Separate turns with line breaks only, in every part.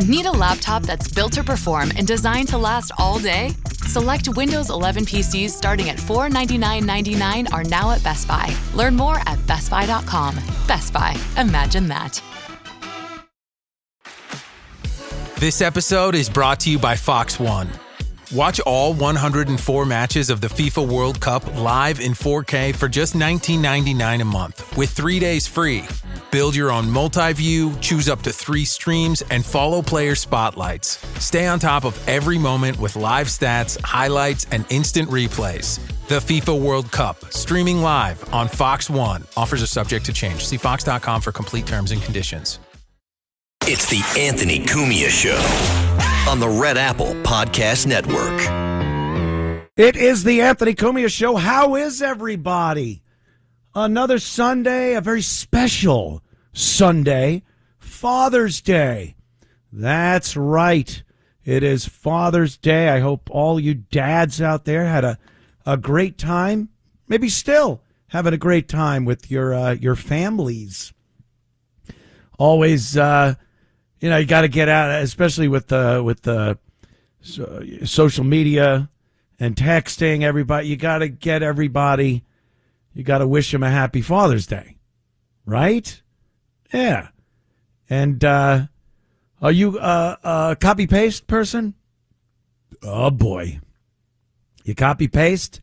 Need a laptop that's built to perform and designed to last all day? Select Windows 11 PCs starting at $499.99 are now at Best Buy. Learn more at bestbuy.com. Best Buy. Imagine that.
This episode is brought to you by Fox One. Watch all 104 matches of the FIFA World Cup live in 4K for just $19.99 a month with 3 days free. Build your own multi-view, choose up to 3 streams, and follow player spotlights. Stay on top of every moment with live stats, highlights, and instant replays. The FIFA World Cup, streaming live on Fox One. Offers are subject to change. See fox.com for complete terms and conditions.
It's the Anthony Cumia Show on the Red Apple Podcast Network.
It is the Anthony Cumia Show. How is everybody? Another Sunday, a very special Sunday, Father's Day. That's right. It is Father's Day. I hope all you dads out there had a great time. Maybe still having a great time with your families. Always, you got to get out, especially with the social media and texting. Everybody, you got to get everybody. You got to wish them a happy Father's Day, right? Yeah. And are you a copy-paste person? Oh, boy. You copy-paste?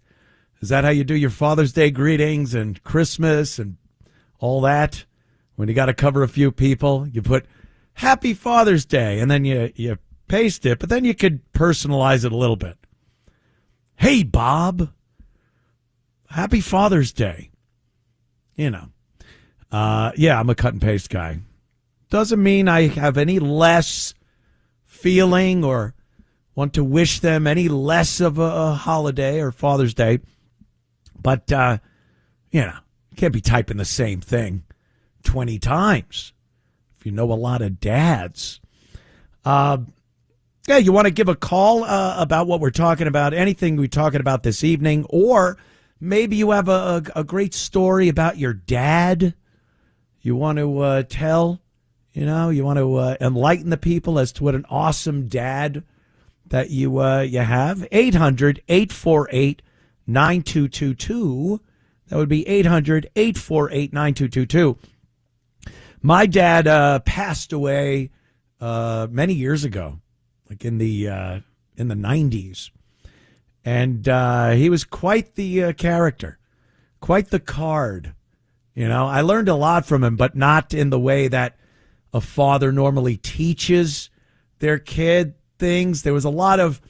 Is that how you do your Father's Day greetings and Christmas and all that? When you got to cover a few people, you put Happy Father's Day, and then you paste it, but then you could personalize it a little bit. Hey, Bob. Happy Father's Day. Yeah, I'm a cut and paste guy. Doesn't mean I have any less feeling or want to wish them any less of a holiday or Father's Day. But, you can't be typing the same thing 20 times if you know a lot of dads. Yeah, you want to give a call about what we're talking about, anything we're talking about this evening, or maybe you have a great story about your dad you want to tell, you want to enlighten the people as to what an awesome dad that you have. 800-848-9222. That would be 800-848-9222. My dad passed away many years ago, like in the 90s. And he was quite the character, quite the card. I learned a lot from him, but not in the way that a father normally teaches their kid things. There was a lot of,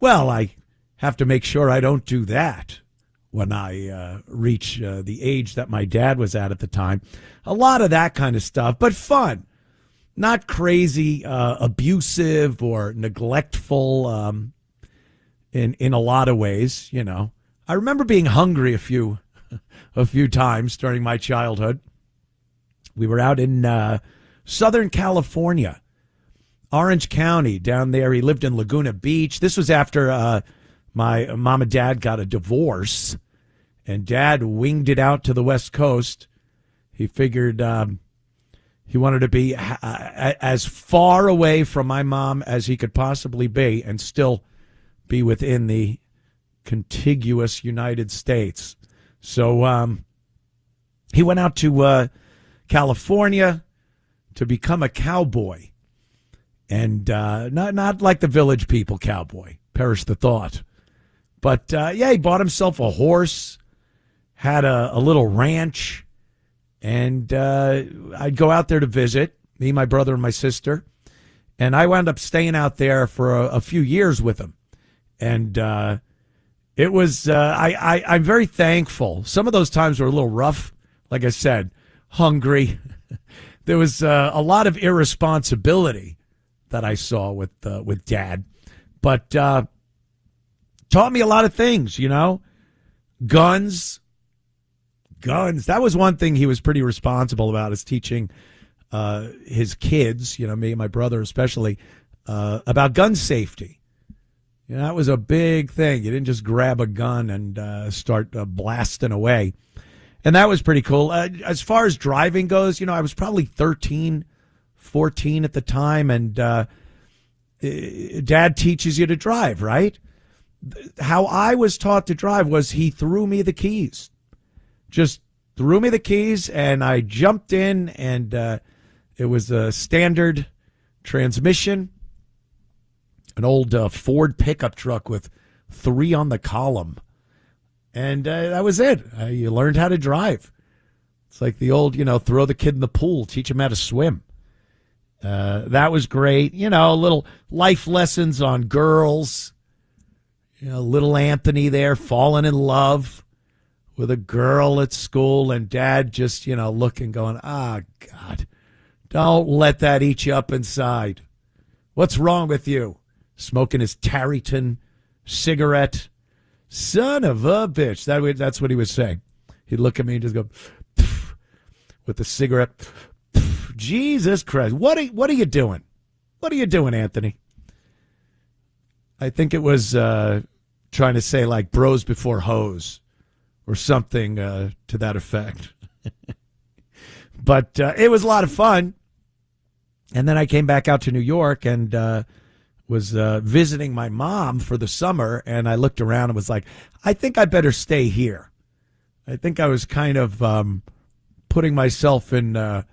I have to make sure I don't do that when I reach the age that my dad was at the time. A lot of that kind of stuff, but fun. Not crazy, abusive or neglectful in a lot of ways, I remember being hungry a few times during my childhood. We were out in Southern California, Orange County, down there. He lived in Laguna Beach. This was after my mom and dad got a divorce, and Dad winged it out to the West Coast. He figured he wanted to be as far away from my mom as he could possibly be and still be within the contiguous United States. So he went out to California to become a cowboy. And not like the Village People cowboy, perish the thought. But, he bought himself a horse, had a little ranch, and I'd go out there to visit, me, my brother, and my sister. And I wound up staying out there for a few years with him. And it was, I'm very thankful. Some of those times were a little rough. Like I said, hungry. There was a lot of irresponsibility that I saw with Dad. But taught me a lot of things, Guns. That was one thing he was pretty responsible about, is teaching his kids, me and my brother especially, about gun safety. That was a big thing. You didn't just grab a gun and start blasting away. And that was pretty cool. As far as driving goes, I was probably 13, 14 at the time, and Dad teaches you to drive, right? How I was taught to drive was he threw me the keys. Just threw me the keys, and I jumped in, and it was a standard transmission, an old Ford pickup truck with 3 on the column. And that was it. You learned how to drive. It's like the old, throw the kid in the pool, teach him how to swim. That was great. Little life lessons on girls. Little Anthony there falling in love with a girl at school, and Dad just, looking, going, God, don't let that eat you up inside. What's wrong with you? Smoking his Tarryton cigarette. Son of a bitch. That's what he was saying. He'd look at me and just go, with the cigarette. Jesus Christ. What are you doing? What are you doing, Anthony? I think it was trying to say like bros before hoes or something to that effect. But it was a lot of fun. And then I came back out to New York and was visiting my mom for the summer, and I looked around and was like, I think I better stay here. I think I was kind of putting myself in a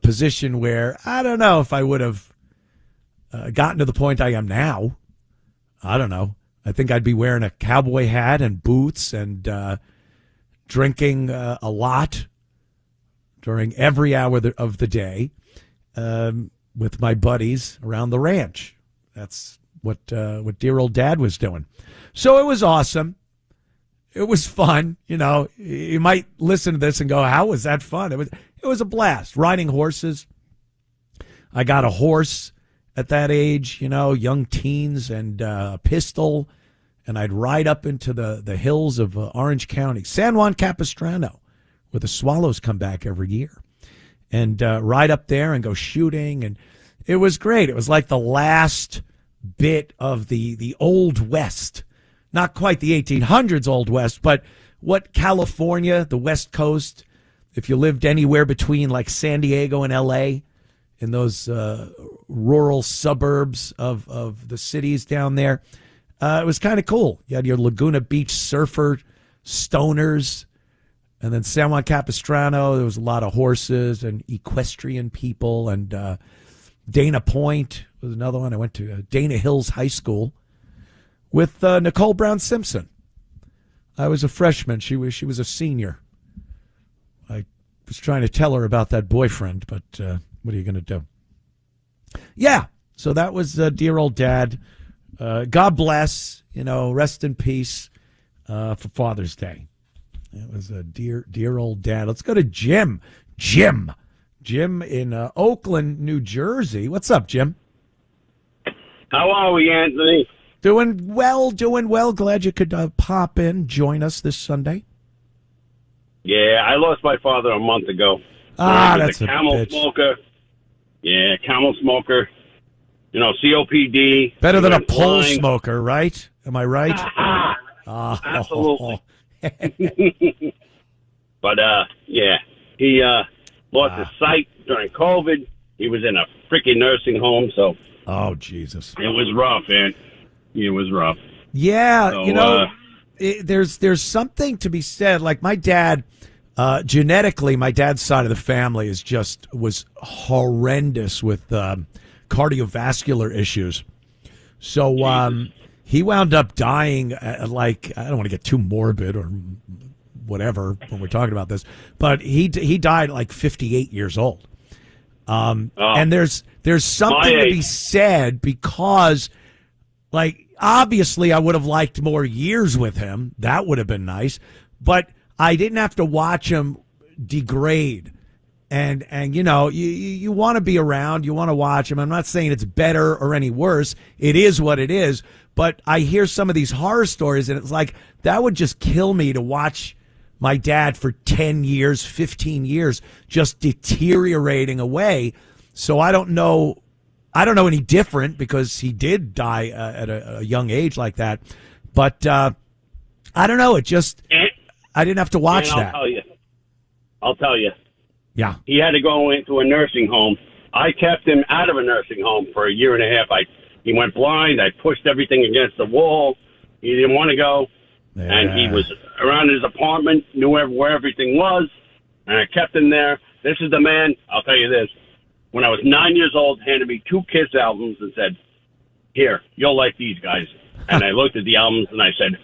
position where I don't know if I would have gotten to the point I am now. I don't know. I think I'd be wearing a cowboy hat and boots and drinking a lot during every hour of the day. With my buddies around the ranch. That's what dear old Dad was doing. So it was awesome. It was fun. You might listen to this and go, how was that fun? It was a blast. Riding horses. I got a horse at that age, young teens, and a pistol. And I'd ride up into the hills of Orange County, San Juan Capistrano, where the swallows come back every year. And ride up there and go shooting. And it was great. It was like the last bit of the Old West. Not quite the 1800s Old West, but what California, the West Coast, if you lived anywhere between like San Diego and L.A., in those rural suburbs of the cities down there, it was kind of cool. You had your Laguna Beach surfer stoners. And then San Juan Capistrano, there was a lot of horses and equestrian people. And Dana Point was another one. I went to Dana Hills High School with Nicole Brown Simpson. I was a freshman. She was a senior. I was trying to tell her about that boyfriend, but what are you going to do? Yeah, so that was dear old Dad. God bless, rest in peace for Father's Day. It was a dear old Dad. Let's go to Jim. Jim in Oakland, New Jersey. What's up, Jim?
How are we, Anthony?
Doing well. Glad you could pop in, join us this Sunday.
Yeah, I lost my father a month ago.
That's a
Camel
bitch.
smoker. Yeah, Camel smoker. COPD.
Better than a pole smoker, right? Am I right?
Absolutely. But yeah, he lost his sight during COVID. He was in a freaking nursing home, so
oh Jesus,
it was rough, man. It was rough.
Yeah,
so,
there's something to be said. Like my dad, genetically, my dad's side of the family was horrendous with cardiovascular issues. So he wound up dying at, like, I don't want to get too morbid or whatever when we're talking about this, but he died at like 58 years old. And there's something to be said because, like, obviously I would have liked more years with him. That would have been nice. But I didn't have to watch him degrade. And you want to be around. You want to watch him. I'm not saying it's better or any worse. It is what it is. But I hear some of these horror stories, and it's like that would just kill me to watch my dad for 10 years, 15 years, just deteriorating away. So I don't know any different because he did die at a young age like that. But I don't know. I didn't have to watch that.
I'll tell you.
Yeah.
He had to go into a nursing home. I kept him out of a nursing home for a year and a half. He went blind. I pushed everything against the wall. He didn't want to go.
Yeah.
And he was around his apartment, knew where everything was, and I kept him there. This is the man, I'll tell you this. When I was 9 years old, handed me 2 Kiss albums and said, "Here, you'll like these guys." And I looked at the albums and I said,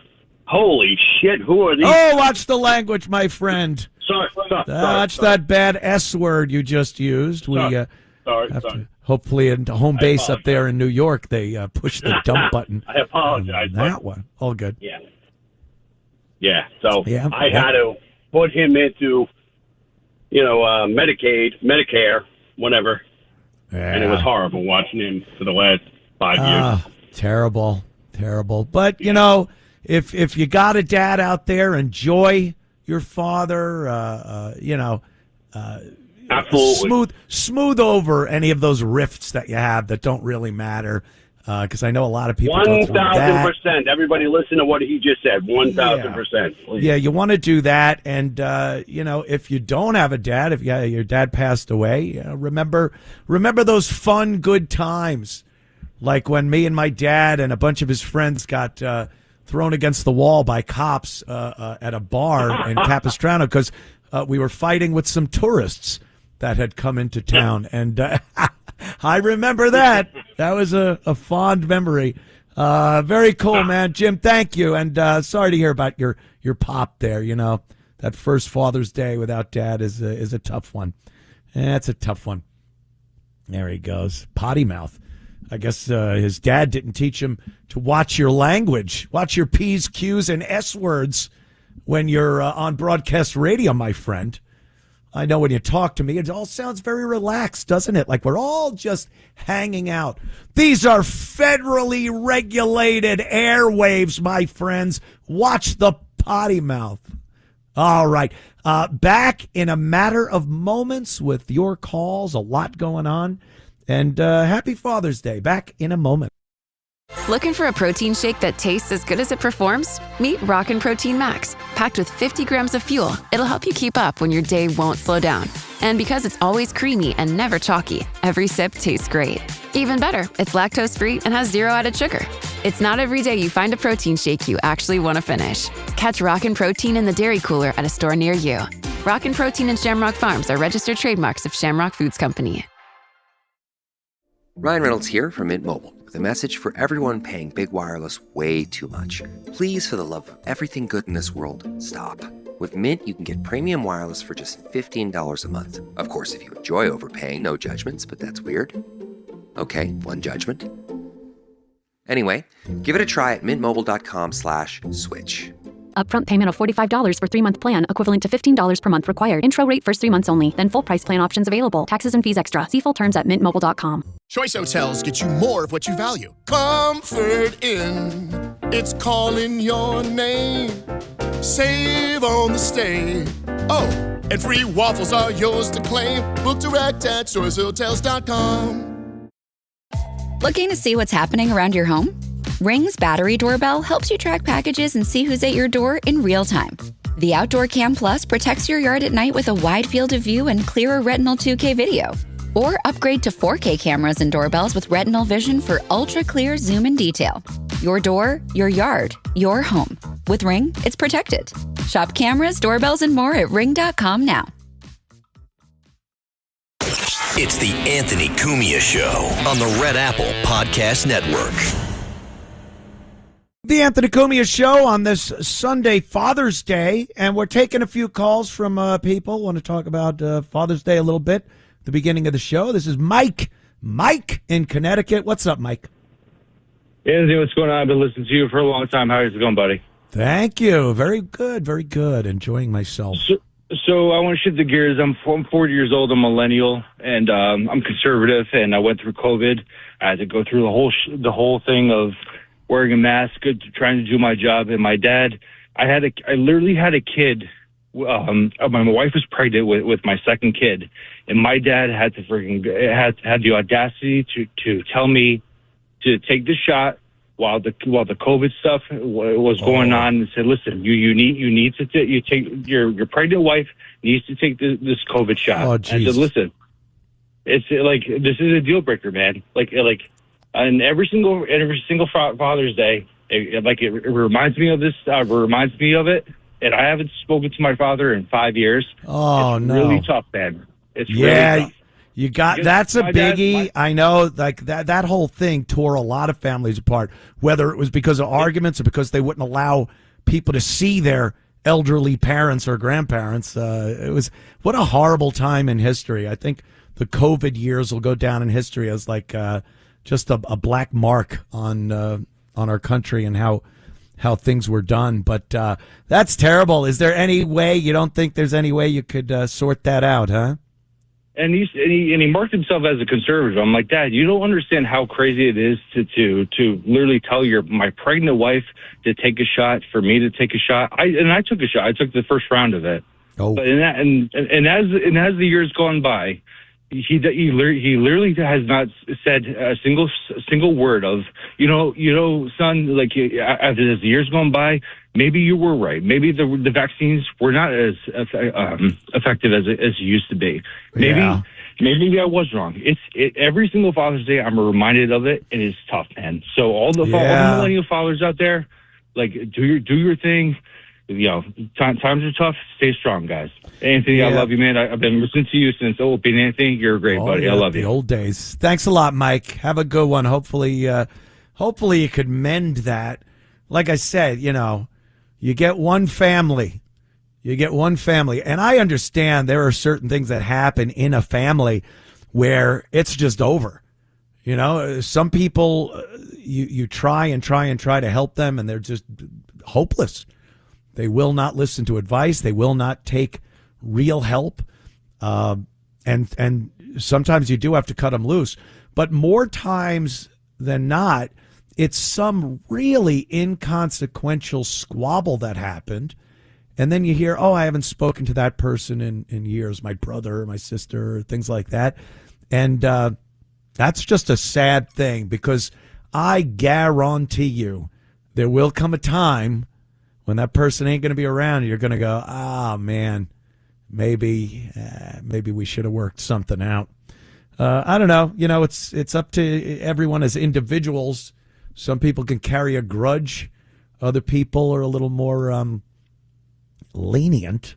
"Holy shit, who are these?"
Oh, watch the language, my friend.
Sorry.
Watch that bad S word you just used. We have to, hopefully, in home base up there in New York, they push the dump button.
I apologize.
That one. All good.
Yeah. Yeah. So
Yeah.
I had to put him into, Medicaid, Medicare, whatever.
Yeah.
And it was horrible watching him for the last 5 years.
Terrible. But, if you got a dad out there, enjoy your father,
Absolutely.
smooth over any of those rifts that you have that don't really matter. Because I know a lot of people go through that.
1,000%. Everybody listen to what he just said. 1,000%.
Yeah, you want to do that. And, if you don't have a dad, if your dad passed away, remember those fun, good times. Like when me and my dad and a bunch of his friends got thrown against the wall by cops at a bar in Capistrano because we were fighting with some tourists that had come into town. And I remember that. That was a fond memory. Very cool, man. Jim, thank you. And sorry to hear about your pop there. That first Father's Day without dad is a tough one. That's a tough one. There he goes. Potty mouth. I guess his dad didn't teach him to watch your language, watch your P's, Q's, and S words when you're on broadcast radio, my friend. I know when you talk to me, it all sounds very relaxed, doesn't it? Like we're all just hanging out. These are federally regulated airwaves, my friends. Watch the potty mouth. All right. Back in a matter of moments with your calls, a lot going on. And happy Father's Day. Back in a moment.
Looking for a protein shake that tastes as good as it performs? Meet Rockin' Protein Max. Packed with 50 grams of fuel, it'll help you keep up when your day won't slow down. And because it's always creamy and never chalky, every sip tastes great. Even better, it's lactose-free and has 0 added sugar. It's not every day you find a protein shake you actually want to finish. Catch Rockin' Protein in the dairy cooler at a store near you. Rockin' Protein and Shamrock Farms are registered trademarks of Shamrock Foods Company.
Ryan Reynolds here from Mint Mobile with a message for everyone paying big wireless way too much. Please, for the love of everything good in this world, stop. With Mint, you can get premium wireless for just $15 a month. Of course, if you enjoy overpaying, no judgments, but that's weird. Okay, one judgment. Anyway, give it a try at mintmobile.com/switch.
Upfront payment of $45 for 3-month plan, equivalent to $15 per month required. Intro rate first 3 months only. Then full price plan options available. Taxes and fees extra. See full terms at mintmobile.com.
Choice Hotels get you more of what you value. Comfort Inn, it's calling your name. Save on the stay. Oh, and free waffles are yours to claim. Book direct at choicehotels.com.
Looking to see what's happening around your home? Ring's Battery Doorbell helps you track packages and see who's at your door in real time. The Outdoor Cam Plus protects your yard at night with a wide field of view and clearer Retinal 2K video. Or upgrade to 4K cameras and doorbells with Retinal Vision for ultra-clear zoom and detail. Your door, your yard, your home. With Ring, it's protected. Shop cameras, doorbells, and more at ring.com now.
It's the Anthony Cumia Show on the Red Apple Podcast Network.
The Anthony Cumia Show on this Sunday, Father's Day, and we're taking a few calls from people. Want to talk about Father's Day a little bit. The beginning of the show. This is Mike in Connecticut. What's up, Mike?
Anthony, what's going on? I've been listening to you for a long time. How's it going, buddy?
Thank you. Very good. Enjoying myself.
So I want to shift the gears. I'm 40 years old. I'm a millennial, and I'm conservative. And I went through COVID. I had to go through the whole thing of wearing a mask, trying to do my job. And my dad, I literally had a kid. My wife was pregnant with my second kid, and my dad had to had the audacity to tell me to take the shot while the COVID stuff was going on, and said, "Listen, you need to take your pregnant wife needs to take this COVID shot."
Oh,
I said, "Listen, it's like this is a deal breaker, man. Like, and every single Father's Day, it reminds me of this. Reminds me of it, and I haven't spoken to my father in 5 years.
Oh,
it's
no,
really tough, man. It's
really
tough."
You got that's a biggie. I know, like that whole thing tore a lot of families apart. Whether it was because of arguments or because they wouldn't allow people to see their elderly parents or grandparents. It was what a horrible time in history. I think the COVID years will go down in history as like just a black mark on our country and how things were done. But that's terrible. Is there any way you don't think there's any way you could sort that out, huh?
And he marked himself as a conservative. I'm like, Dad, you don't understand how crazy it is to literally tell my pregnant wife to take a shot, for me to take a shot. I took a shot. I took the first round of it.
Oh,
but as the years gone by, he literally has not said a single word of son, like as the years gone by, maybe you were right. Maybe the vaccines were not as effective as it used to be. Maybe I was wrong. Every single Father's Day I'm reminded of it, and it's tough, man. So all the millennial fathers out there, like do your thing. Times are tough. Stay strong, guys. Anthony, I love you, man. I've been listening to you since Anthony. You're a great buddy. I love you.
The old days. Thanks a lot, Mike. Have a good one. Hopefully you could mend that. Like I said, you get one family. And I understand there are certain things that happen in a family where it's just over. Some people, you try to help them, and they're just hopeless. They will not listen to advice. They will not take real help. And sometimes you do have to cut them loose. But more times than not, it's some really inconsequential squabble that happened. And then you hear, I haven't spoken to that person in years, my brother or my sister, or things like that. And that's just a sad thing, because I guarantee you there will come a time when that person ain't going to be around, and you're going to go, man, maybe we should have worked something out. I don't know. It's up to everyone as individuals. Some people can carry a grudge. Other people are a little more lenient.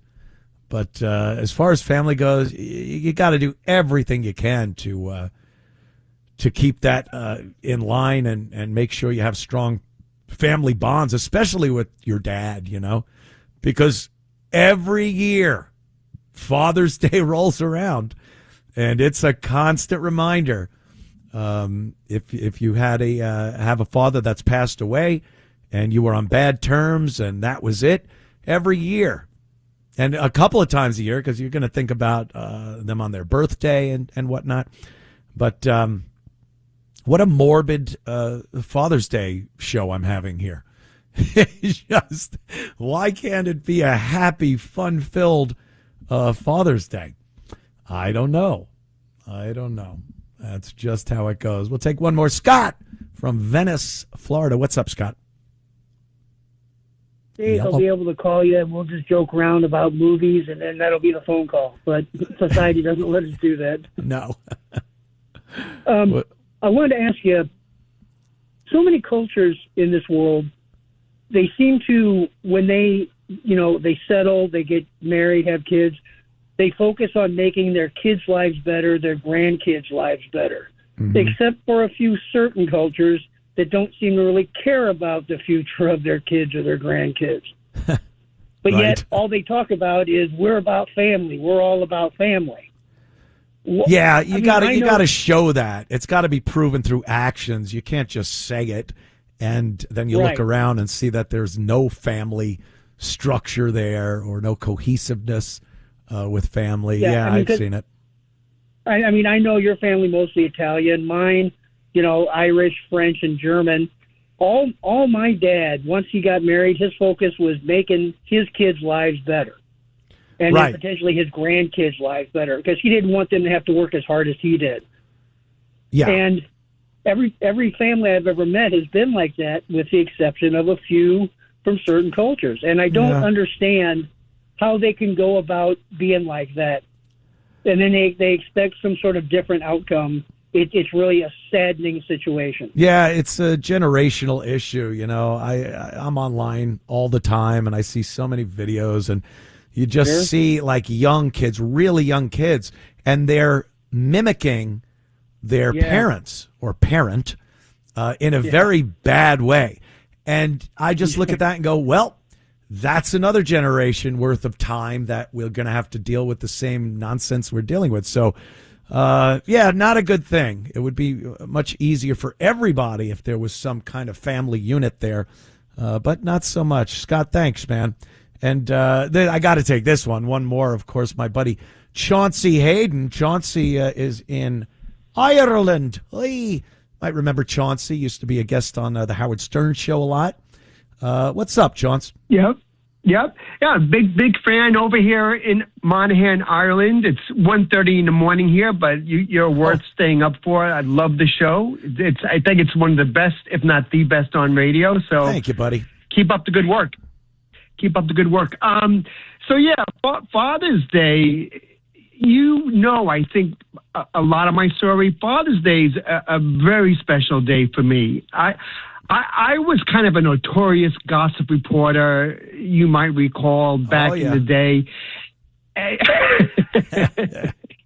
But as far as family goes, you got to do everything you can to keep that in line and make sure you have strong family bonds, especially with your dad, because every year Father's Day rolls around, and it's a constant reminder. If you had have a father that's passed away and you were on bad terms and that was it, every year, and a couple of times a year, because you're going to think about them on their birthday and whatnot. But what a morbid Father's Day show I'm having here. Just, why can't it be a happy, fun-filled Father's Day? I don't know. That's just how it goes. We'll take one more. Scott from Venice, Florida. What's up, Scott?
Dave, I'll be able to call you, and we'll just joke around about movies, and then that'll be the phone call. But society doesn't let us do that.
No.
I wanted to ask you, so many cultures in this world, they seem to, when they settle, they get married, have kids, they focus on making their kids' lives better, their grandkids' lives better, except for a few certain cultures that don't seem to really care about the future of their kids or their grandkids. But yet, all they talk about is, we're about family. We're all about family.
Yeah, you got to show that. It's got to be proven through actions. You can't just say it and then you look around and see that there's no family structure there or no cohesiveness with family. I've seen it.
I know your family mostly Italian. Mine, Irish, French, and German. All my dad, once he got married, his focus was making his kids' lives better. And then potentially his grandkids' lives better, because he didn't want them to have to work as hard as he did.
Yeah.
And every family I've ever met has been like that, with the exception of a few from certain cultures. And I don't understand how they can go about being like that. And then they expect some sort of different outcome. It's really a saddening situation.
Yeah, it's a generational issue. You know, I'm online all the time, and I see so many videos, and you just see like young kids, really young kids, and they're mimicking their parents or parent in a very bad way. And I just look at that and go, well, that's another generation worth of time that we're going to have to deal with the same nonsense we're dealing with. So, not a good thing. It would be much easier for everybody if there was some kind of family unit there, but not so much. Scott, thanks, man. And I got to take this one. One more, of course, my buddy Chauncey Hayden. Chauncey is in Ireland. Hey, might remember Chauncey. Used to be a guest on the Howard Stern show a lot. What's up, Chauncey?
Yep. Yeah, big fan over here in Monaghan, Ireland. It's 1:30 in the morning here, but you're worth staying up for. I love the show. I think it's one of the best, if not the best, on radio. So
thank you, buddy.
Keep up the good work. Father's Day. I think a lot of my story. Father's Day is a very special day for me. I was kind of a notorious gossip reporter, you might recall, back in the day.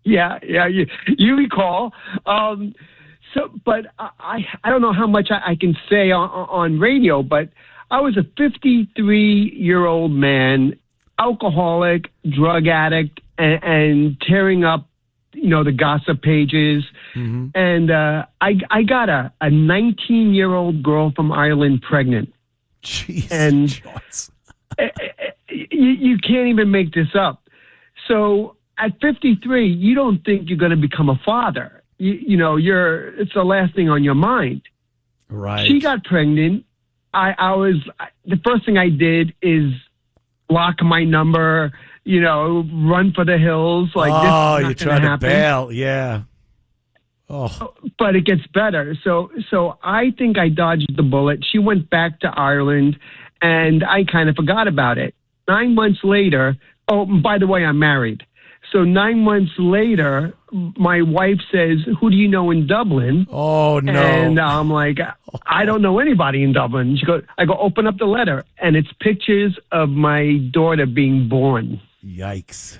You recall. But I don't know how much I can say on radio, but I was a 53-year-old man, alcoholic, drug addict, and tearing up the gossip pages. Mm-hmm. And I got a 19-year-old girl from Ireland pregnant.
Jeez.
And you can't even make this up. So at 53, you don't think you're going to become a father. It's the last thing on your mind.
Right.
She got pregnant. The first thing I did is block my number, run for the hills. Like, this is not
you tried to bail. Yeah.
Oh. But it gets better. So I think I dodged the bullet. She went back to Ireland, and I kind of forgot about it. 9 months later, by the way, I'm married. So 9 months later, my wife says, "Who do you know in Dublin?"
Oh, no.
And I'm like, "I don't know anybody in Dublin." I go, "Open up the letter." And it's pictures of my daughter being born.
Yikes.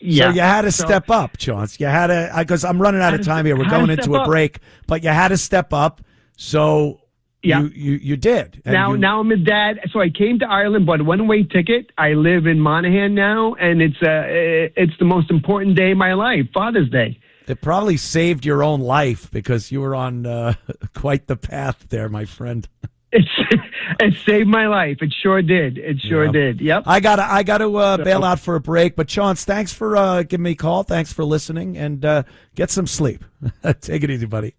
Yeah.
So you had to step up, Chauncey. You had to, because I'm running out of time here. We're going into a break, but you had to step up. So you did. And
now I'm a dad. So I came to Ireland, bought a one-way ticket. I live in Monaghan now, and it's the most important day of my life, Father's Day.
It probably saved your own life because you were on quite the path there, my friend.
It saved my life. It sure did. Did. Yep.
I gotta bail out for a break. But Chauncey, thanks for giving me a call. Thanks for listening, and get some sleep. Take it easy, buddy.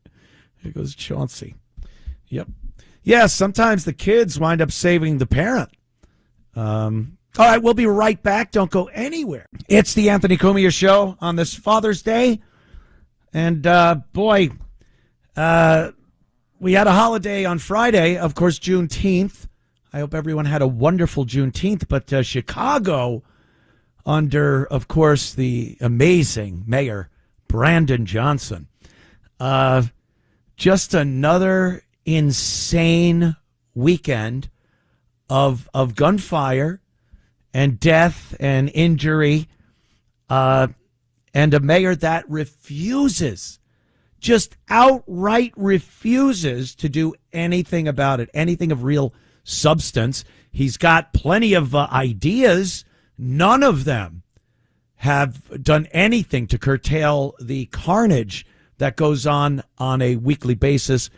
Here goes Chauncey. Yep. Yeah. Sometimes the kids wind up saving the parent. All right, we'll be right back. Don't go anywhere. It's the Anthony Cumia Show on this Father's Day, and we had a holiday on Friday, of course, Juneteenth. I hope everyone had a wonderful Juneteenth. But Chicago, under, of course, the amazing Mayor Brandon Johnson, just another insane weekend of gunfire and death and injury, and a mayor that just outright refuses to do anything about it, anything of real substance. He's got plenty of ideas. None of them have done anything to curtail the carnage that goes on a weekly basis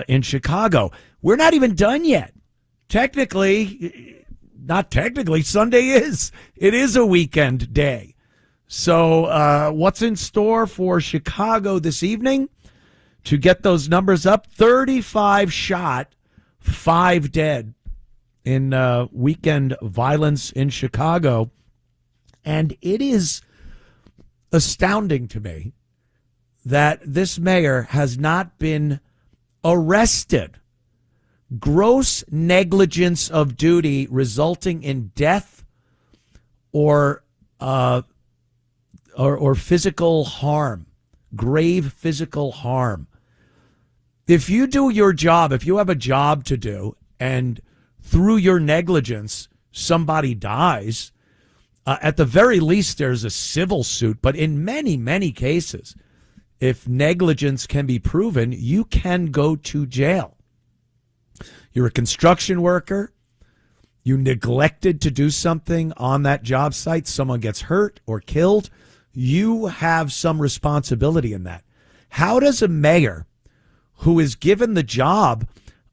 in Chicago. We're not even done yet. Not technically, Sunday is. It is a weekend day. So what's in store for Chicago this evening? To get those numbers up, 35 shot, 5 dead in weekend violence in Chicago. And it is astounding to me that this mayor has not been arrested. Gross negligence of duty resulting in death or physical harm, grave physical harm. If you do your job, if you have a job to do, and through your negligence somebody dies, at the very least there's a civil suit. But in many, many cases, if negligence can be proven, you can go to jail. You're a construction worker. You neglected to do something on that job site. Someone gets hurt or killed. You have some responsibility in that. How does a mayor who is given the job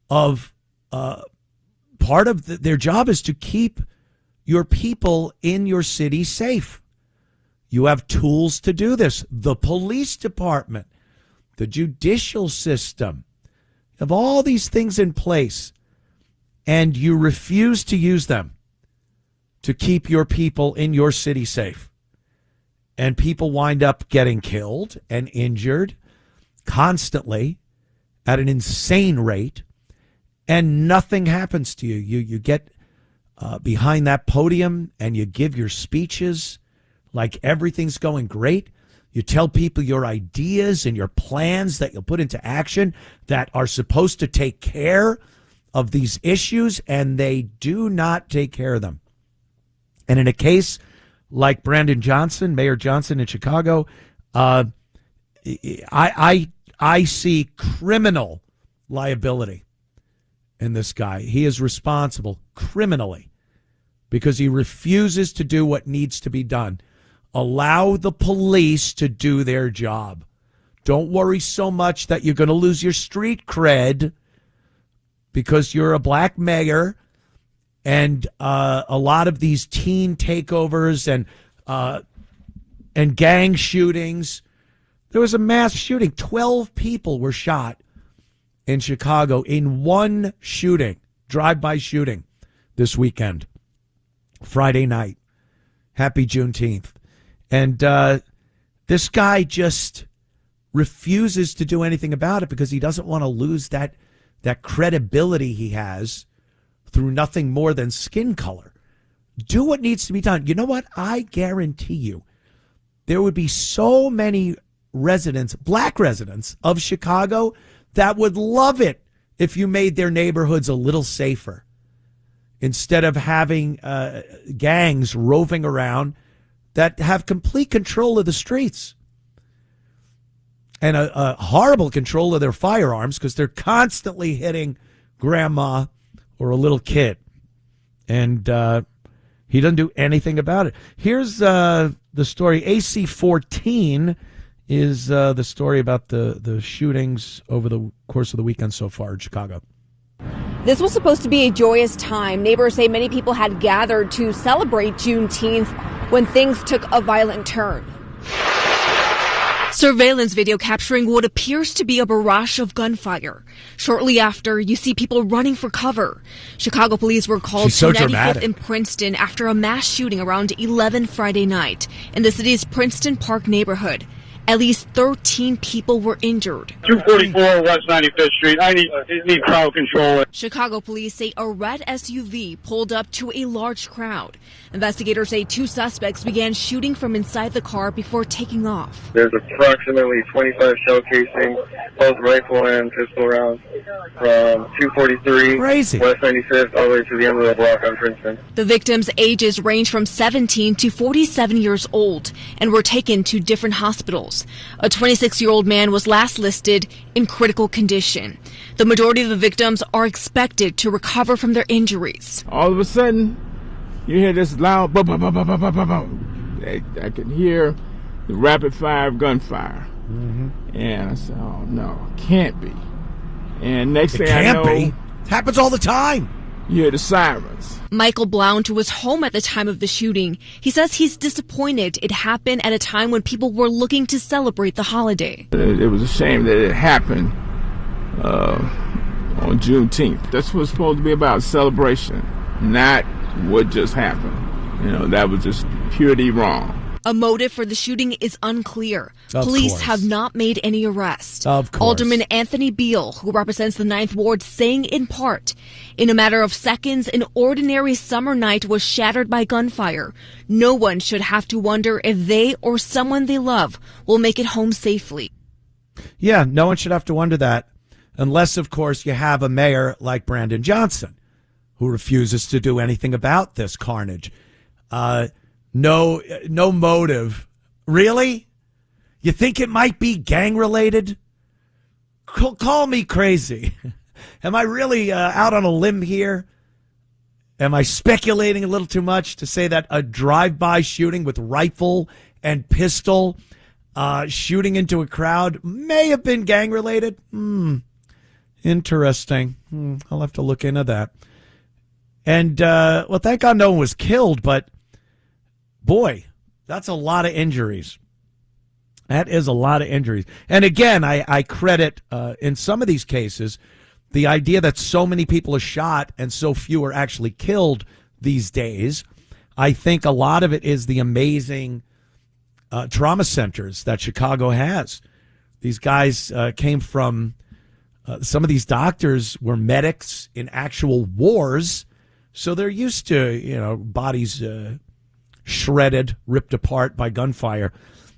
of part of their job is to keep your people in your city safe? You have tools to do this. The police department, the judicial system, you have all these things in place, and you refuse to use them to keep your people in your city safe. And people wind up getting killed and injured constantly at an insane rate, and nothing happens to you. You get behind that podium and you give your speeches like everything's going great. You tell people your ideas and your plans that you'll put into action that are supposed to take care of these issues, and they do not take care of them. And in a case like Brandon Johnson, Mayor Johnson in Chicago, I see criminal liability in this guy. He is responsible criminally because he refuses to do what needs to be done. Allow the police to do their job. Don't worry so much that you're going to lose your street cred because you're a black mayor, and a lot of these teen takeovers and gang shootings. There was a mass shooting. 12 people were shot in Chicago in one shooting, drive-by shooting this weekend, Friday night. Happy Juneteenth. And this guy just refuses to do anything about it because he doesn't want to lose that credibility he has through nothing more than skin color. Do what needs to be done. You know what? I guarantee you there would be so many residents, black residents of Chicago, that would love it if you made their neighborhoods a little safer instead of having gangs roving around that have complete control of the streets and a horrible control of their firearms because they're constantly hitting grandma or a little kid. And he doesn't do anything about it. Here's the story. AC-14 is the story about the shootings over the course of the weekend so far in Chicago.
This was supposed to be a joyous time. Neighbors say many people had gathered to celebrate Juneteenth when things took a violent turn. Surveillance video capturing what appears to be a barrage of gunfire. Shortly after, you see people running for cover. Chicago police were called to 95th and Princeton after a mass shooting around 11 Friday night in the city's Princeton Park neighborhood. At least 13 people were injured.
244 West 95th Street. I need crowd control.
Chicago police say a red SUV pulled up to a large crowd. Investigators say two suspects began shooting from inside the car before taking off.
There's approximately 25 shell casings, both rifle and pistol rounds, from 243 West 95th all the way to the end of the block on Princeton.
The victims' ages range from 17 to 47 years old and were taken to different hospitals. A 26-year-old man was last listed in critical condition. The majority of the victims are expected to recover from their injuries.
All of a sudden, you hear this loud boom, boom, boom, boom, boom, boom, boom. I can hear the rapid fire of gunfire. Mm-hmm. And I said, oh, no, can't be. And next thing I know...
It happens all the time.
You hear the sirens.
Michael Blount was home at the time of the shooting. He says he's disappointed it happened at a time when people were looking to celebrate the holiday.
It was a shame that it happened on Juneteenth. That's what it's supposed to be about, celebration, not what just happened. You know, that was just purely wrong.
A motive for the shooting is unclear.
Of
Police
course.
have not made any arrests.
Of course.
Alderman Anthony Beale, who represents the 9th Ward, saying in part, in a matter of seconds, an ordinary summer night was shattered by gunfire. No one should have to wonder if they or someone they love will make it home safely.
Yeah, no one should have to wonder that, unless, of course, you have a mayor like Brandon Johnson, who refuses to do anything about this carnage. No motive. Really? You think it might be gang-related? Call me crazy. Am I really out on a limb here? Am I speculating a little too much to say that a drive-by shooting with rifle and pistol shooting into a crowd may have been gang-related? Interesting. I'll have to look into that. And, well, thank God no one was killed, but boy, that's a lot of injuries. That is a lot of injuries. And again, I credit, in some of these cases, the idea that so many people are shot and so few are actually killed these days. I think a lot of it is the amazing trauma centers that Chicago has. These guys came from, some of these doctors were medics in actual wars, so they're used to, bodies shredded, ripped apart by gunfire,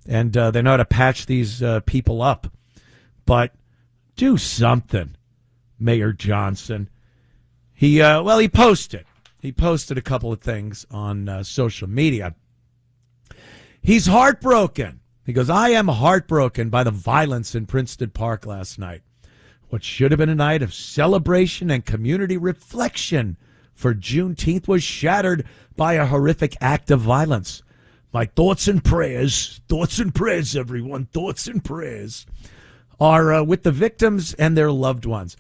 and they know how to patch these people up. But do something, Mayor Johnson. He posted a couple of things on social media. He's heartbroken. He goes, I am heartbroken by the violence in Princeton Park last night. What should have been a night of celebration and community reflection for Juneteenth was shattered by a horrific act of violence. My thoughts and prayers, everyone, thoughts and prayers are with the victims and their loved ones.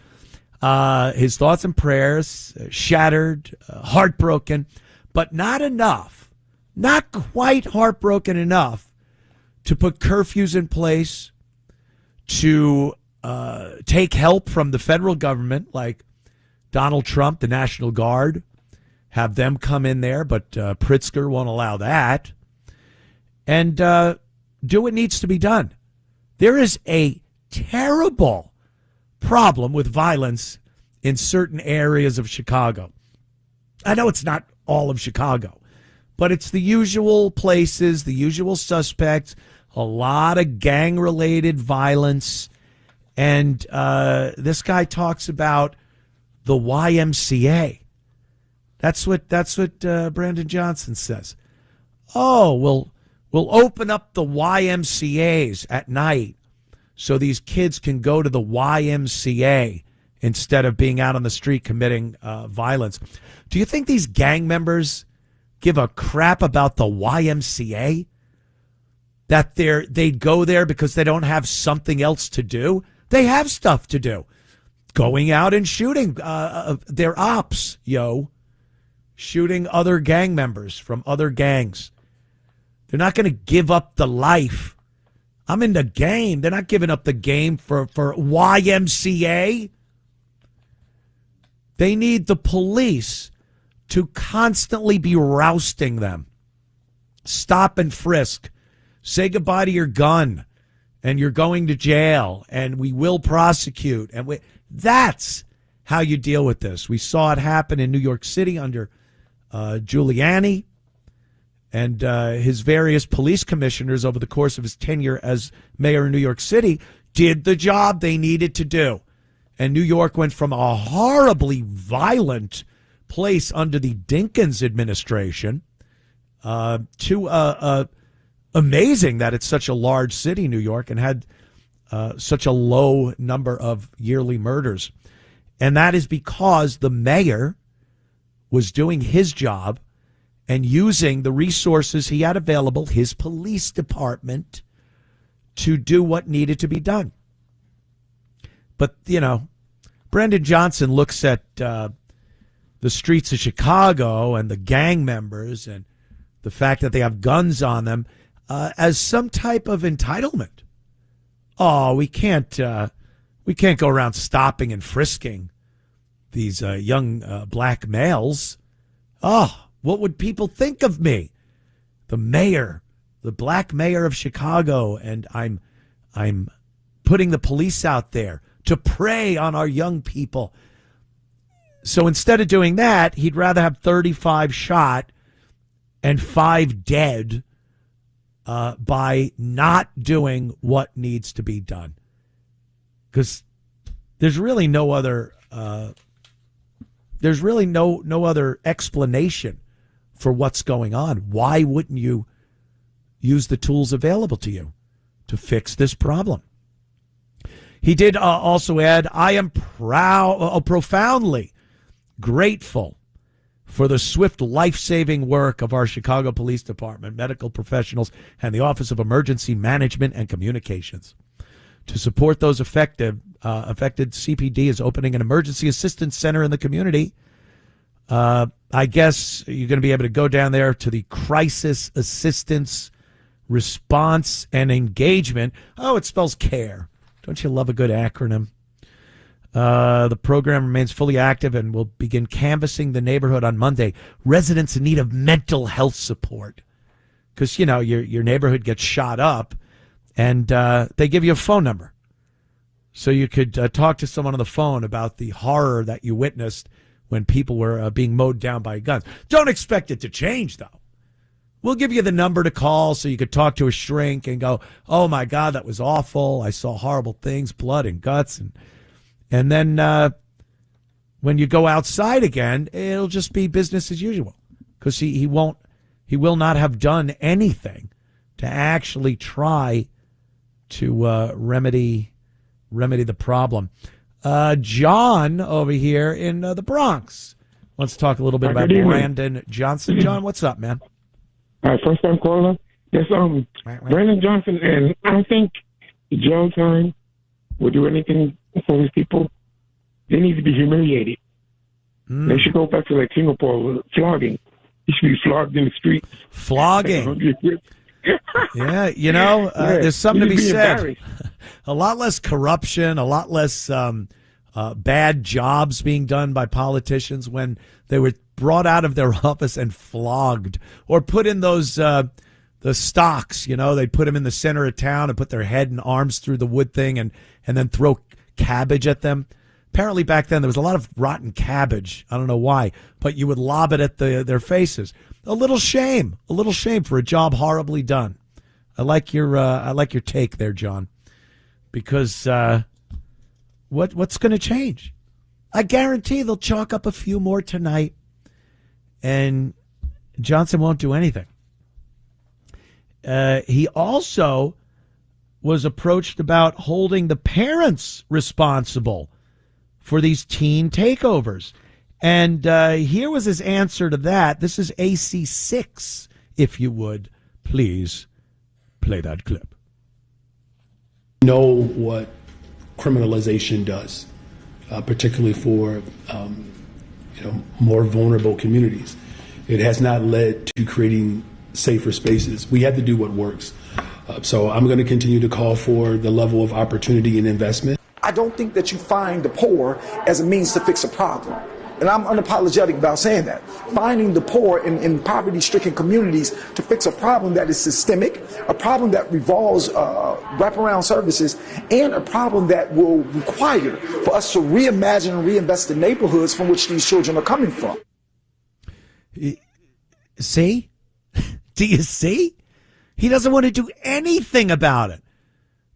His thoughts and prayers shattered, heartbroken, but not enough, not quite heartbroken enough to put curfews in place, to take help from the federal government, like Donald Trump, the National Guard, have them come in there, but Pritzker won't allow that, and do what needs to be done. There is a terrible problem with violence in certain areas of Chicago. I know it's not all of Chicago, but it's the usual places, the usual suspects, a lot of gang-related violence. And this guy talks about the YMCA. That's what Brandon Johnson says. Oh, we'll open up the YMCAs at night so these kids can go to the YMCA instead of being out on the street committing violence. Do you think these gang members give a crap about the YMCA? That they'd go there because they don't have something else to do? They have stuff to do. Going out and shooting their ops, shooting other gang members from other gangs. They're not going to give up the life. I'm in the game. They're not giving up the game for YMCA. They need the police to constantly be rousting them. Stop and frisk. Say goodbye to your gun, and you're going to jail, and we will prosecute. And that's how you deal with this. We saw it happen in New York City under Giuliani and his various police commissioners over the course of his tenure as mayor of New York City did the job they needed to do. And New York went from a horribly violent place under the Dinkins administration to amazing that it's such a large city, New York, and had such a low number of yearly murders. And that is because the mayor was doing his job and using the resources he had available, his police department, to do what needed to be done. But, Brandon Johnson looks at the streets of Chicago and the gang members and the fact that they have guns on them as some type of entitlement. Oh, we can't go around stopping and frisking these young black males. Oh, what would people think of me? The mayor the black mayor of Chicago, and I'm putting the police out there to prey on our young people. So instead of doing that, he'd rather have 35 shot and 5 dead by not doing what needs to be done. Because there's really no other no other explanation for what's going on. Why wouldn't you use the tools available to you to fix this problem? He did also add, I am profoundly grateful for the swift life-saving work of our Chicago Police Department, medical professionals, and the Office of Emergency Management and Communications. To support those affected, CPD is opening an emergency assistance center in the community. I guess you're going to be able to go down there to the Crisis Assistance Response and Engagement. Oh, it spells CARE. Don't you love a good acronym? The program remains fully active and will begin canvassing the neighborhood on Monday. Residents in need of mental health support. Because, you know, your neighborhood gets shot up, and they give you a phone number. So you could talk to someone on the phone about the horror that you witnessed when people were being mowed down by guns. Don't expect it to change, though. We'll give you the number to call so you could talk to a shrink and go, oh, my God, that was awful. I saw horrible things, blood and guts. And then when you go outside again, it'll just be business as usual, because he will not have done anything to actually try to remedy the problem. John over here in the Bronx wants to talk a little bit about Brandon Johnson. John, what's up, man?
First time caller. Yes, Brandon Johnson, and I don't think jail time will do anything for these people. They need to be humiliated. They should go back to like Singapore with flogging. He should be flogged in the streets.
Flogging. Yeah, you know, there's something to be said. A lot less corruption, a lot less bad jobs being done by politicians when they were brought out of their office and flogged, or put in those the stocks. You know, they'd put them in the center of town and put their head and arms through the wood thing and then throw cabbage at them. Apparently back then there was a lot of rotten cabbage. I don't know why, but you would lob it at their faces. A little shame for a job horribly done. I like your take there, John, because what's going to change? I guarantee they'll chalk up a few more tonight, and Johnson won't do anything. He also was approached about holding the parents responsible for these teen takeovers. And here was his answer to that. This is AC6, if you would. Please play that clip.
Know what criminalization does, particularly for more vulnerable communities. It has not led to creating safer spaces. We have to do what works. So I'm going to continue to call for the level of opportunity and investment.
I don't think that you find the poor as a means to fix a problem. And I'm unapologetic about saying that. Finding the poor in poverty-stricken communities to fix a problem that is systemic, a problem that revolves wraparound services, and a problem that will require for us to reimagine and reinvest the neighborhoods from which these children are coming from.
See? Do you see? He doesn't want to do anything about it.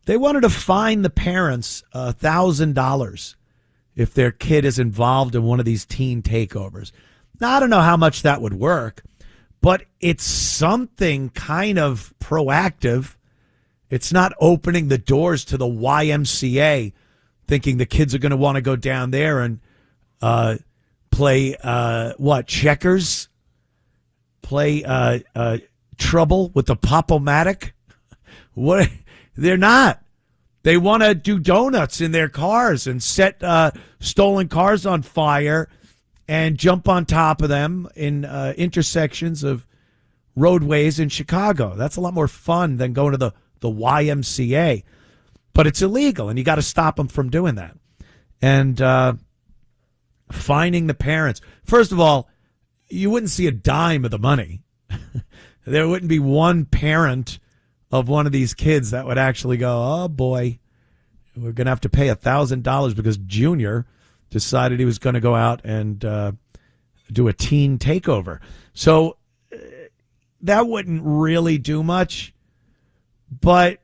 They wanted to fine the parents $1,000 if their kid is involved in one of these teen takeovers. Now, I don't know how much that would work, but it's something kind of proactive. It's not opening the doors to the YMCA thinking the kids are going to want to go down there and play, checkers? Play trouble with the Pop-O-Matic? What? They're not. They want to do donuts in their cars and set stolen cars on fire and jump on top of them in intersections of roadways in Chicago. That's a lot more fun than going to the YMCA. But it's illegal, and you got to stop them from doing that. And fining the parents. First of all, you wouldn't see a dime of the money. there wouldn't be one parent of one of these kids that would actually go, oh boy, we're going to have to pay $1,000 because Junior decided he was going to go out and do a teen takeover. So that wouldn't really do much, but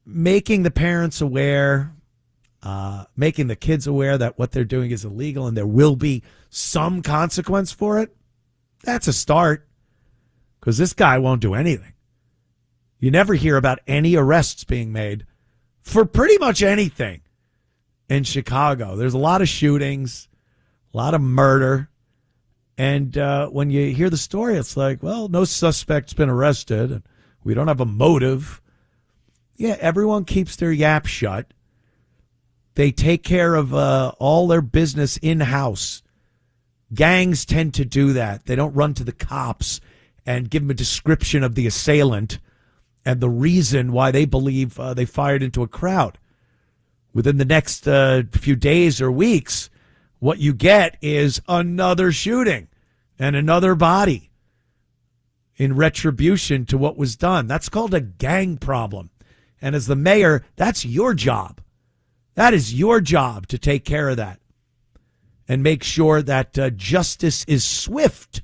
making the parents aware, making the kids aware that what they're doing is illegal and there will be some consequence for it, that's a start, because this guy won't do anything. You never hear about any arrests being made for pretty much anything in Chicago. There's a lot of shootings, a lot of murder. And when you hear the story, it's like, well, no suspect's been arrested. And we don't have a motive. Yeah, everyone keeps their yap shut. They take care of all their business in-house. Gangs tend to do that. They don't run to the cops and give them a description of the assailant and the reason why they believe they fired into a crowd. Within the next few days or weeks, what you get is another shooting and another body in retribution to what was done. That's called a gang problem. And as the mayor, that's your job. That is your job to take care of that and make sure that justice is swift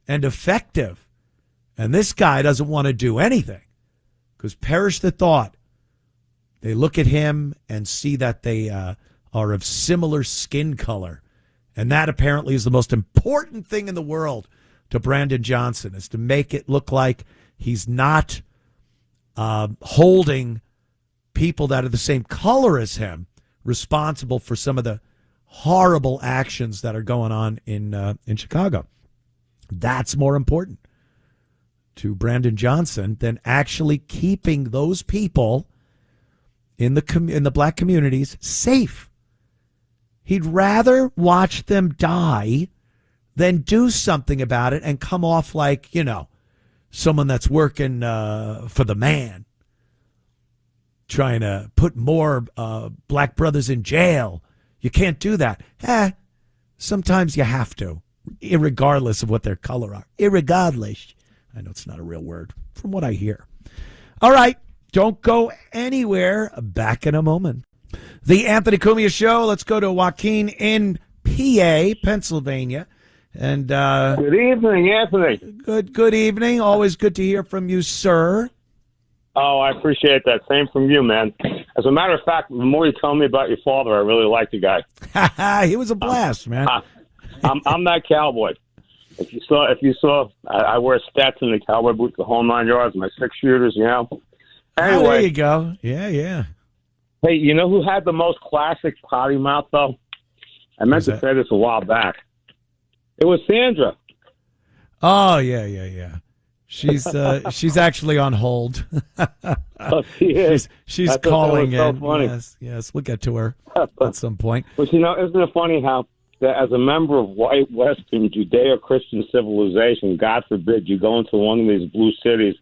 and effective. And this guy doesn't want to do anything, because perish the thought. They look at him and see that they are of similar skin color. And that apparently is the most important thing in the world to Brandon Johnson, is to make it look like he's not holding people that are the same color as him responsible for some of the horrible actions that are going on in Chicago. That's more important to Brandon Johnson than actually keeping those people in the black communities safe. He'd rather watch them die than do something about it and come off like, someone that's working for the man, trying to put more black brothers in jail. You can't do that. Sometimes you have to, irregardless of what their color are. Irregardless. I know it's not a real word from what I hear. All right. Don't go anywhere. Back in a moment. The Anthony Cumia Show. Let's go to Joaquin in PA, Pennsylvania. And
good evening, Anthony.
Good evening. Always good to hear from you, sir.
Oh, I appreciate that. Same from you, man. As a matter of fact, the more you tell me about your father, I really like the guy.
He was a blast, man.
I'm that cowboy. If you saw, I wear Stetson, the cowboy boots, the whole 9 yards, my 6-shooters, Anyway,
there you go. Yeah.
Hey, you know who had the most classic potty mouth, though? I meant to say this a while back. It was Sandra.
Oh, yeah. She's actually on hold.
Oh, she is.
She's calling
so
in.
Funny.
Yes, we'll get to her at some point.
But isn't it funny how that as a member of white Western Judeo-Christian civilization, God forbid you go into one of these blue cities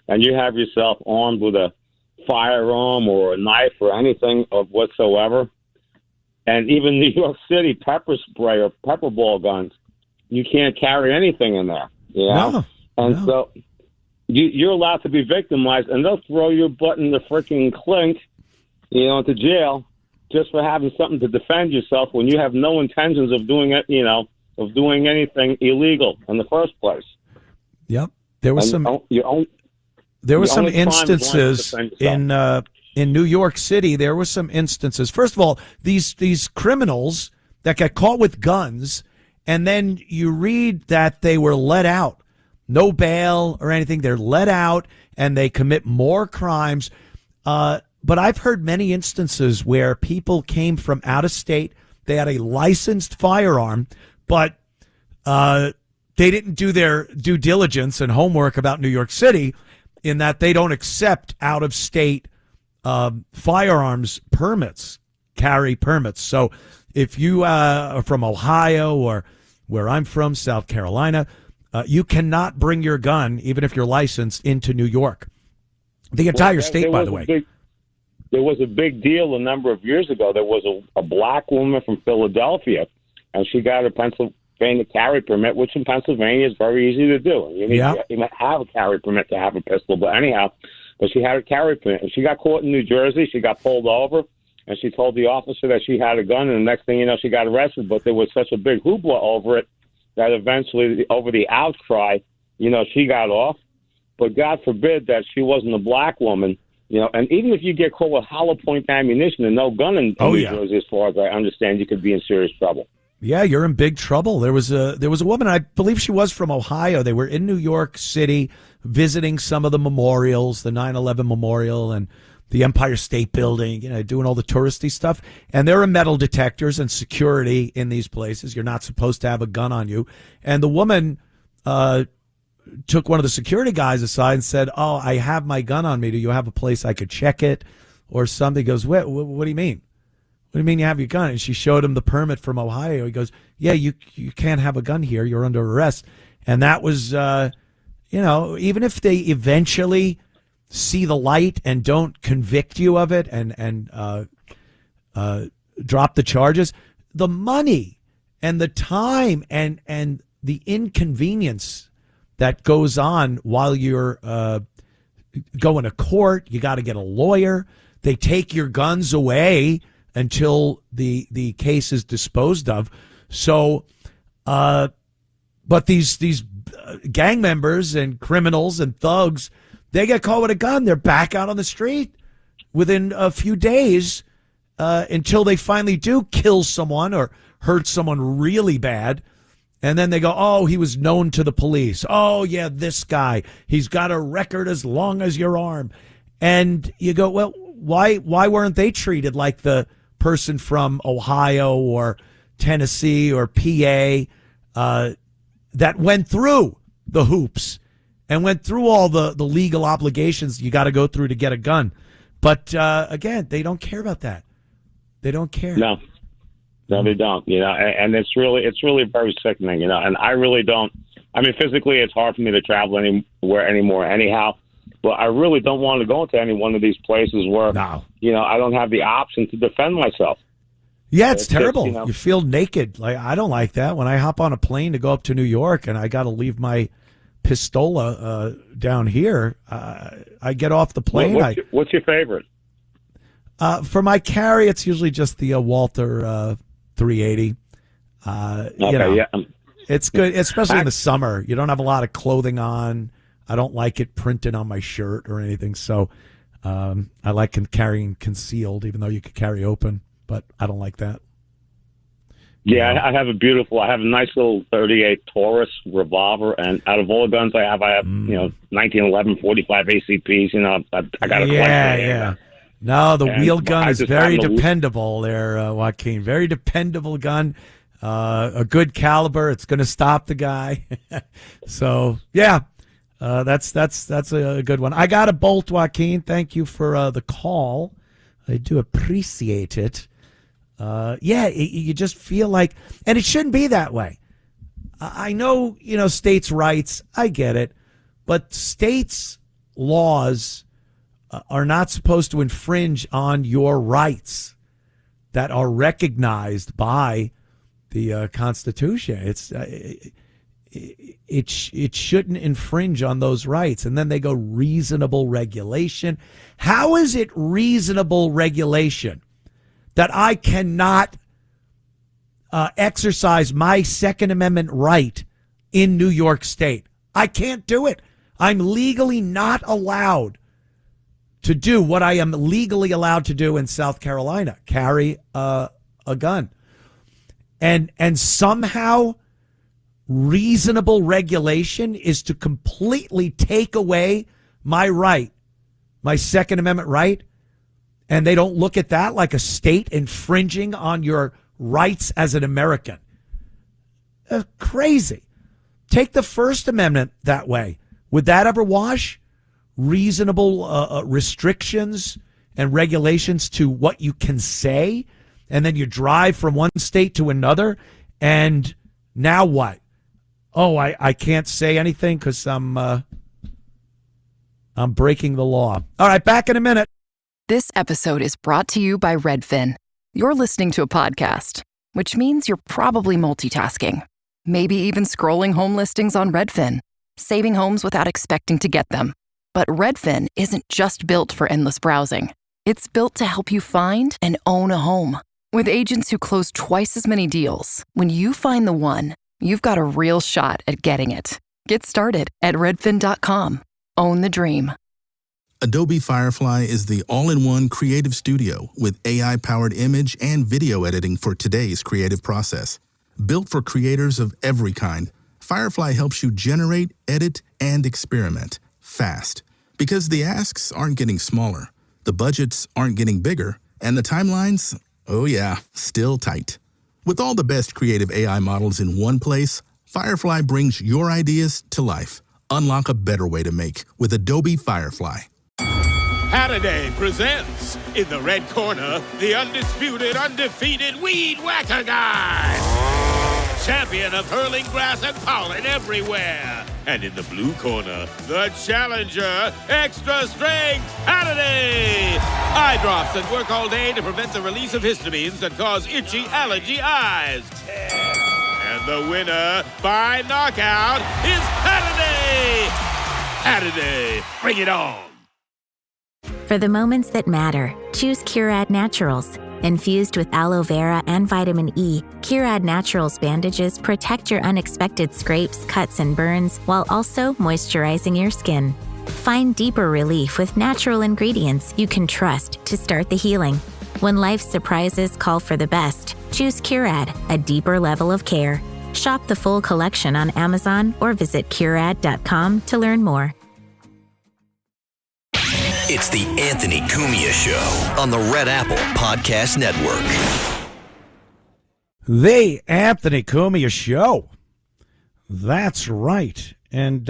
and you have yourself armed with a firearm or a knife or anything of whatsoever, and even New York City pepper spray or pepper ball guns, you can't carry anything in there. So you're allowed to be victimized, and they'll throw your butt in the freaking clink, into jail just for having something to defend yourself when you have no intentions of doing it, of doing anything illegal in the first place.
Yep, there was There were some instances in New York City. There were some instances. First of all, these criminals that got caught with guns, and then you read that they were let out, no bail or anything. They're let out and they commit more crimes. But I've heard many instances where people came from out of state. They had a licensed firearm, but they didn't do their due diligence and homework about New York City, in that they don't accept out-of-state firearms permits, carry permits. So if you are from Ohio or where I'm from, South Carolina, you cannot bring your gun, even if you're licensed, into New York. The entire state, by the way.
There was a big deal a number of years ago. There was a black woman from Philadelphia, and she got her getting a carry permit, which in Pennsylvania is very easy to do. You need to even have a carry permit to have a pistol. But anyhow, she had a carry permit. And she got caught in New Jersey. She got pulled over, and she told the officer that she had a gun. And the next thing you know, she got arrested. But there was such a big hoopla over it that eventually, over the outcry, she got off. But God forbid that she wasn't a black woman. And even if you get caught with hollow point ammunition and no gun in New Jersey, as far as I understand, you could be in serious trouble.
Yeah, you're in big trouble. There was a woman, I believe she was from Ohio. They were in New York City visiting some of the memorials, the 9/11 memorial and the Empire State Building, doing all the touristy stuff. And there are metal detectors and security in these places. You're not supposed to have a gun on you. And the woman took one of the security guys aside and said, "Oh, I have my gun on me. Do you have a place I could check it or something?" He goes, what do you mean? What do you mean you have your gun? And she showed him the permit from Ohio. He goes, "Yeah, you can't have a gun here. You're under arrest." And that was, even if they eventually see the light and don't convict you of it and drop the charges, the money and the time and the inconvenience that goes on while you're going to court. You got to get a lawyer. They take your guns away until the case is disposed of. So, but these gang members and criminals and thugs, they get caught with a gun. They're back out on the street within a few days until they finally do kill someone or hurt someone really bad. And then they go, "Oh, he was known to the police. Oh, yeah, this guy. He's got a record as long as your arm." And you go, well, why weren't they treated like the person from Ohio or Tennessee or PA that went through the hoops and went through all the legal obligations you got to go through to get a gun? But again, they don't care about that. They don't care.
No, they don't, and it's really very sickening, and I really don't. I mean, physically, it's hard for me to travel anywhere anymore anyhow, but I really don't want to go into any one of these places where, I don't have the option to defend myself.
Yeah, it's terrible. You feel naked. Like, I don't like that. When I hop on a plane to go up to New York and I got to leave my pistola down here, I get off the plane.
What's your favorite?
For my carry, it's usually just the Walther 380. It's good, especially in the summer. You don't have a lot of clothing on. I don't like it printed on my shirt or anything. So I like carrying concealed, even though you could carry open. But I don't like that.
Yeah, I have a nice little 38 Taurus revolver, and out of all the guns I have 1911 45 ACPs. I got a collection.
Yeah. No, the wheel gun is very dependable there, Joaquin. Very dependable gun. A good caliber. It's going to stop the guy. So, yeah, that's a good one. I got a bolt, Joaquin. Thank you for the call. I do appreciate it. You just feel like, and it shouldn't be that way. I know, states' rights. I get it. But states' laws are not supposed to infringe on your rights that are recognized by the Constitution. It shouldn't infringe on those rights. And then they go reasonable regulation. How is it reasonable regulation that I cannot exercise my Second Amendment right in New York State? I can't do it. I'm legally not allowed to do what I am legally allowed to do in South Carolina, carry a gun. And somehow reasonable regulation is to completely take away my right, my Second Amendment right, and they don't look at that like a state infringing on your rights as an American. Crazy. Take the First Amendment that way. Would that ever wash? Reasonable restrictions and regulations to what you can say, and then you drive from one state to another, and now what? Oh, I can't say anything because I'm breaking the law. All right, back in a minute.
This episode is brought to you by Redfin. You're listening to a podcast, which means you're probably multitasking. Maybe even scrolling home listings on Redfin, saving homes without expecting to get them. But Redfin isn't just built for endless browsing. It's built to help you find and own a home. With agents who close twice as many deals, when you find the one, you've got a real shot at getting it. Get started at redfin.com. Own the dream.
Adobe Firefly is the all-in-one creative studio with AI-powered image and video editing for today's creative process. Built for creators of every kind, Firefly helps you generate, edit, and experiment fast. Because the asks aren't getting smaller, the budgets aren't getting bigger, and the timelines, oh yeah, still tight. With all the best creative AI models in one place, Firefly brings your ideas to life. Unlock a better way to make with Adobe Firefly.
Halliday presents, in the red corner, the undisputed, undefeated weed whacker guy. Champion of hurling grass and pollen everywhere. And in the blue corner, the challenger, extra strength Halliday. Eye drops that work all day to prevent the release of histamines that cause itchy allergy eyes. And the winner by knockout is Halliday. Halliday, bring it on.
For the moments that matter, choose Curad Naturals. Infused with aloe vera and vitamin E, Curad Naturals bandages protect your unexpected scrapes, cuts, and burns while also moisturizing your skin. Find deeper relief with natural ingredients you can trust to start the healing. When life's surprises call for the best, choose Curad, a deeper level of care. Shop the full collection on Amazon or visit Curad.com to learn more.
It's the Anthony Cumia Show on the Red Apple Podcast Network.
The Anthony Cumia Show. That's right. And,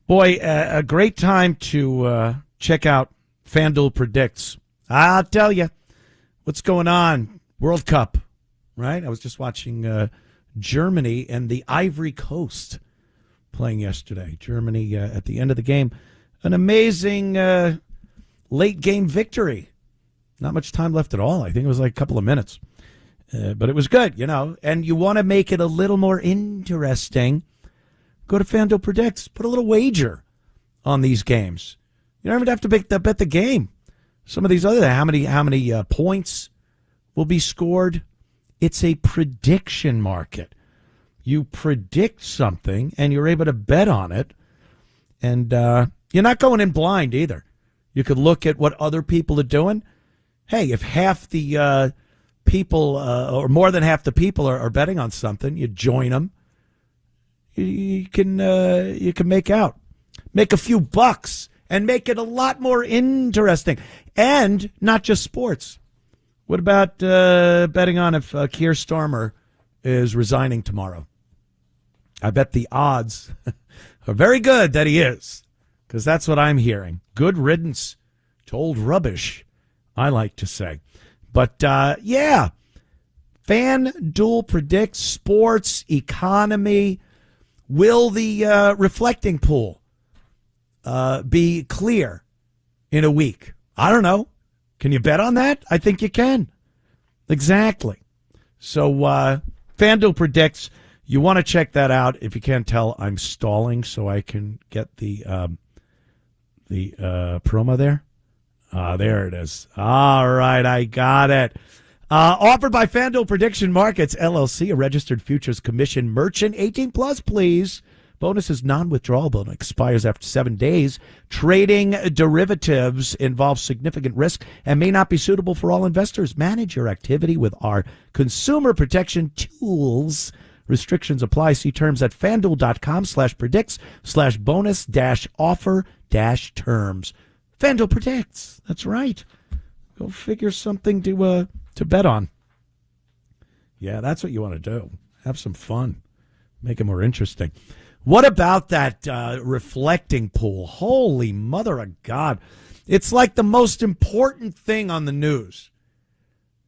boy, a great time to check out FanDuel Predicts. I'll tell you what's going on. World Cup, right? I was just watching Germany and the Ivory Coast playing yesterday. Germany at the end of the game. An amazing late game victory. Not much time left at all. I think it was like a couple of minutes. But it was good, you know. And you want to make it a little more interesting. Go to FanDuel Predicts. Put a little wager on these games. You don't even have to bet the game. Some of these other, how many points will be scored. It's a prediction market. You predict something, and you're able to bet on it. And you're not going in blind either. You could look at what other people are doing. Hey, if half the people or more than half the people are betting on something, you join them. You can make a few bucks and make it a lot more interesting. And not just sports. What about betting on if Keir Starmer is resigning tomorrow? I bet the odds are very good that he is, because that's what I'm hearing. Good riddance to old rubbish, I like to say. But, yeah, FanDuel predicts sports, economy. Will the reflecting pool be clear in a week? I don't know. Can you bet on that? I think you can. Exactly. So FanDuel predicts. You want to check that out. If you can't tell, I'm stalling so I can get the promo there. There it is. All right, I got it. Offered by FanDuel Prediction Markets, LLC, a registered futures commission merchant. 18 plus, please. Bonus is non-withdrawable and expires after 7 days. Trading derivatives involves significant risk and may not be suitable for all investors. Manage your activity with our consumer protection tools. Restrictions apply. See terms at FanDuel.com/predicts/bonus-offer-terms. FanDuel predicts. That's right. Go figure something to bet on. Yeah, that's what you want to do. Have some fun. Make it more interesting. What about that reflecting pool? Holy mother of God. It's like the most important thing on the news.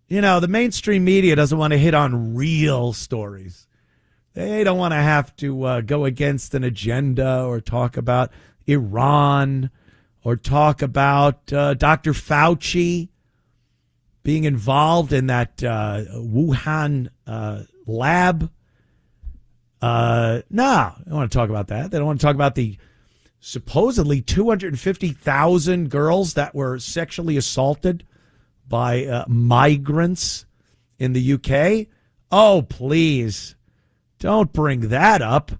You know, the mainstream media doesn't want to hit on real stories. They don't want to have to go against an agenda or talk about Iran or talk about Dr. Fauci being involved in that Wuhan lab. No, I don't want to talk about that. They don't want to talk about the supposedly 250,000 girls that were sexually assaulted by migrants in the UK. Oh, please, don't bring that up.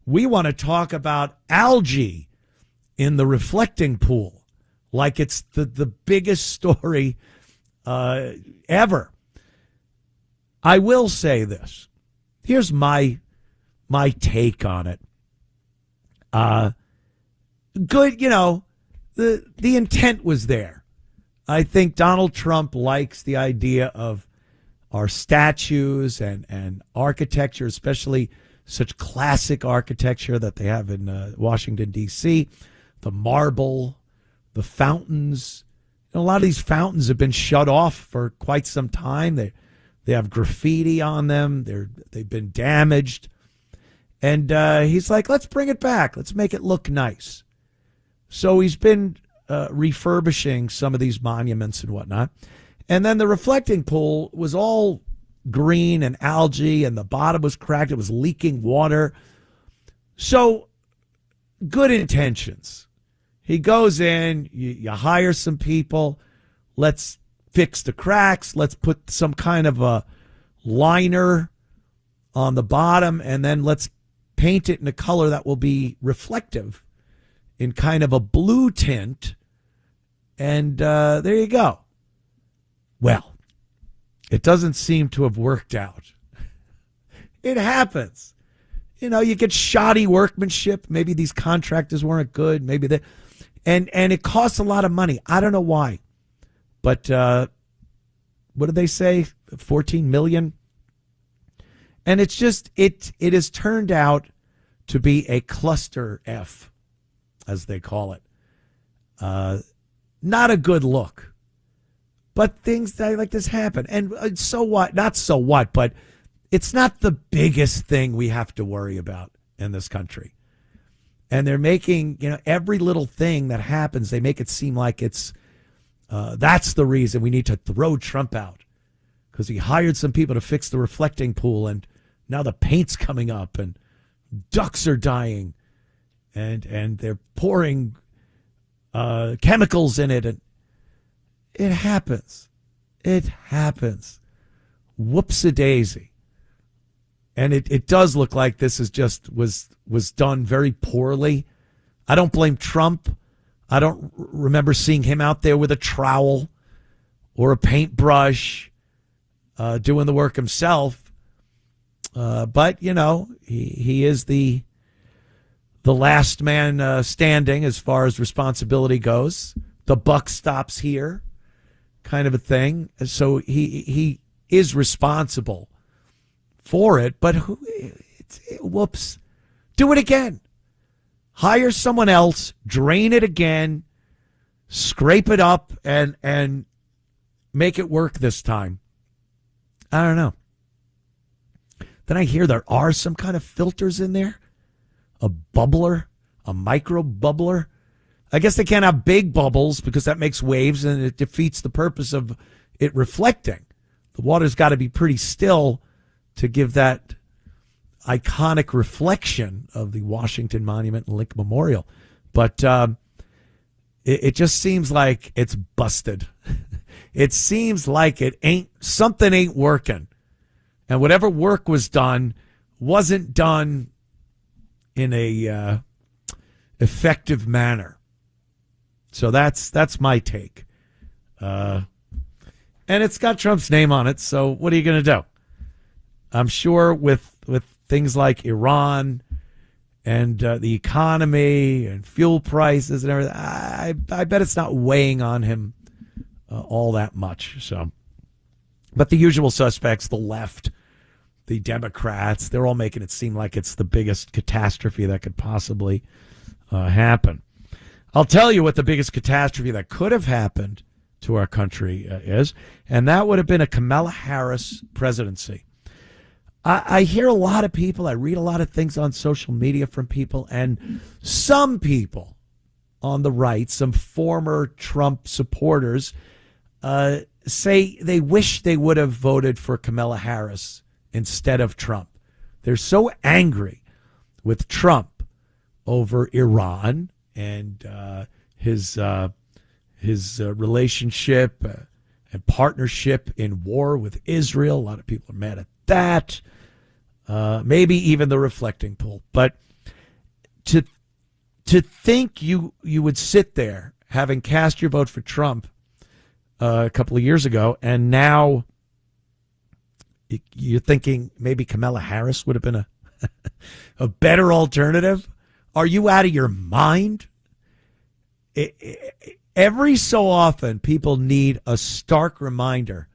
We want to talk about algae in the reflecting pool like it's the biggest story ever. I will say this. Here's my take on it. Good, the intent was there. I think Donald Trump likes the idea of our statues and architecture, especially such classic architecture that they have in Washington, D.C., the marble, the fountains. A lot of these fountains have been shut off for quite some time. They have graffiti on them. They've been damaged. And he's like, let's bring it back. Let's make it look nice. So he's been refurbishing some of these monuments and whatnot. And then the reflecting pool was all green and algae, and the bottom was cracked. It was leaking water. So good intentions. He goes in, you hire some people. Let's fix the cracks. Let's put some kind of a liner on the bottom, and then let's paint it in a color that will be reflective in kind of a blue tint. And there you go. Well, it doesn't seem to have worked out. It happens. You get shoddy workmanship. Maybe these contractors weren't good. Maybe they, and it costs a lot of money. I don't know why. But what did they say? 14 million? And it's just, it has turned out to be a cluster F, as they call it. Not a good look. But things like this happen. And so what? Not so what, but it's not the biggest thing we have to worry about in this country. And they're making, every little thing that happens, they make it seem like it's, that's the reason we need to throw Trump out. Because he hired some people to fix the reflecting pool, and now the paint's coming up, and ducks are dying, and they're pouring chemicals in it, and it happens. It happens. Whoops-a-daisy. And it does look like this is just was done very poorly. I don't blame Trump. I don't remember seeing him out there with a trowel or a paintbrush doing the work himself. But, he is the last man standing as far as responsibility goes. The buck stops here, kind of a thing. So he is responsible for it. But whoops, do it again. Hire someone else, drain it again, scrape it up, and make it work this time. I don't know. Then I hear there are some kind of filters in there. A bubbler, a micro bubbler. I guess they can't have big bubbles because that makes waves and it defeats the purpose of it reflecting. The water's got to be pretty still to give that iconic reflection of the Washington Monument and Lincoln Memorial. But it just seems like it's busted. It seems like something ain't working. And whatever work was done wasn't done in a effective manner. So that's my take. And it's got Trump's name on it, so what are you going to do? I'm sure with things like Iran and the economy and fuel prices and everything, I bet it's not weighing on him all that much. So, but the usual suspects, the left, the Democrats, they're all making it seem like it's the biggest catastrophe that could possibly happen. I'll tell you what the biggest catastrophe that could have happened to our country is, and that would have been a Kamala Harris presidency. I hear a lot of people, I read a lot of things on social media from people, and some people on the right, some former Trump supporters, say they wish they would have voted for Kamala Harris instead of Trump. They're so angry with Trump over Iran and his relationship and partnership in war with Israel. A lot of people are mad at that. Maybe even the reflecting pool. But to think you would sit there having cast your vote for Trump a couple of years ago, and now you're thinking maybe Kamala Harris would have been a better alternative. Are you out of your mind? Every so often, people need a stark reminder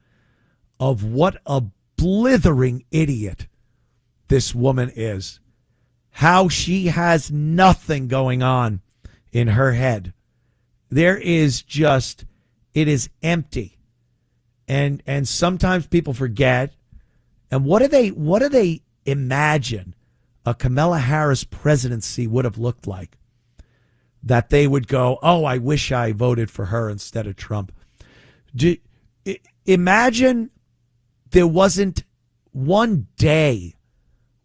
of what a blithering idiot this woman is. How she has nothing going on in her head. There is just, it is empty. And sometimes people forget. And what do they imagine a Kamala Harris presidency would have looked like? That they would go, oh, I wish I voted for her instead of Trump. Imagine there wasn't one day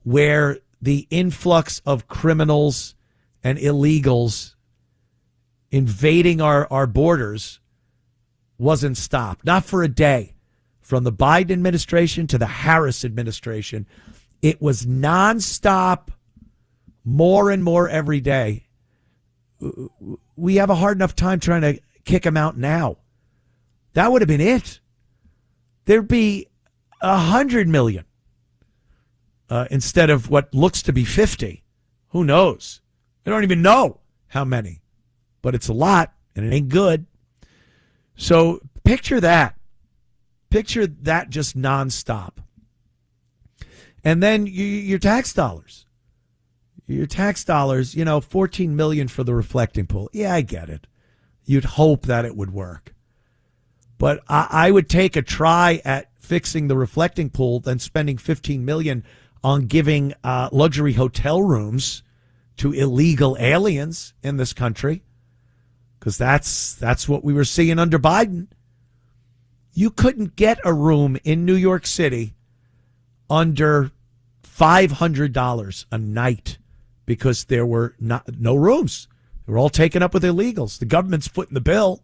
where the influx of criminals and illegals invading our borders wasn't stopped. Not for a day. From the Biden administration to the Harris administration, it was nonstop, more and more every day. We have a hard enough time trying to kick him out now. That would have been it. There'd be 100 million instead of what looks to be 50. Who knows? I don't even know how many, but it's a lot and it ain't good. So picture that. Picture that just nonstop. And then your tax dollars. Your tax dollars, $14 million for the reflecting pool. Yeah, I get it. You'd hope that it would work. But I would take a try at fixing the reflecting pool than spending $15 million on giving luxury hotel rooms to illegal aliens in this country. Because that's what we were seeing under Biden. You couldn't get a room in New York City under $500 a night because there were no rooms. They were all taken up with illegals. The government's footing the bill.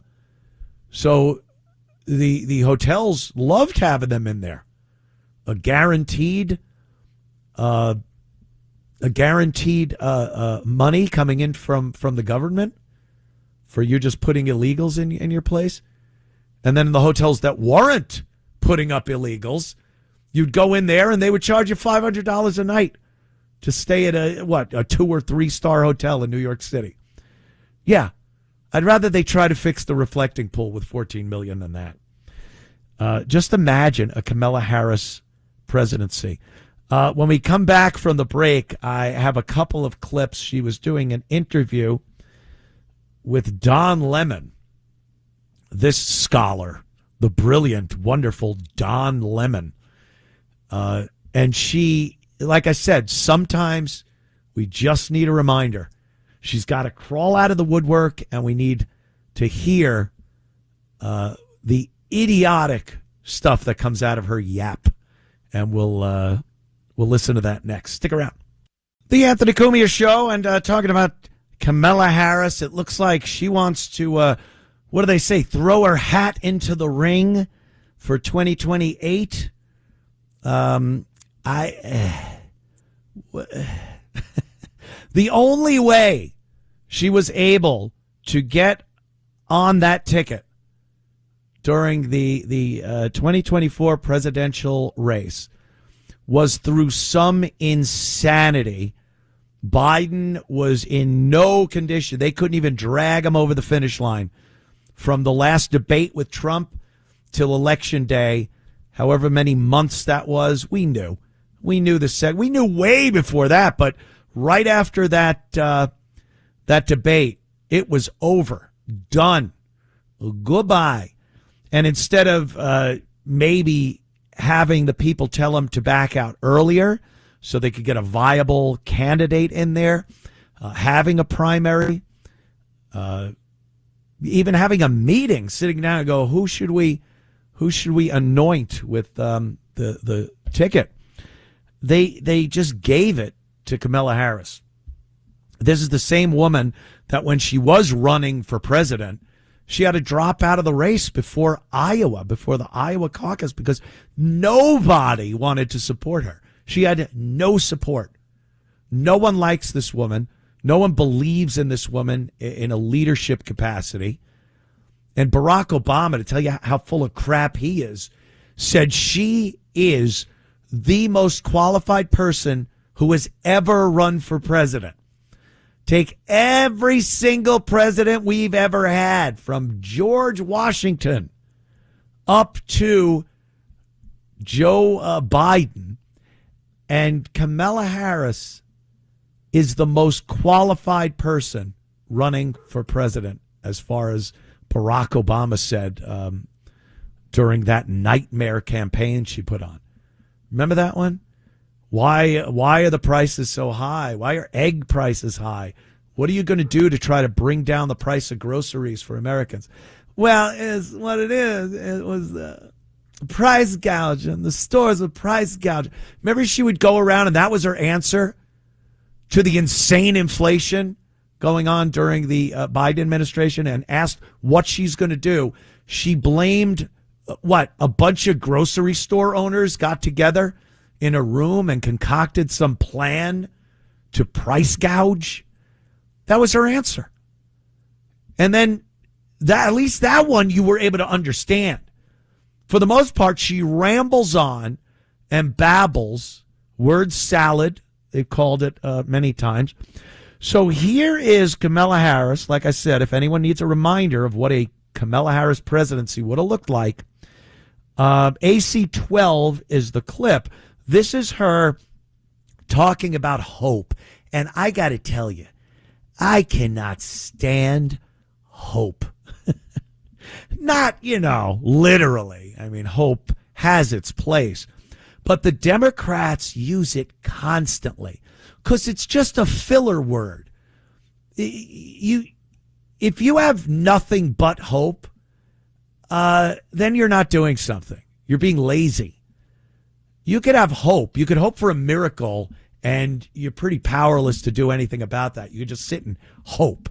So the hotels loved having them in there. A guaranteed money coming in from the government for you just putting illegals in your place. And then the hotels that weren't putting up illegals, you'd go in there and they would charge you $500 a night to stay at a 2 or 3 star hotel in New York City. Yeah, I'd rather they try to fix the reflecting pool with $14 million than that. Just imagine a Kamala Harris presidency. When we come back from the break, I have a couple of clips. She was doing an interview with Don Lemon, this scholar, the brilliant, wonderful Don Lemon. And she, like I said, sometimes we just need a reminder. She's got to crawl out of the woodwork, and we need to hear the idiotic stuff that comes out of her yap. And we'll listen to that next. Stick around. The Anthony Cumia Show, and talking about Kamala Harris. It looks like she wants to, what do they say, throw her hat into the ring for 2028. The only way she was able to get on that ticket during the 2024 presidential race was through some insanity. Biden was in no condition. They couldn't even drag him over the finish line from the last debate with Trump till Election Day, however many months that was. We knew we knew way before that, but right after that debate, it was over, done, goodbye. And instead of maybe having the people tell him to back out earlier so they could get a viable candidate in there, having a primary, even having a meeting, sitting down and go, who should we anoint with the ticket? they just gave it to Kamala Harris. This is the same woman that when she was running for president, she had to drop out of the race before the Iowa caucus, because nobody wanted to support her. She had no support. No one likes this woman. No one believes in this woman in a leadership capacity. And Barack Obama, to tell you how full of crap he is, said she is the most qualified person who has ever run for president. Take every single president we've ever had, from George Washington up to Joe Biden, and Kamala Harris is the most qualified person running for president, as far as Barack Obama said during that nightmare campaign she put on. Remember that one? Why are the prices so high? Why are egg prices high? What are you going to do to try to bring down the price of groceries for Americans? Well, it's what it is. It was price gouging. The stores were price gouging. Remember, she would go around, and that was her answer to the insane inflation going on during the Biden administration, and asked what she's going to do. She blamed a bunch of grocery store owners got together in a room and concocted some plan to price gouge. That was her answer. And then at least that one you were able to understand. For the most part, she rambles on and babbles. Word salad, they've called it many times. So here is Kamala Harris. Like I said, if anyone needs a reminder of what a Kamala Harris presidency would have looked like, AC 12 is the clip. This is her talking about hope. And I got to tell you, I cannot stand hope. Not, literally. I mean, hope has its place. But the Democrats use it constantly because it's just a filler word. If you have nothing but hope, then you're not doing something. You're being lazy. You could have hope. You could hope for a miracle, and you're pretty powerless to do anything about that. You could just sit and hope.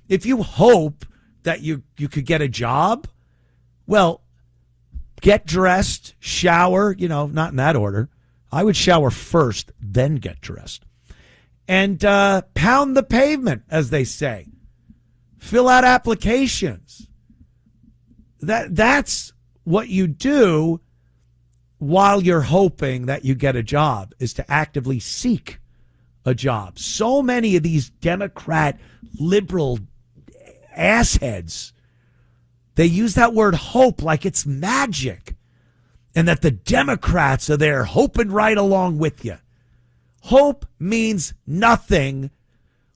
If you hope that you could get a job, well, get dressed, shower, not in that order. I would shower first, then get dressed. And pound the pavement, as they say. Fill out applications. That's what you do while you're hoping that you get a job, is to actively seek a job. So many of these Democrat liberal assheads, they use that word hope like it's magic, and that the Democrats are there hoping right along with you. Hope means nothing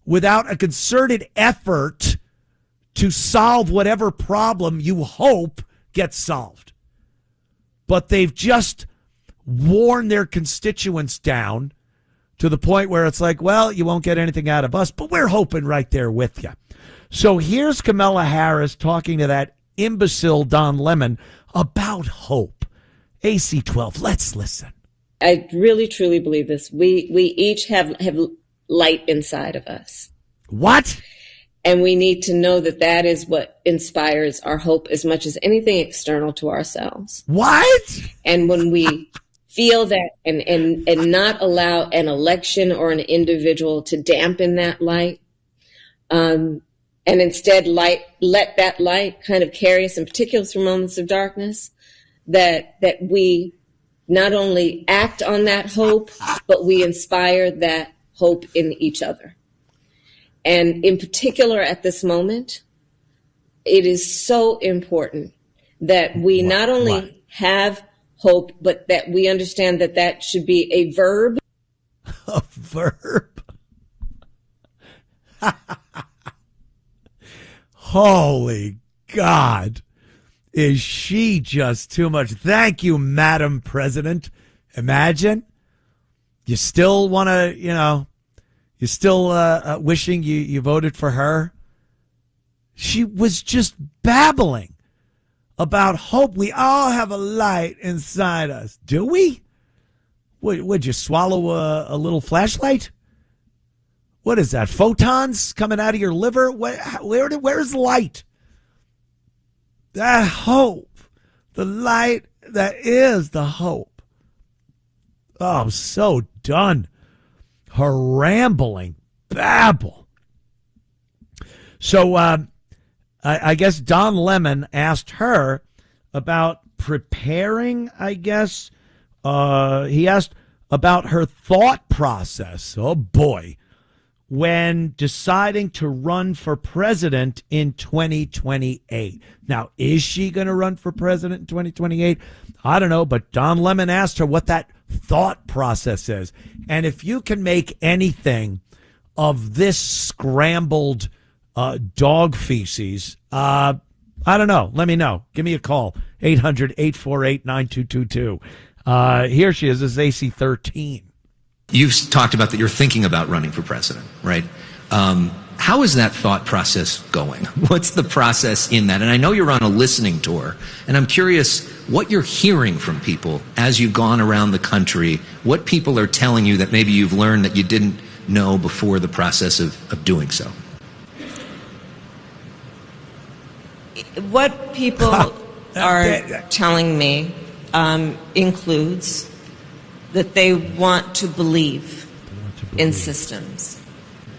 without a concerted effort to solve whatever problem you hope gets solved. But they've just worn their constituents down to the point where it's like, well, you won't get anything out of us, but we're hoping right there with you. So here's Kamala Harris talking to that imbecile Don Lemon about hope. AC 12, let's listen.
I really, truly believe this. We each have light inside of us.
What?
And we need to know that is what inspires our hope as much as anything external to ourselves.
What?
And when we feel that and not allow an election or an individual to dampen that light, and instead let that light kind of carry us, in particular through moments of darkness, that we not only act on that hope, but we inspire that hope in each other. And in particular at this moment, it is so important that we not only have hope, but that we understand that should be a verb.
A verb? Holy God. Is she just too much? Thank you, Madam President. Imagine. You still want to, you're still wishing you voted for her. She was just babbling about hope. We all have a light inside us. Do we? Would you swallow a little flashlight? What is that? Photons coming out of your liver? Where's light? That hope. The light that is the hope. Oh, I'm so done. Her rambling babble. So I guess Don Lemon asked her about preparing, I guess. He asked about her thought process. Oh, boy. When deciding to run for president in 2028. Now, is she going to run for president in 2028? I don't know, but Don Lemon asked her what that thought process is. And if you can make anything of this scrambled dog feces, I don't know. Let me know. Give me a call. 800-848-9222. Here she is. This is AC13.
You've talked about that you're thinking about running for president, right? How is that thought process going? What's the process in that? And I know you're on a listening tour, and I'm curious what you're hearing from people as you've gone around the country, what people are telling you that maybe you've learned that you didn't know before the process of doing so.
What people are telling me includes that they want to believe in systems.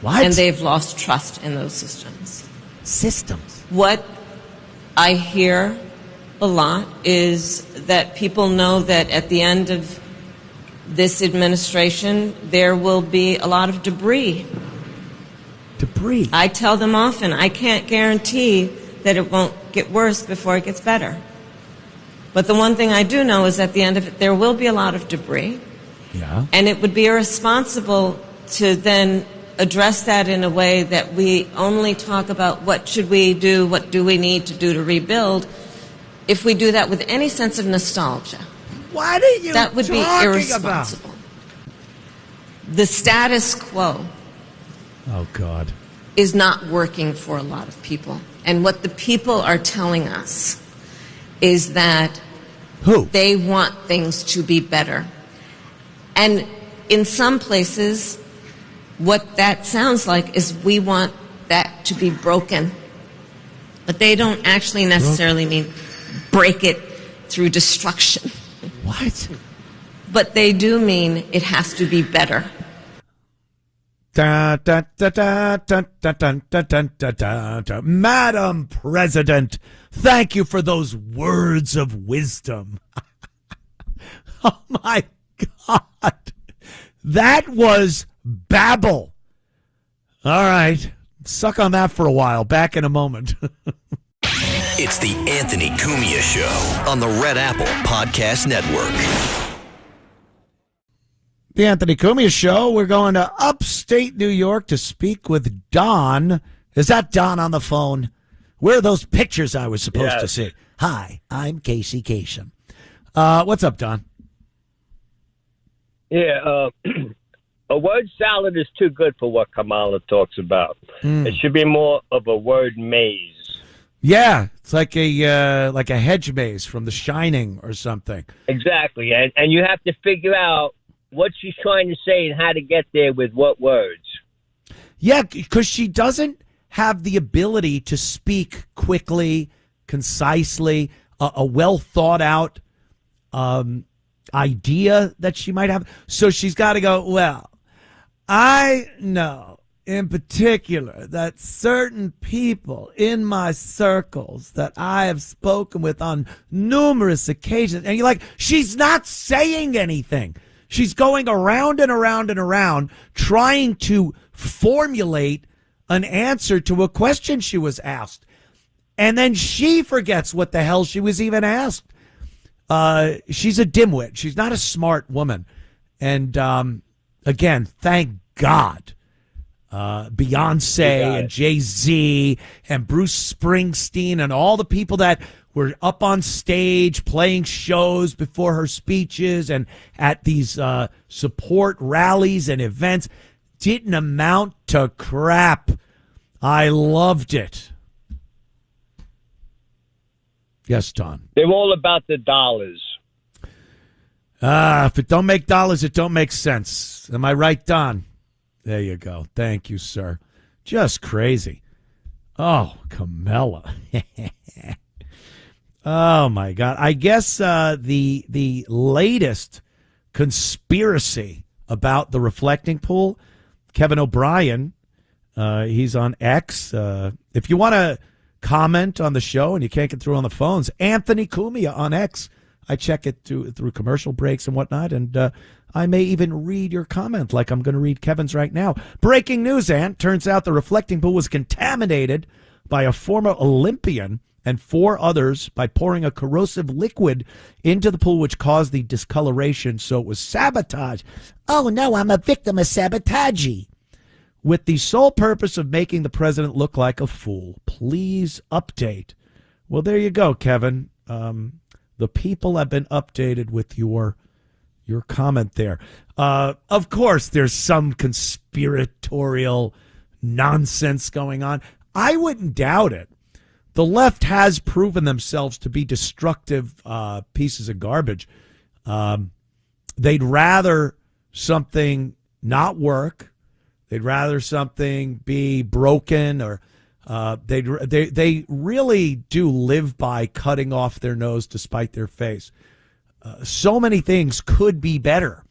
What?
And they've lost trust in those systems.
Systems?
What I hear a lot is that people know that at the end of this administration, there will be a lot of debris.
Debris?
I tell them often, I can't guarantee that it won't get worse before it gets better. But the one thing I do know is at the end of it, there will be a lot of debris.
Yeah.
And it would be irresponsible to then address that in a way that we only talk about what should we do, what do we need to do to rebuild. If we do that with any sense of nostalgia,
what are you
that would be irresponsible.
About?
The status quo.
Oh, God.
Is not working for a lot of people. And what the people are telling us is that they want things to be better. And in some places, what that sounds like is we want that to be broken. But they don't actually necessarily mean break it through destruction.
What?
But they do mean it has to be better.
Da, da, da, da, da, da, da, da, da, da, da. Madam President, thank you for those words of wisdom. Oh, my God. That was babble. All right. Suck on that for a while. Back in a moment.
It's the Anthony Cumia Show on the Red Apple Podcast Network.
The Anthony Cumia Show. We're going to upstate New York to speak with Don. Is that Don on the phone? Where are those pictures I was supposed to see? Hi, I'm Casey Kasem. What's up, Don?
Yeah, a word salad is too good for what Kamala talks about. It should be more of a word maze.
Yeah, it's like a hedge maze from The Shining or something.
Exactly, and you have to figure out what she's trying to say and how to get there with what words.
Yeah, because she doesn't have the ability to speak quickly, concisely, a well thought out idea that she might have. So she's got to go, well, I know in particular that certain people in my circles that I have spoken with on numerous occasions, and you're like, she's not saying anything. She's going around and around and around trying to formulate an answer to a question she was asked. And then she forgets what the hell she was even asked. She's a dimwit. She's not a smart woman. And again, thank God. Beyonce and Jay-Z and Bruce Springsteen and all the people that were up on stage playing shows before her speeches and at these support rallies and events didn't amount to crap. I loved it. Yes, Don.
They're all about the dollars.
If it don't make dollars, it don't make sense. Am I right, Don? There you go. Thank you, sir. Just crazy. Oh, Kamala. Oh, my God. I guess the latest conspiracy about the reflecting pool, Kevin O'Brien, he's on X. If you want to comment on the show and you can't get through on the phones, Anthony Cumia on X. I check it through commercial breaks and whatnot, and I may even read your comment like I'm going to read Kevin's right now. Breaking news, Ant. Turns out the reflecting pool was contaminated by a former Olympian and 4 others by pouring a corrosive liquid into the pool, which caused the discoloration, so it was sabotage. Oh, no, I'm a victim of sabotage. With the sole purpose of making the president look like a fool. Please update. Well, there you go, Kevin. The people have been updated with your comment there. Of course, there's some conspiratorial nonsense going on. I wouldn't doubt it. The left has proven themselves to be destructive pieces of garbage. They'd rather something not work. They'd rather something be broken, or they really do live by cutting off their nose to spite their face. So many things could be better,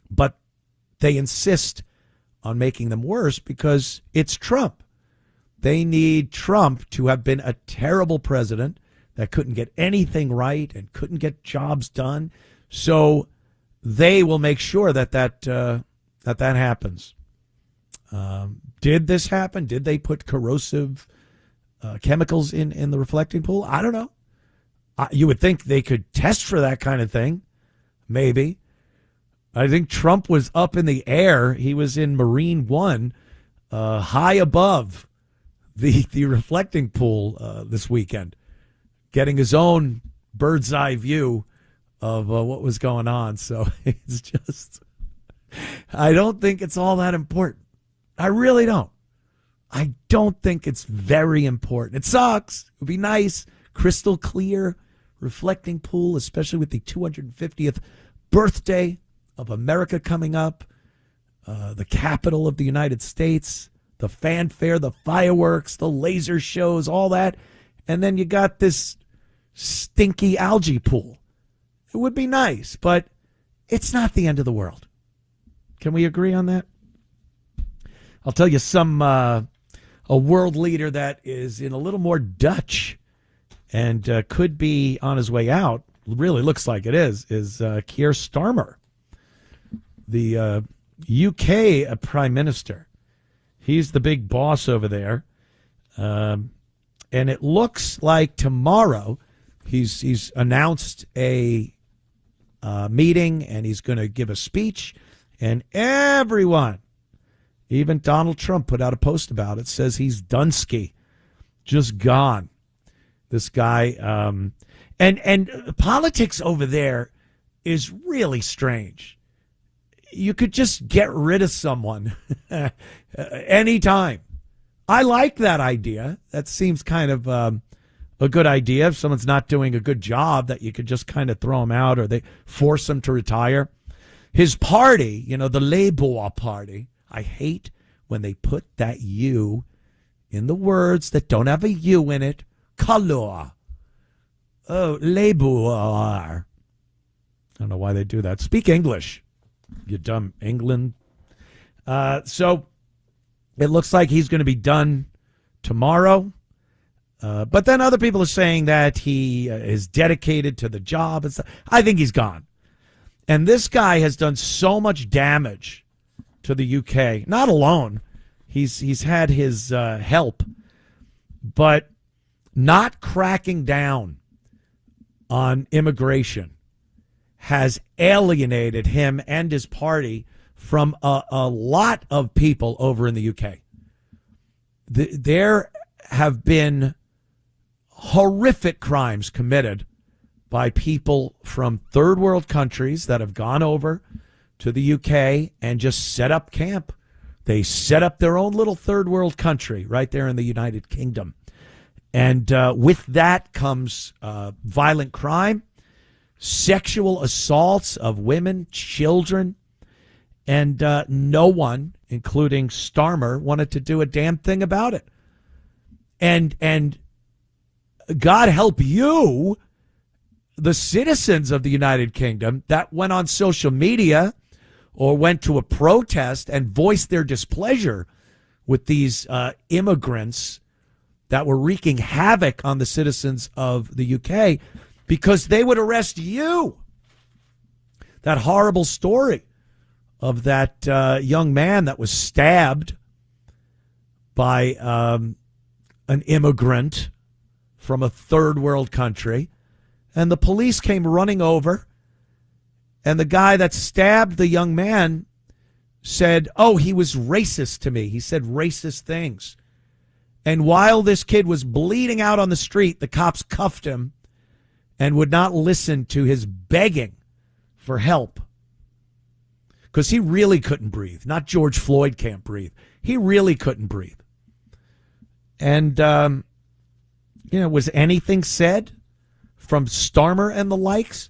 but they insist on making them worse because it's Trump. They need Trump to have been a terrible president that couldn't get anything right and couldn't get jobs done. So they will make sure that happens. Did this happen? Did they put corrosive chemicals in the reflecting pool? I don't know. You would think they could test for that kind of thing. Maybe. I think Trump was up in the air. He was in Marine One, high above the reflecting pool this weekend, getting his own bird's eye view of what was going on. So it's just, I don't think it's all that important. I really don't. I don't think it's very important. It sucks. It would be nice, crystal clear, reflecting pool, especially with the 250th birthday of America coming up, the capital of the United States, the fanfare, the fireworks, the laser shows, all that. And then you got this stinky algae pool. It would be nice, but it's not the end of the world. Can we agree on that? I'll tell you a world leader that is in a little more Dutch and could be on his way out, really looks like it is Keir Starmer, the UK Prime Minister. He's the big boss over there. And it looks like tomorrow he's announced a meeting, and he's going to give a speech, and everyone, even Donald Trump put out a post about it, says he's Dunsky, just gone. This guy, and politics over there is really strange. You could just get rid of someone anytime. I like that idea. That seems kind of a good idea. If someone's not doing a good job, that you could just kind of throw them out, or they force them to retire. His party, the Labour Party, I hate when they put that U in the words that don't have a U in it. Color. Oh, Labour. I don't know why they do that. Speak English, you dumb England. So it looks like he's going to be done tomorrow. But then other people are saying that he is dedicated to the job. And stuff. I think he's gone. And this guy has done so much damage to the UK. Not alone. He's had his help. But not cracking down on immigration has alienated him and his party from a lot of people over in the UK. There have been horrific crimes committed by people from third world countries that have gone over to the UK and just set up camp. They set up their own little third world country right there in the United Kingdom. And with that comes violent crime, sexual assaults of women, children, and no one, including Starmer, wanted to do a damn thing about it. And God help you, the citizens of the United Kingdom that went on social media or went to a protest and voiced their displeasure with these immigrants that were wreaking havoc on the citizens of the UK because they would arrest you. That horrible story of that young man that was stabbed by an immigrant from a third world country, and the police came running over, and the guy that stabbed the young man said, oh, he was racist to me. He said racist things. And while this kid was bleeding out on the street, the cops cuffed him and would not listen to his begging for help. Because he really couldn't breathe. Not George Floyd can't breathe. He really couldn't breathe. And, was anything said from Starmer and the likes?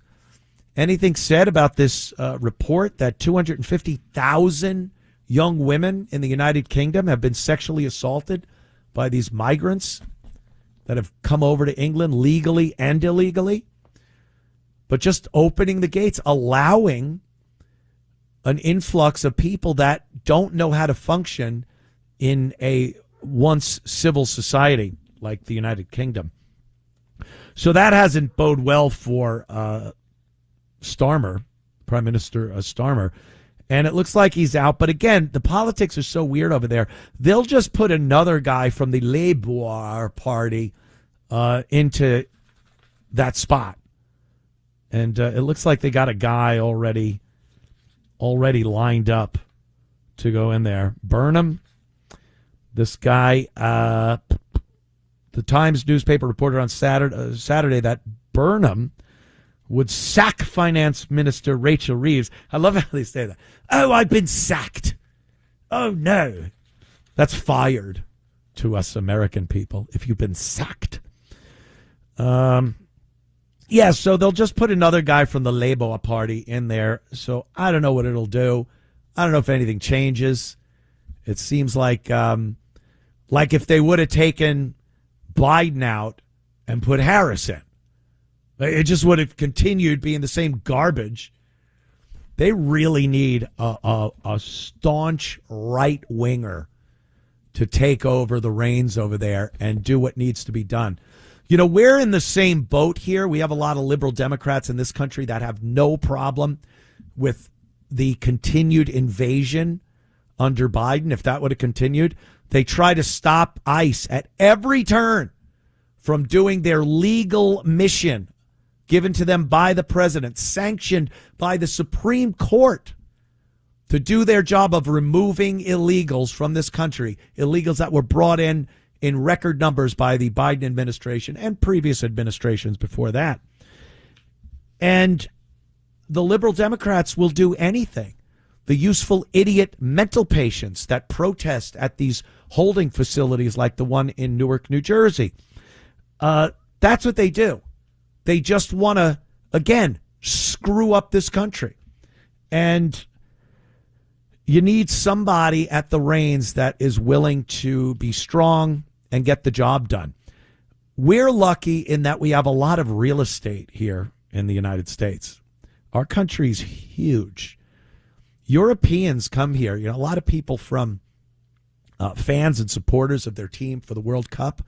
Anything said about this report that 250,000 young women in the United Kingdom have been sexually assaulted by these migrants that have come over to England legally and illegally? But just opening the gates, allowing an influx of people that don't know how to function in a once civil society like the United Kingdom. So that hasn't bode well for Starmer, Prime Minister Starmer. And it looks like he's out. But again, the politics are so weird over there. They'll just put another guy from the Labour Party into that spot. And it looks like they got a guy already lined up to go in there. Burnham, this guy, the Times newspaper reported on Saturday that Burnham would sack Finance Minister Rachel Reeves. I love how they say that. Oh, I've been sacked. Oh, no. That's fired to us American people if you've been sacked. Yeah, so they'll just put another guy from the Labour Party in there. So I don't know what it'll do. I don't know if anything changes. It seems like if they would have taken Biden out and put Harris in, it just would have continued being the same garbage. They really need a staunch right-winger to take over the reins over there and do what needs to be done. You know, we're in the same boat here. We have a lot of liberal Democrats in this country that have no problem with the continued invasion under Biden. If that would have continued, they try to stop ICE at every turn from doing their legal mission given to them by the president, sanctioned by the Supreme Court to do their job of removing illegals from this country, illegals that were brought in record numbers by the Biden administration and previous administrations before that. And the liberal Democrats will do anything. The useful idiot mental patients that protest at these holding facilities like the one in Newark, New Jersey. That's what they do. They just want to, again, screw up this country. And you need somebody at the reins that is willing to be strong and get the job done. We're lucky in that we have a lot of real estate here in the United States. Our country's huge. Europeans come here. You know, a lot of people from fans and supporters of their team for the World Cup,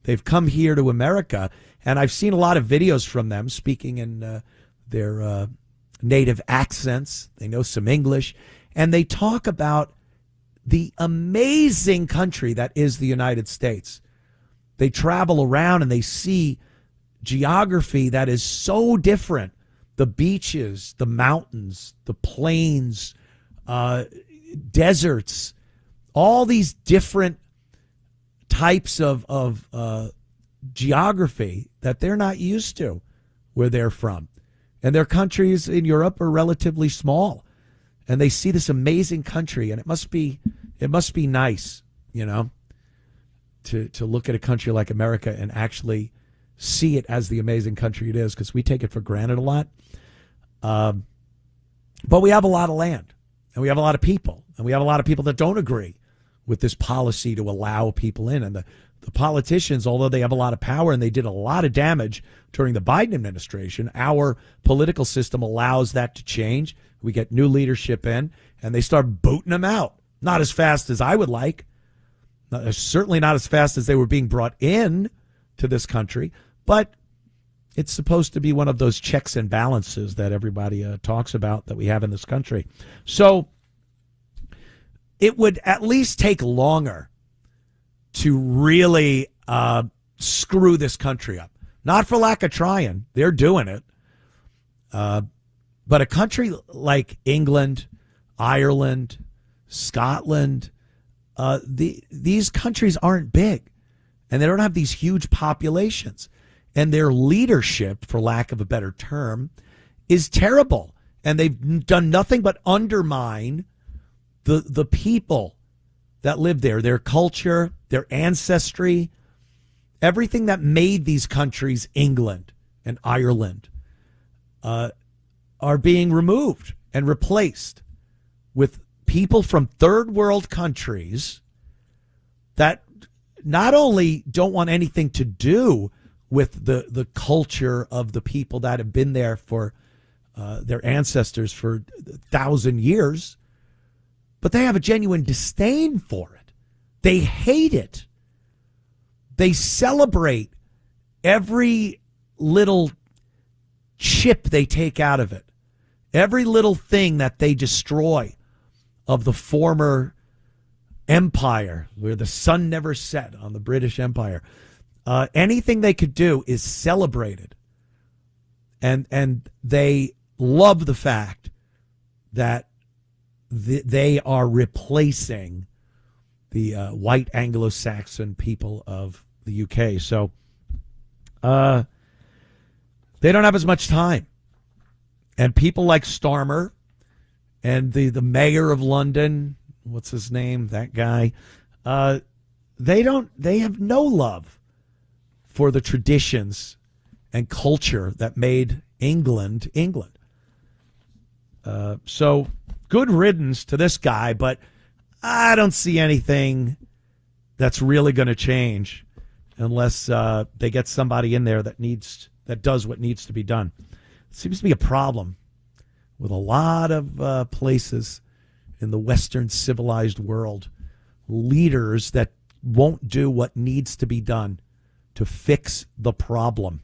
they've come here to America, and I've seen a lot of videos from them speaking in their native accents. They know some English, and they talk about the amazing country that is the United States. They travel around and they see geography that is so different. The beaches, the mountains, the plains, deserts, all these different types of geography that they're not used to where they're from. And their countries in Europe are relatively small. And they see this amazing country, and it must be nice, you know, to look at a country like America and actually see it as the amazing country it is, because we take it for granted a lot. But we have a lot of land, and we have a lot of people, and we have a lot of people that don't agree with this policy to allow people in. And the politicians, although they have a lot of power and they did a lot of damage during the Biden administration, our political system allows that to change. We get new leadership in, and they start booting them out. Not as fast as I would like. Certainly not as fast as they were being brought in to this country. But it's supposed to be one of those checks and balances that everybody talks about that we have in this country. So it would at least take longer to really screw this country up. Not for lack of trying. They're doing it. But a country like England, Ireland, Scotland, these countries aren't big, and they don't have these huge populations. And their leadership, for lack of a better term, is terrible. And they've done nothing but undermine the people that live there, their culture, their ancestry, everything that made these countries, England and Ireland, are being removed and replaced with people from third world countries that not only don't want anything to do with the culture of the people that have been there for their ancestors for 1,000 years, but they have a genuine disdain for it. They hate it. They celebrate every little chip they take out of it, every little thing that they destroy of the former empire where the sun never set on the British Empire. Anything they could do is celebrated. And they love the fact that they are replacing the white Anglo-Saxon people of the UK. So they don't have as much time. And people like Starmer and the mayor of London, what's his name, that guy, they have no love for the traditions and culture that made England, England. So good riddance to this guy, but I don't see anything that's really going to change unless they get somebody in there that does what needs to be done. It seems to be a problem with a lot of places in the Western civilized world, leaders that won't do what needs to be done to fix the problem.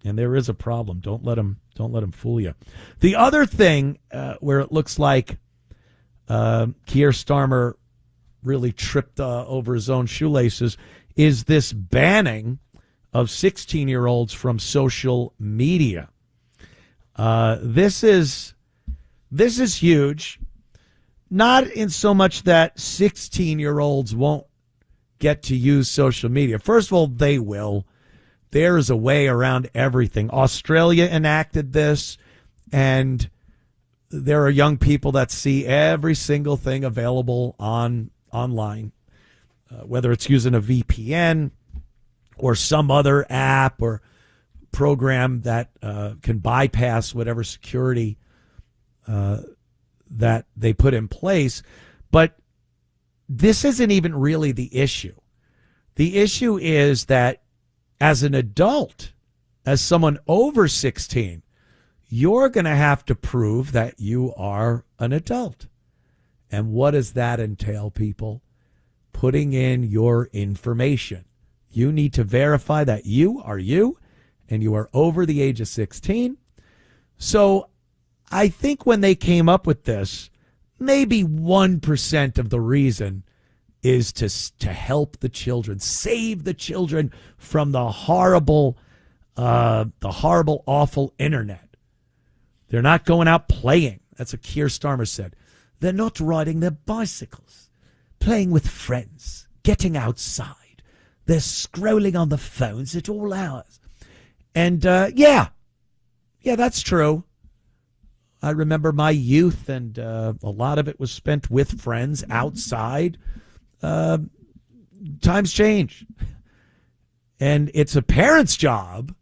And there is a problem. Don't let them fool you. The other thing where it looks like Keir Starmer really tripped over his own shoelaces is this banning of 16-year-olds from social media. This is huge. Not in so much that 16-year-olds won't get to use social media. First of all, they will. There is a way around everything. Australia enacted this, and there are young people that see every single thing available online, whether it's using a VPN or some other app or program that can bypass whatever security that they put in place. But this isn't even really the issue. The issue is that as an adult, as someone over 16, you're going to have to prove that you are an adult. And what does that entail, people? Putting in your information. You need to verify that you are you and you are over the age of 16. So I think when they came up with this, maybe 1% of the reason is to help the children, save the children from the horrible, awful internet. They're not going out playing. That's what Keir Starmer said. They're not riding their bicycles, playing with friends, getting outside. They're scrolling on the phones at all hours. And yeah, that's true. I remember my youth, and a lot of it was spent with friends outside. Times change. And it's a parent's job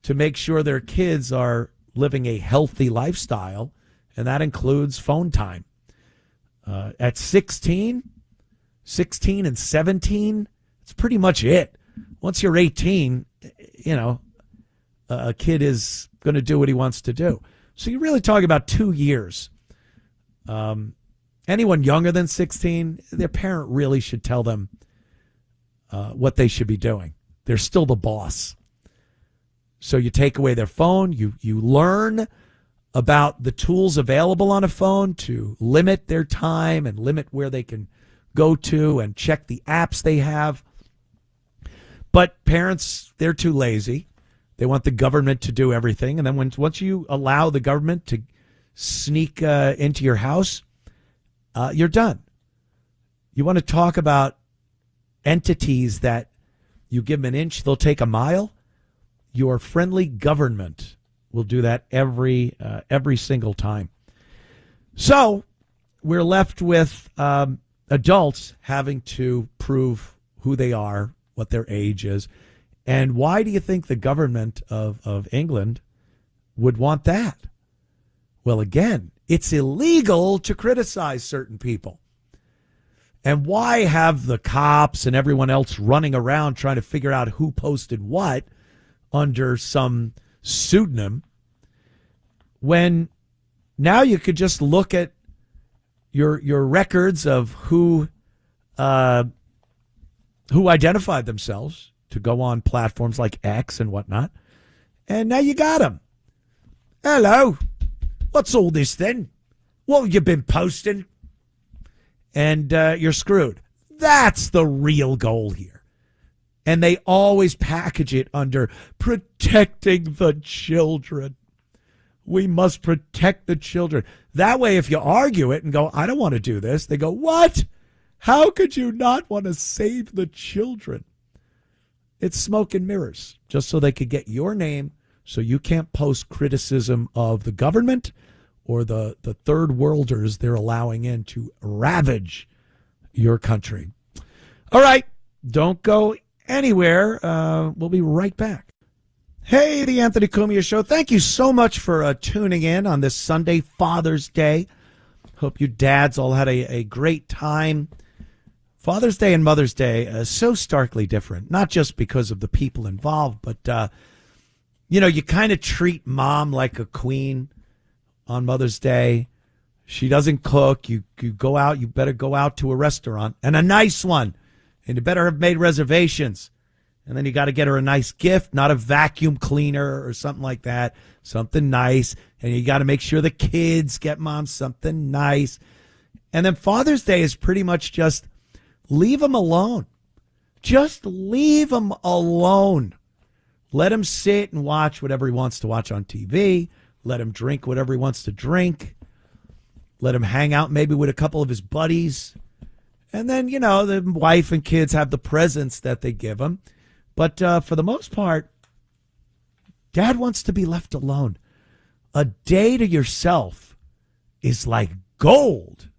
to make sure their kids are living a healthy lifestyle, and that includes phone time. At 16 and 17, it's pretty much it. Once you're 18, a kid is going to do what he wants to do. So you're really talking about 2 years. Anyone younger than 16, their parent really should tell them what they should be doing. They're still the boss. So you take away their phone, you learn about the tools available on a phone to limit their time and limit where they can go to and check the apps they have. But parents, they're too lazy. They want the government to do everything. And then once you allow the government to sneak into your house, you're done. You want to talk about entities that you give them an inch, they'll take a mile? Your friendly government will do that every single time. So we're left with adults having to prove who they are, what their age is. And why do you think the government of England would want that? Well, again, it's illegal to criticize certain people. And why have the cops and everyone else running around trying to figure out who posted what under some pseudonym when now you could just look at your records of who identified themselves to go on platforms like X and whatnot, and now you got them. Hello, what's all this then? What have you been posting? And you're screwed. That's the real goal here. And they always package it under protecting the children. We must protect the children. That way, if you argue it and go, I don't want to do this, they go, what? How could you not want to save the children? It's smoke and mirrors, just so they could get your name so you can't post criticism of the government or the third worlders they're allowing in to ravage your country. All right, don't go anywhere. We'll be right back. Hey, the Anthony Cumia Show. Thank you so much for tuning in on this Sunday, Father's Day. Hope you dads all had a great time. Father's Day and Mother's Day so starkly different, not just because of the people involved, but, you kind of treat mom like a queen on Mother's Day. She doesn't cook. You go out. You better go out to a restaurant, and a nice one. And you better have made reservations. And then you got to get her a nice gift, not a vacuum cleaner or something like that. Something nice. And you got to make sure the kids get mom something nice. And then Father's Day is pretty much just leave him alone. Just leave him alone. Let him sit and watch whatever he wants to watch on TV. Let him drink whatever he wants to drink. Let him hang out maybe with a couple of his buddies. And then, the wife and kids have the presents that they give him. But for the most part, Dad wants to be left alone. A day to yourself is like gold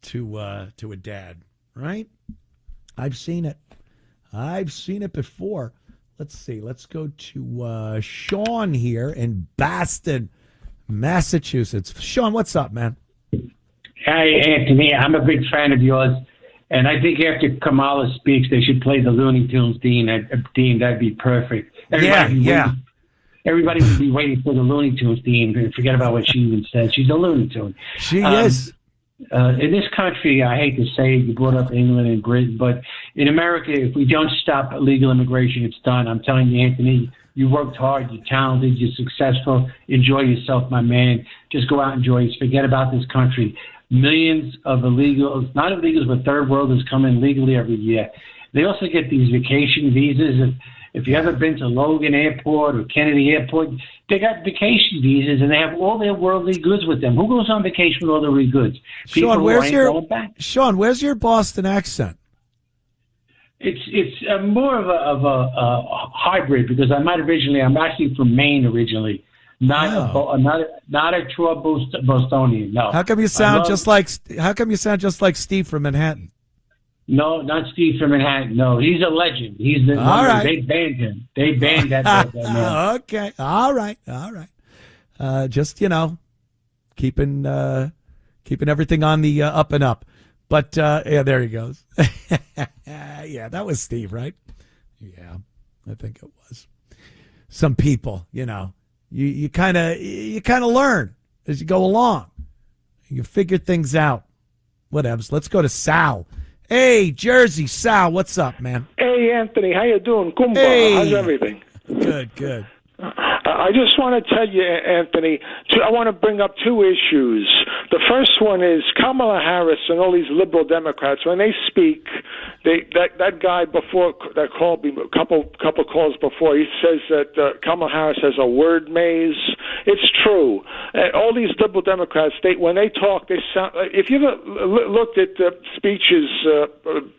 to a dad, right? I've seen it. I've seen it before. Let's see. Let's go to Sean here in Boston, Massachusetts. Sean, what's up, man?
Hey, Anthony. I'm a big fan of yours. And I think after Kamala speaks, they should play the Looney Tunes theme. That'd be perfect. Everybody would be waiting for the Looney Tunes theme and forget about what she even said. She's a Looney Tune.
She is.
In this country, I hate to say it, you brought up England and Britain, but in America, if we don't stop illegal immigration, it's done. I'm telling you, Anthony, you worked hard, you're talented, you're successful. Enjoy yourself, my man. Just go out and enjoy it. Forget about this country. Millions of illegals, not illegals, but third worlders come in legally every year. They also get these vacation visas. If you ever been to Logan Airport or Kennedy Airport, they got vacation visas and they have all their worldly goods with them. Who goes on vacation with all their goods?
Sean, where's your Boston accent?
It's more of a hybrid because I'm actually from Maine originally. Not a true Bostonian. No.
How come you sound just like Steve from Manhattan?
No, not Steve from Manhattan. No, he's a legend. He's the
All right.
They banned him. They banned that man.
Okay. All right. Just, keeping everything on the up and up. But, yeah, there he goes. Yeah, that was Steve, right? Yeah, I think it was. Some people, you kind of learn as you go along. You figure things out. Whatevs. Let's go to Sal. Hey, Jersey, Sal, what's up, man?
Hey, Anthony, how you doing? Kumba, how's everything?
Good.
I just want to tell you, Anthony, I want to bring up two issues. The first one is Kamala Harris and all these liberal Democrats, when they speak, that guy before that called me a couple calls before, he says that Kamala Harris has a word maze. It's true. All these liberal Democrats, when they talk, they sound. If you ever looked at the speeches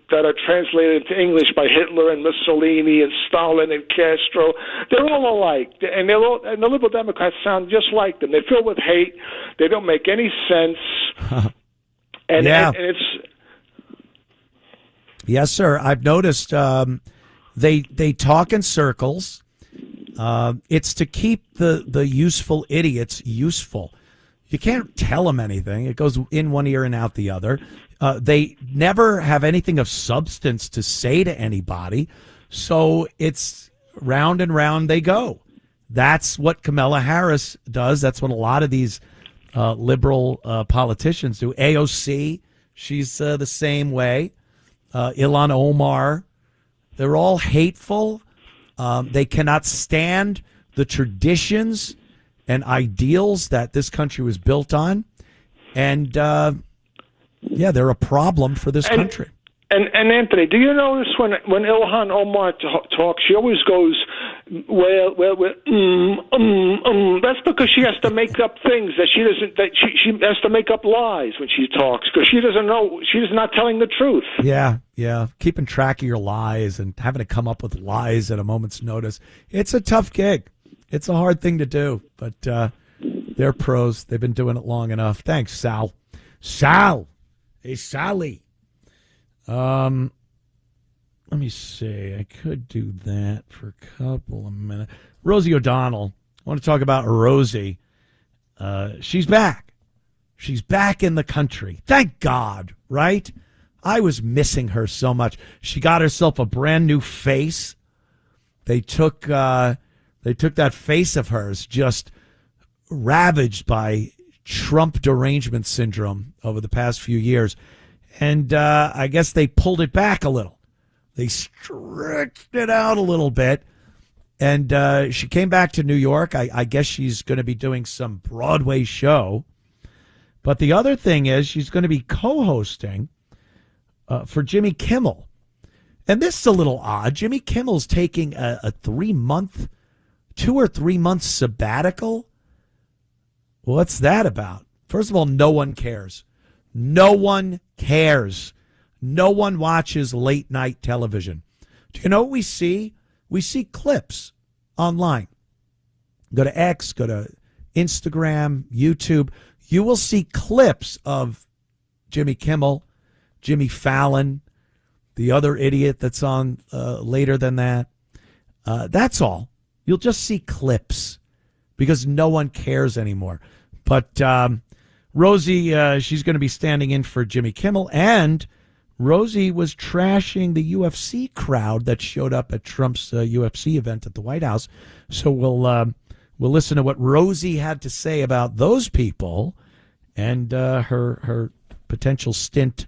that are translated into English by Hitler and Mussolini and Stalin and Castro, they're all alike, and the liberal Democrats sound just like them. They're filled with hate. They don't make any sense. And it's.
Yes, sir. I've noticed they talk in circles. It's to keep the useful idiots useful. You can't tell them anything. It goes in one ear and out the other. They never have anything of substance to say to anybody. So it's round and round they go. That's what Kamala Harris does. That's what a lot of these liberal politicians do. AOC, she's the same way. Ilhan Omar, they're all hateful. They cannot stand the traditions and ideals that this country was built on. And, they're a problem for this country.
And Anthony, do you notice when Ilhan Omar talks, she always goes, well, that's because she has to make up things that she doesn't. That she has to make up lies when she talks because she doesn't know. She's not telling the truth.
Yeah. Keeping track of your lies and having to come up with lies at a moment's notice. It's a tough gig. It's a hard thing to do, but they're pros. They've been doing it long enough. Thanks, Sal. Hey, Sally. Let me see. I could do that for a couple of minutes. Rosie O'Donnell. I want to talk about Rosie. She's back. She's back in the country. Thank God, right? I was missing her so much. She got herself a brand new face. They took that face of hers, just ravaged by Trump derangement syndrome over the past few years. And I guess they pulled it back a little. They stretched it out a little bit. And she came back to New York. I guess she's going to be doing some Broadway show. But the other thing is she's going to be co-hosting for Jimmy Kimmel. And this is a little odd. Jimmy Kimmel's taking a 2 or 3 month sabbatical. What's that about? First of all, no one cares. No one cares. No one watches late night television. Do you know what we see? We see clips online. Go to X, go to Instagram, YouTube. You will see clips of Jimmy Kimmel, Jimmy Fallon, the other idiot that's on later than that. That's all. You'll just see clips because no one cares anymore. But Rosie, she's going to be standing in for Jimmy Kimmel, and Rosie was trashing the UFC crowd that showed up at Trump's UFC event at the White House. So we'll listen to what Rosie had to say about those people and her potential stint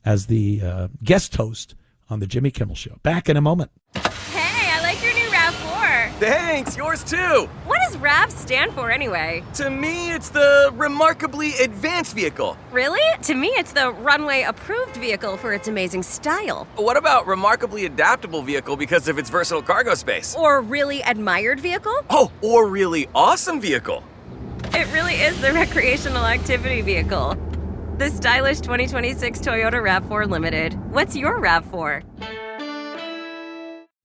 as the guest host on the Jimmy Kimmel Show. Back in a moment.
Hey, I like your new RAV4.
Thanks, yours too.
What does RAV stand for anyway?
To me, it's the Remarkably Advanced Vehicle.
Really? To me, it's the Runway Approved Vehicle for its amazing style.
What about Remarkably Adaptable Vehicle because of its versatile cargo space?
Or Really Admired Vehicle?
Oh, or Really Awesome Vehicle.
It really is the Recreational Activity Vehicle. The stylish 2026 Toyota RAV4 Limited. What's your RAV4?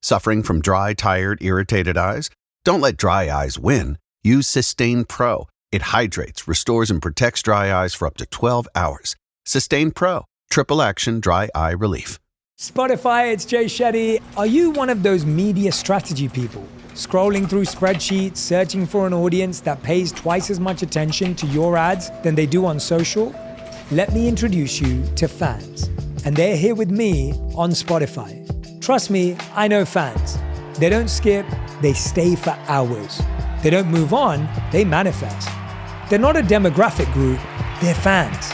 Suffering from dry, tired, irritated eyes? Don't let dry eyes win. Use Sustain Pro. It hydrates, restores, and protects dry eyes for up to 12 hours. Sustain Pro. Triple action dry eye relief.
Spotify, it's Jay Shetty. Are you one of those media strategy people? Scrolling through spreadsheets, searching for an audience that pays twice as much attention to your ads than they do on social? Let me introduce you to Fans. And they're here with me on Spotify. Trust me, I know Fans. They don't skip, they stay for hours. They don't move on, they manifest. They're not a demographic group, they're fans.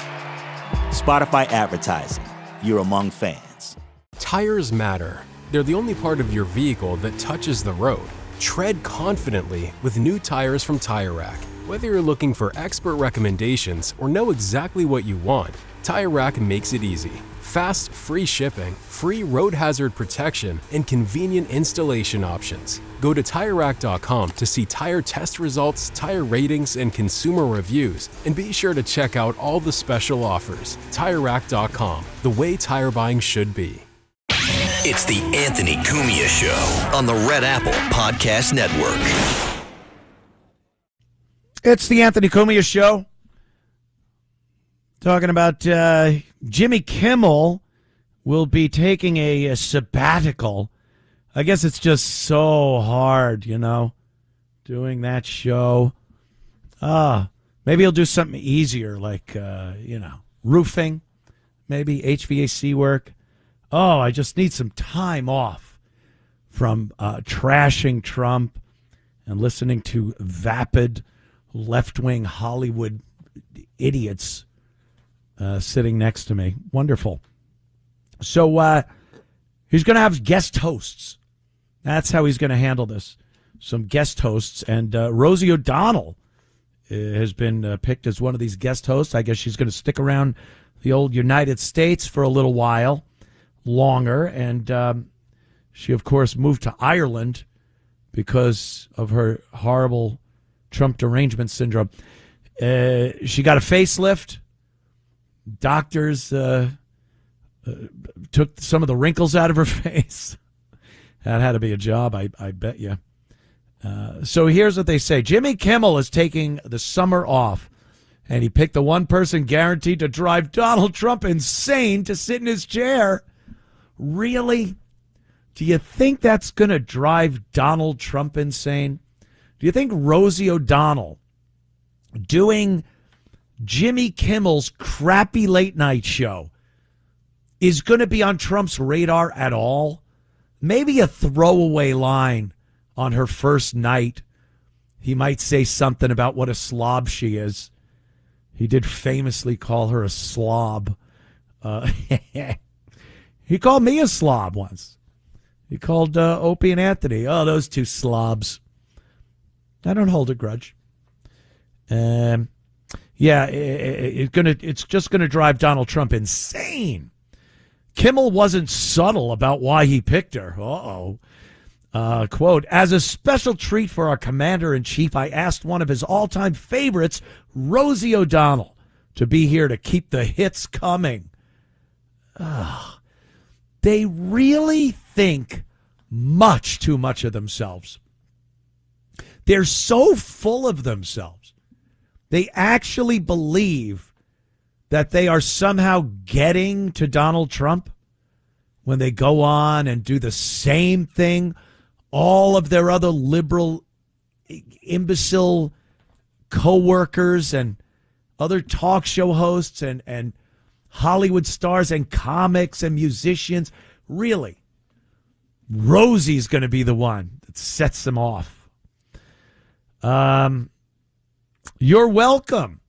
Spotify advertising. You're among fans.
Tires matter. They're the only part of your vehicle that touches the road. Tread confidently with new tires from Tire Rack. Whether you're looking for expert recommendations or know exactly what you want, Tire Rack makes it easy. Fast, free shipping, free road hazard protection, and convenient installation options. Go to TireRack.com to see tire test results, tire ratings, and consumer reviews, and be sure to check out all the special offers. TireRack.com, the way tire buying should be.
It's the Anthony Cumia Show on the Red Apple Podcast Network.
It's the Anthony Cumia Show. Talking about Jimmy Kimmel will be taking a sabbatical. I guess it's just so hard, doing that show. Maybe he'll do something easier like, roofing, maybe HVAC work. Oh, I just need some time off from trashing Trump and listening to vapid left-wing Hollywood idiots sitting next to me. Wonderful. So he's going to have guest hosts. That's how he's going to handle this. Some guest hosts. And Rosie O'Donnell has been picked as one of these guest hosts. I guess she's going to stick around the old United States for a little while longer. And she, of course, moved to Ireland because of her horrible Trump derangement syndrome. She got a facelift. Doctors took some of the wrinkles out of her face. That had to be a job, I bet you. So here's what they say. Jimmy Kimmel is taking the summer off, and he picked the one person guaranteed to drive Donald Trump insane to sit in his chair. Really? Do you think that's going to drive Donald Trump insane? Do you think Rosie O'Donnell doing Jimmy Kimmel's crappy late night show is going to be on Trump's radar at all? Maybe a throwaway line on her first night. He might say something about what a slob she is. He did famously call her a slob. He called me a slob once. He called Opie and Anthony, those two slobs. I don't hold a grudge. It's just gonna drive Donald Trump insane. Kimmel wasn't subtle about why he picked her. Quote, as a special treat for our commander-in-chief, I asked one of his all-time favorites, Rosie O'Donnell, to be here to keep the hits coming. They really think much too much of themselves. They're so full of themselves. They actually believe that they are somehow getting to Donald Trump when they go on and do the same thing all of their other liberal, imbecile co-workers and other talk show hosts and Hollywood stars and comics and musicians. Really, Rosie's going to be the one that sets them off. You're welcome.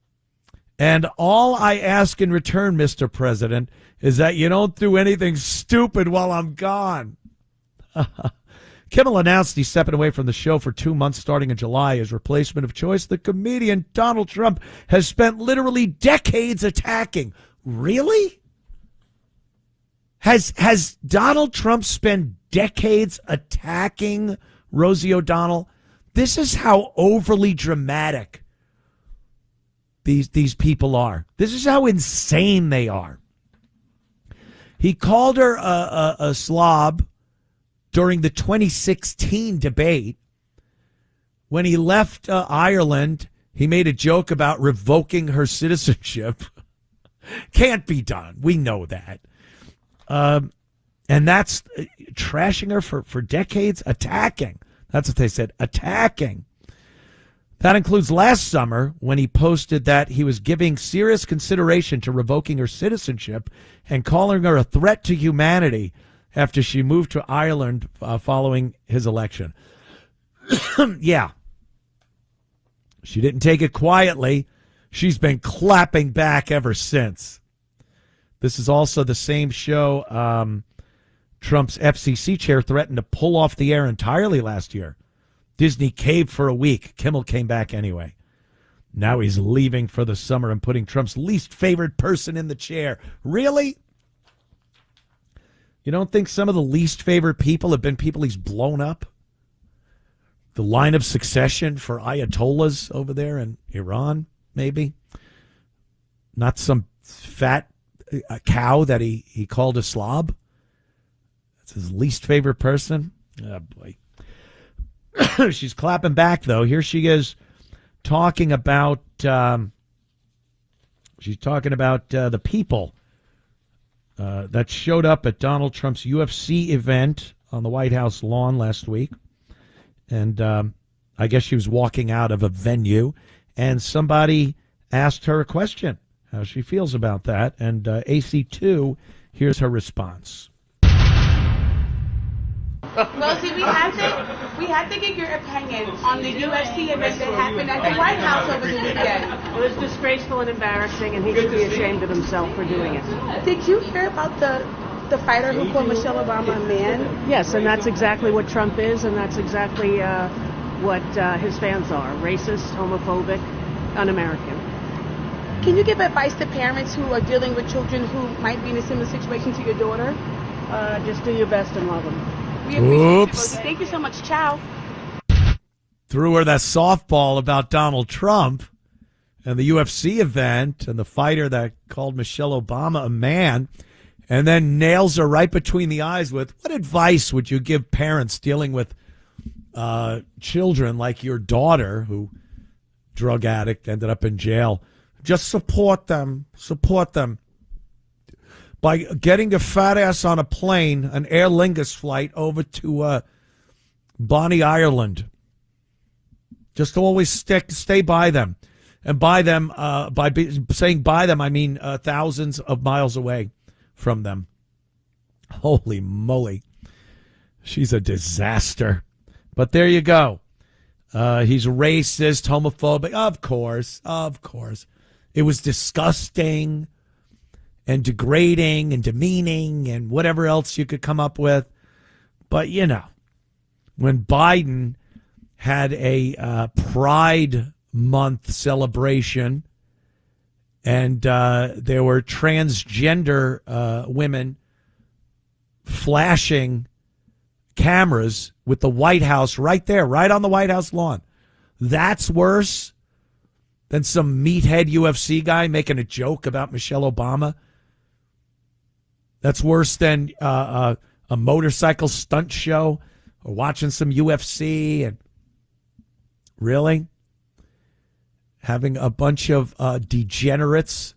And all I ask in return, Mr. President, is that you don't do anything stupid while I'm gone. Kimmel announced he's stepping away from the show for 2 months starting in July. His replacement of choice, the comedian Donald Trump, has spent literally decades attacking. Really? Has Donald Trump spent decades attacking Rosie O'Donnell? This is how overly dramatic these people are. This is how insane they are. He called her a slob during the 2016 debate. When he left Ireland, he made a joke about revoking her citizenship. Can't be done. We know that. And that's trashing her for decades, attacking. That's what they said, attacking. That includes last summer when he posted that he was giving serious consideration to revoking her citizenship and calling her a threat to humanity after she moved to Ireland following his election. Yeah. She didn't take it quietly. She's been clapping back ever since. This is also the same show Trump's FCC chair threatened to pull off the air entirely last year. Disney caved for a week. Kimmel came back anyway. Now he's leaving for the summer and putting Trump's least favorite person in the chair. Really? You don't think some of the least favorite people have been people he's blown up? The line of succession for Ayatollahs over there in Iran, maybe? Not some fat cow that he called a slob? That's his least favorite person? Oh, boy. She's clapping back, though. Here she is talking about the people that showed up at Donald Trump's UFC event on the White House lawn last week. And I guess she was walking out of a venue, and somebody asked her a question, how she feels about that. And AC2, here's her response.
Rosie, we have to get your opinion on the UFC event that happened at the White House over the weekend.
It was disgraceful and embarrassing, and he should be ashamed of himself for doing it.
Did you hear about the fighter who called Michelle Obama a man?
Yes, and that's exactly what Trump is, and that's exactly what his fans are: racist, homophobic, un-American.
Can you give advice to parents who are dealing with children who might be in a similar situation to your daughter?
Just do your best and love them.
We appreciate
Oops.
it, Rosie. Thank you so much. Ciao.
Threw her that softball about Donald Trump and the UFC event and the fighter that called Michelle Obama a man, and then nails her right between the eyes with, what advice would you give parents dealing with children like your daughter, who, drug addict, ended up in jail? Just support them. Support them. By getting your fat ass on a plane, an Aer Lingus flight over to Bonnie, Ireland. Just always stay by them. And by them, saying by them, I mean thousands of miles away from them. Holy moly. She's a disaster. But there you go. He's racist, homophobic. Of course. It was disgusting and degrading and demeaning and whatever else you could come up with. But, you know, when Biden had a Pride Month celebration and there were transgender women flashing cameras with the White House right there, right on the White House lawn, that's worse than some meathead UFC guy making a joke about Michelle Obama. That's worse than a motorcycle stunt show or watching some UFC. And really? Having a bunch of degenerates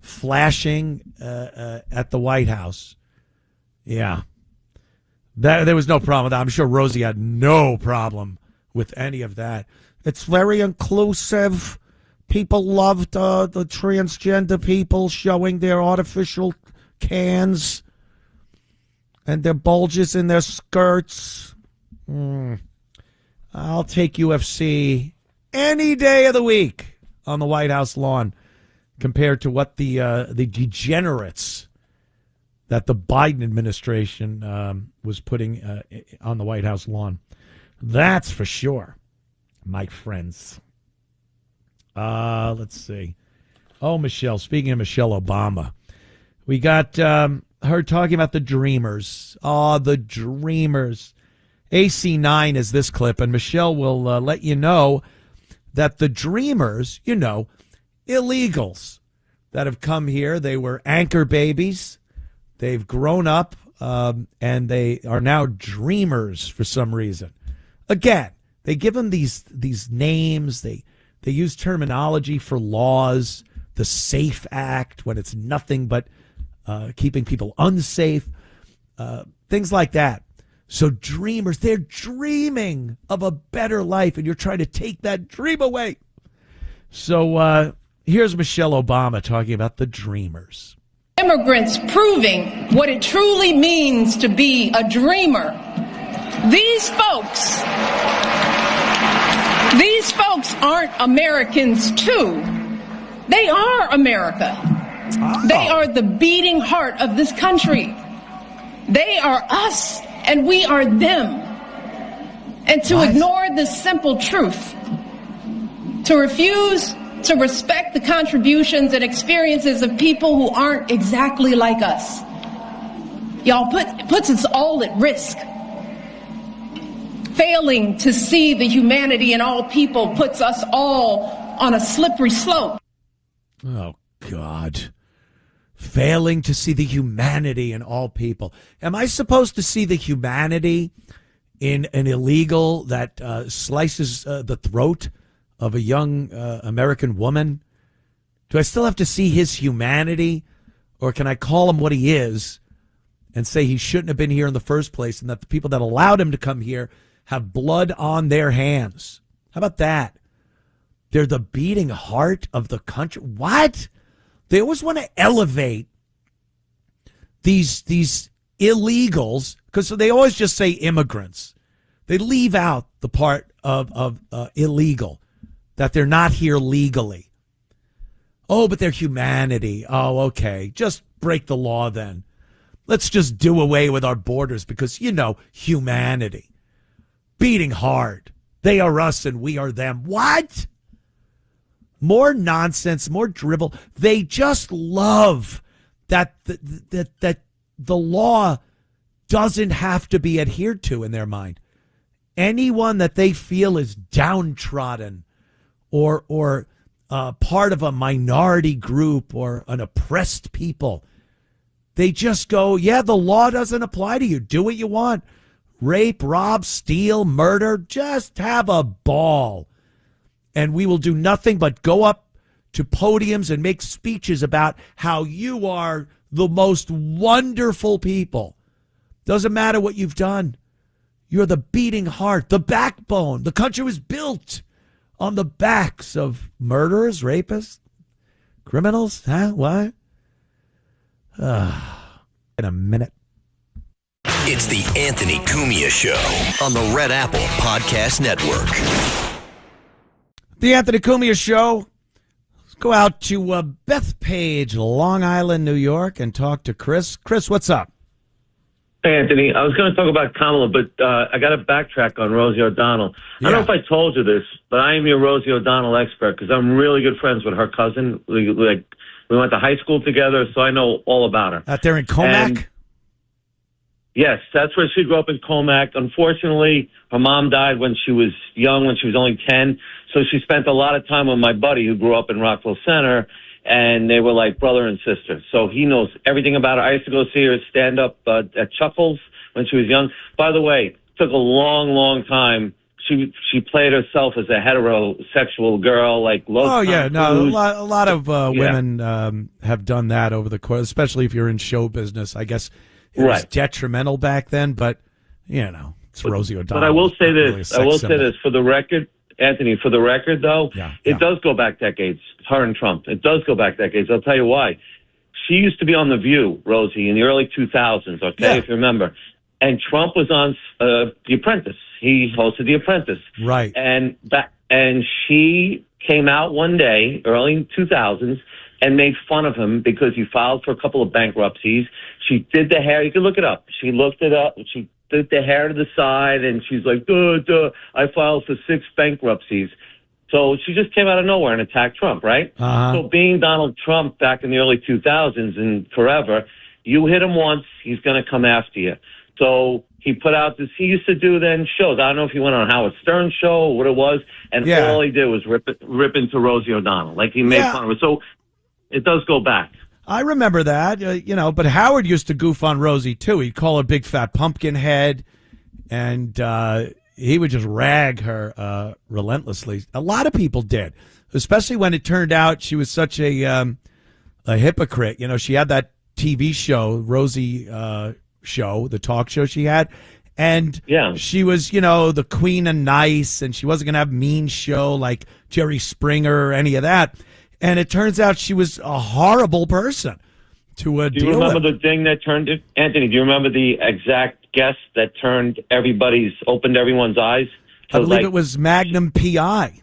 flashing at the White House. Yeah. There was no problem with that. I'm sure Rosie had no problem with any of that. It's very inclusive. People loved the transgender people showing their artificial cans and their bulges in their skirts. I'll take UFC any day of the week on the White House lawn compared to what the degenerates that the Biden administration was putting on the White House lawn. That's for sure, my friends. Let's see. Oh, Michelle, speaking of Michelle Obama, we got her talking about the Dreamers. Oh, the Dreamers. AC9 is this clip, and Michelle will let you know that the Dreamers, you know, illegals that have come here, they were anchor babies. They've grown up, and they are now dreamers for some reason. Again, they give them these names. They use terminology for laws, the SAFE Act, when it's nothing but keeping people unsafe. things like that. So dreamers, they're dreaming of a better life, and you're trying to take that dream away. So here's Michelle Obama talking about the dreamers.
Immigrants proving what it truly means to be a dreamer. These folks aren't Americans too. They are America. Oh. They are the beating heart of this country. They are us and we are them. And to ignore this simple truth, to refuse to respect the contributions and experiences of people who aren't exactly like us, y'all, puts us all at risk. Failing to see the humanity in all people puts us all on a slippery slope.
Oh, God. Failing to see the humanity in all people. Am I supposed to see the humanity in an illegal that slices the throat of a young American woman? Do I still have to see his humanity? Or can I call him what he is and say he shouldn't have been here in the first place and that the people that allowed him to come here have blood on their hands? How about that? They're the beating heart of the country. What? They always want to elevate these illegals, because they always just say immigrants. They leave out the part of illegal, that they're not here legally. Oh, but they're humanity. Oh, okay. Just break the law then. Let's just do away with our borders because, humanity. Beating hard. They are us and we are them. What? More nonsense, more drivel. They just love that the law doesn't have to be adhered to in their mind. Anyone that they feel is downtrodden or part of a minority group or an oppressed people, they just go, yeah, the law doesn't apply to you. Do what you want. Rape, rob, steal, murder. Just have a ball. And we will do nothing but go up to podiums and make speeches about how you are the most wonderful people. Doesn't matter what you've done. You're the beating heart, the backbone. The country was built on the backs of murderers, rapists, criminals. Huh? What? In a minute.
It's the Anthony Cumia Show on the Red Apple Podcast Network.
The Anthony Cumia Show. Let's go out to Bethpage, Long Island, New York, and talk to Chris. Chris, what's up?
Hey, Anthony. I was going to talk about Kamala, but I got to backtrack on Rosie O'Donnell. Yeah. I don't know if I told you this, but I am your Rosie O'Donnell expert because I'm really good friends with her cousin. We went to high school together, so I know all about her.
Out there in Comac?
Yes, that's where she grew up, in Comac. Unfortunately, her mom died when she was young, when she was only 10. So she spent a lot of time with my buddy who grew up in Rockville Center, and they were like brother and sister. So he knows everything about her. I used to go see her stand up at Chuckles when she was young. By the way, it took a long, long time. She played herself as a heterosexual girl, like low.
Oh yeah, no, a lot of women have done that over the course, especially if you're in show business. I guess it was detrimental back then, but it's Rosie O'Donnell.
But I will say this. Say this for the record, Anthony. For the record, though, it does go back decades. Her and Trump. It does go back decades. I'll tell you why. She used to be on The View, Rosie, in the early 2000s. Okay, if you remember. And Trump was on The Apprentice. He hosted The Apprentice.
Right.
And she came out one day, early 2000s, and made fun of him because he filed for a couple of bankruptcies. She did the hair. You can look it up. She looked it up. She did the hair to the side, and she's like, duh, I filed for 6 bankruptcies. So she just came out of nowhere and attacked Trump, right?
Uh-huh.
So being Donald Trump back in the early 2000s and forever, you hit him once, he's going to come after you. So he put out this, he used to do then shows. I don't know if he went on Howard Stern's show or what it was, and all he did was rip into Rosie O'Donnell. Like he made fun of her. So it does go back.
I remember that, but Howard used to goof on Rosie, too. He'd call her big fat pumpkin head, and he would just rag her relentlessly. A lot of people did, especially when it turned out she was such a hypocrite. She had that TV show, Rosie show, the talk show she had. And
Yeah.
she was, the queen of nice, and she wasn't going to have a mean show like Jerry Springer or any of that. And it turns out she was a horrible person to deal with.
Do you remember the thing that turned it? Anthony, do you remember the exact guest that opened everyone's eyes?
I believe it was Magnum P.I.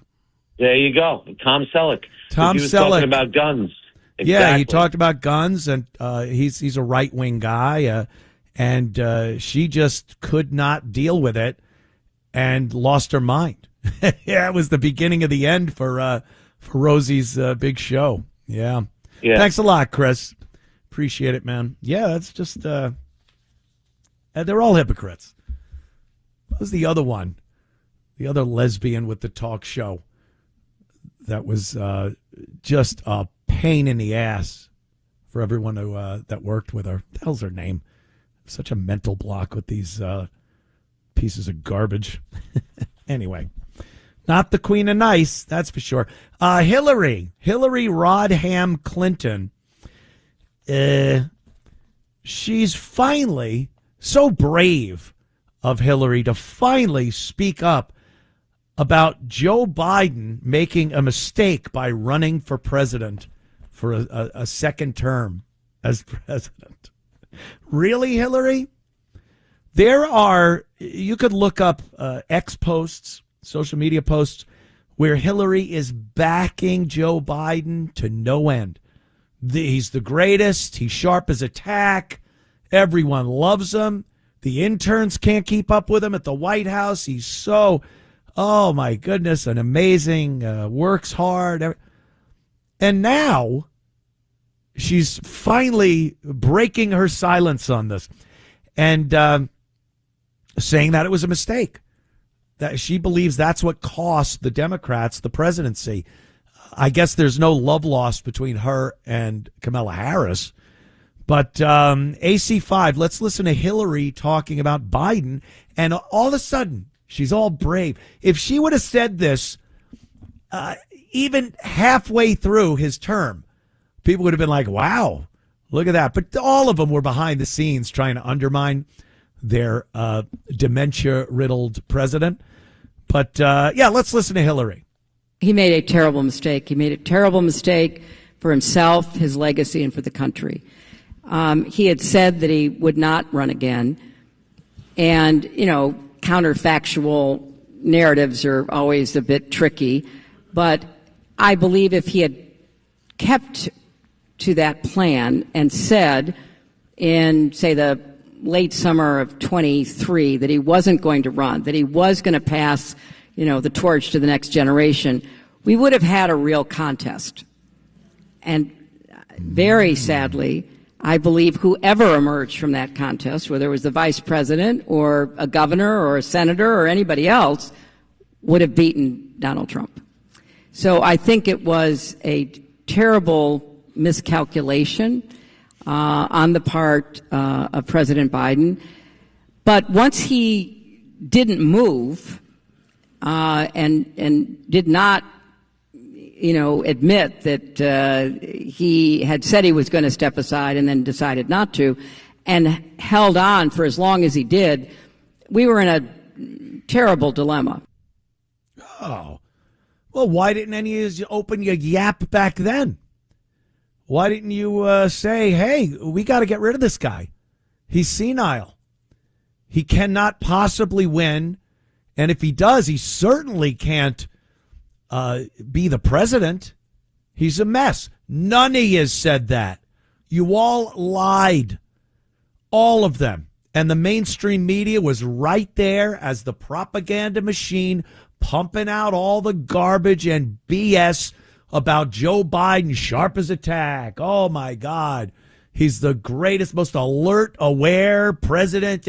There you go. Tom Selleck.
Tom
He was
Selleck.
talking about guns.
Yeah, he
Exactly.
talked about guns, and he's a right-wing guy, and she just could not deal with it and lost her mind. Yeah, it was the beginning of the end for Rosie's big show. Yeah. Thanks a lot, Chris. Appreciate it, man. Yeah, that's just they're all hypocrites. What was the other one? The other lesbian with the talk show that was just a pain in the ass for everyone who that worked with her. What the hell's her name? Such a mental block with these pieces of garbage. Anyway, not the Queen of Nice, that's for sure. Hillary Rodham Clinton. She's finally so brave of Hillary to finally speak up about Joe Biden making a mistake by running for president for a second term as president. Really, Hillary? You could look up X posts, social media posts, where Hillary is backing Joe Biden to no end. He's the greatest. He's sharp as a tack. Everyone loves him. The interns can't keep up with him at the White House. He's so, oh my goodness, an amazing, works hard. And now she's finally breaking her silence on this and saying that it was a mistake, that she believes that's what cost the Democrats the presidency. I guess there's no love lost between her and Kamala Harris. But AC5, let's listen to Hillary talking about Biden. And all of a sudden, she's all brave. If she would have said this even halfway through his term, people would have been like, wow, look at that. But all of them were behind the scenes trying to undermine their dementia-riddled president. But, let's listen to Hillary.
He made a terrible mistake. He made a terrible mistake for himself, his legacy, and for the country. He had said that he would not run again. And, counterfactual narratives are always a bit tricky. But I believe if he had kept to that plan and said in, say, the late summer of 23 that he wasn't going to run, that he was going to pass the torch to the next generation, we would have had a real contest. And very sadly, I believe whoever emerged from that contest, whether it was the vice president or a governor or a senator or anybody else, would have beaten Donald Trump. So I think it was a terrible miscalculation on the part of President Biden. But once he didn't move, and did not, admit that he had said he was going to step aside and then decided not to, and held on for as long as he did, we were in a terrible dilemma.
Oh, well, why didn't any of you open your yap back then? Why didn't you say, hey, we got to get rid of this guy? He's senile. He cannot possibly win. And if he does, he certainly can't be the president. He's a mess. None of you said that. You all lied. All of them. And the mainstream media was right there as the propaganda machine pumping out all the garbage and BS about Joe Biden, sharp as a tack. Oh, my God. He's the greatest, most alert, aware president.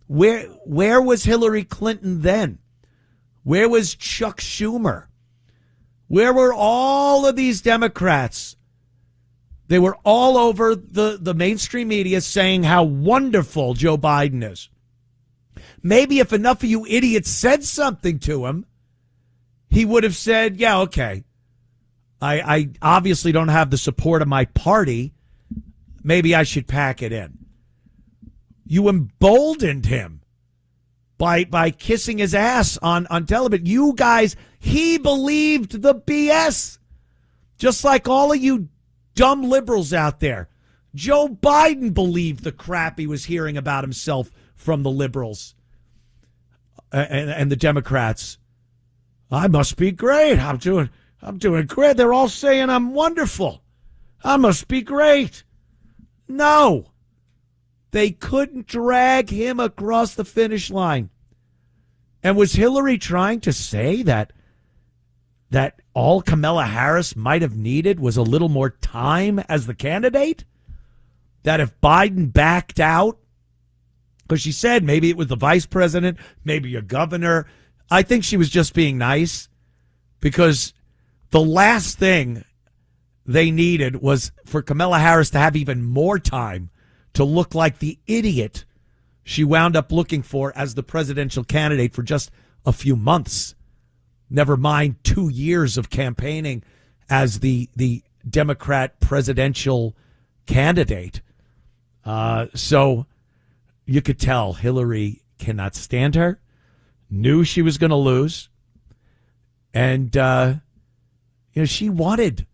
Where was Hillary Clinton then? Where was Chuck Schumer? Where were all of these Democrats? They were all over the mainstream media saying how wonderful Joe Biden is. Maybe if enough of you idiots said something to him, he would have said, yeah, okay. I obviously don't have the support of my party. Maybe I should pack it in. You emboldened him by kissing his ass on television. You guys, he believed the BS. Just like all of you dumb liberals out there. Joe Biden believed the crap he was hearing about himself from the liberals and the Democrats. I must be great. I'm doing great. They're all saying I'm wonderful. I must be great. No. They couldn't drag him across the finish line. And was Hillary trying to say that all Kamala Harris might have needed was a little more time as the candidate? That if Biden backed out, because she said maybe it was the vice president, maybe a governor. I think she was just being nice, because the last thing they needed was for Kamala Harris to have even more time to look like the idiot she wound up looking for as the presidential candidate for just a few months. Never mind 2 years of campaigning as the Democrat presidential candidate. So you could tell Hillary cannot stand her, knew she was going to lose. And, she wanted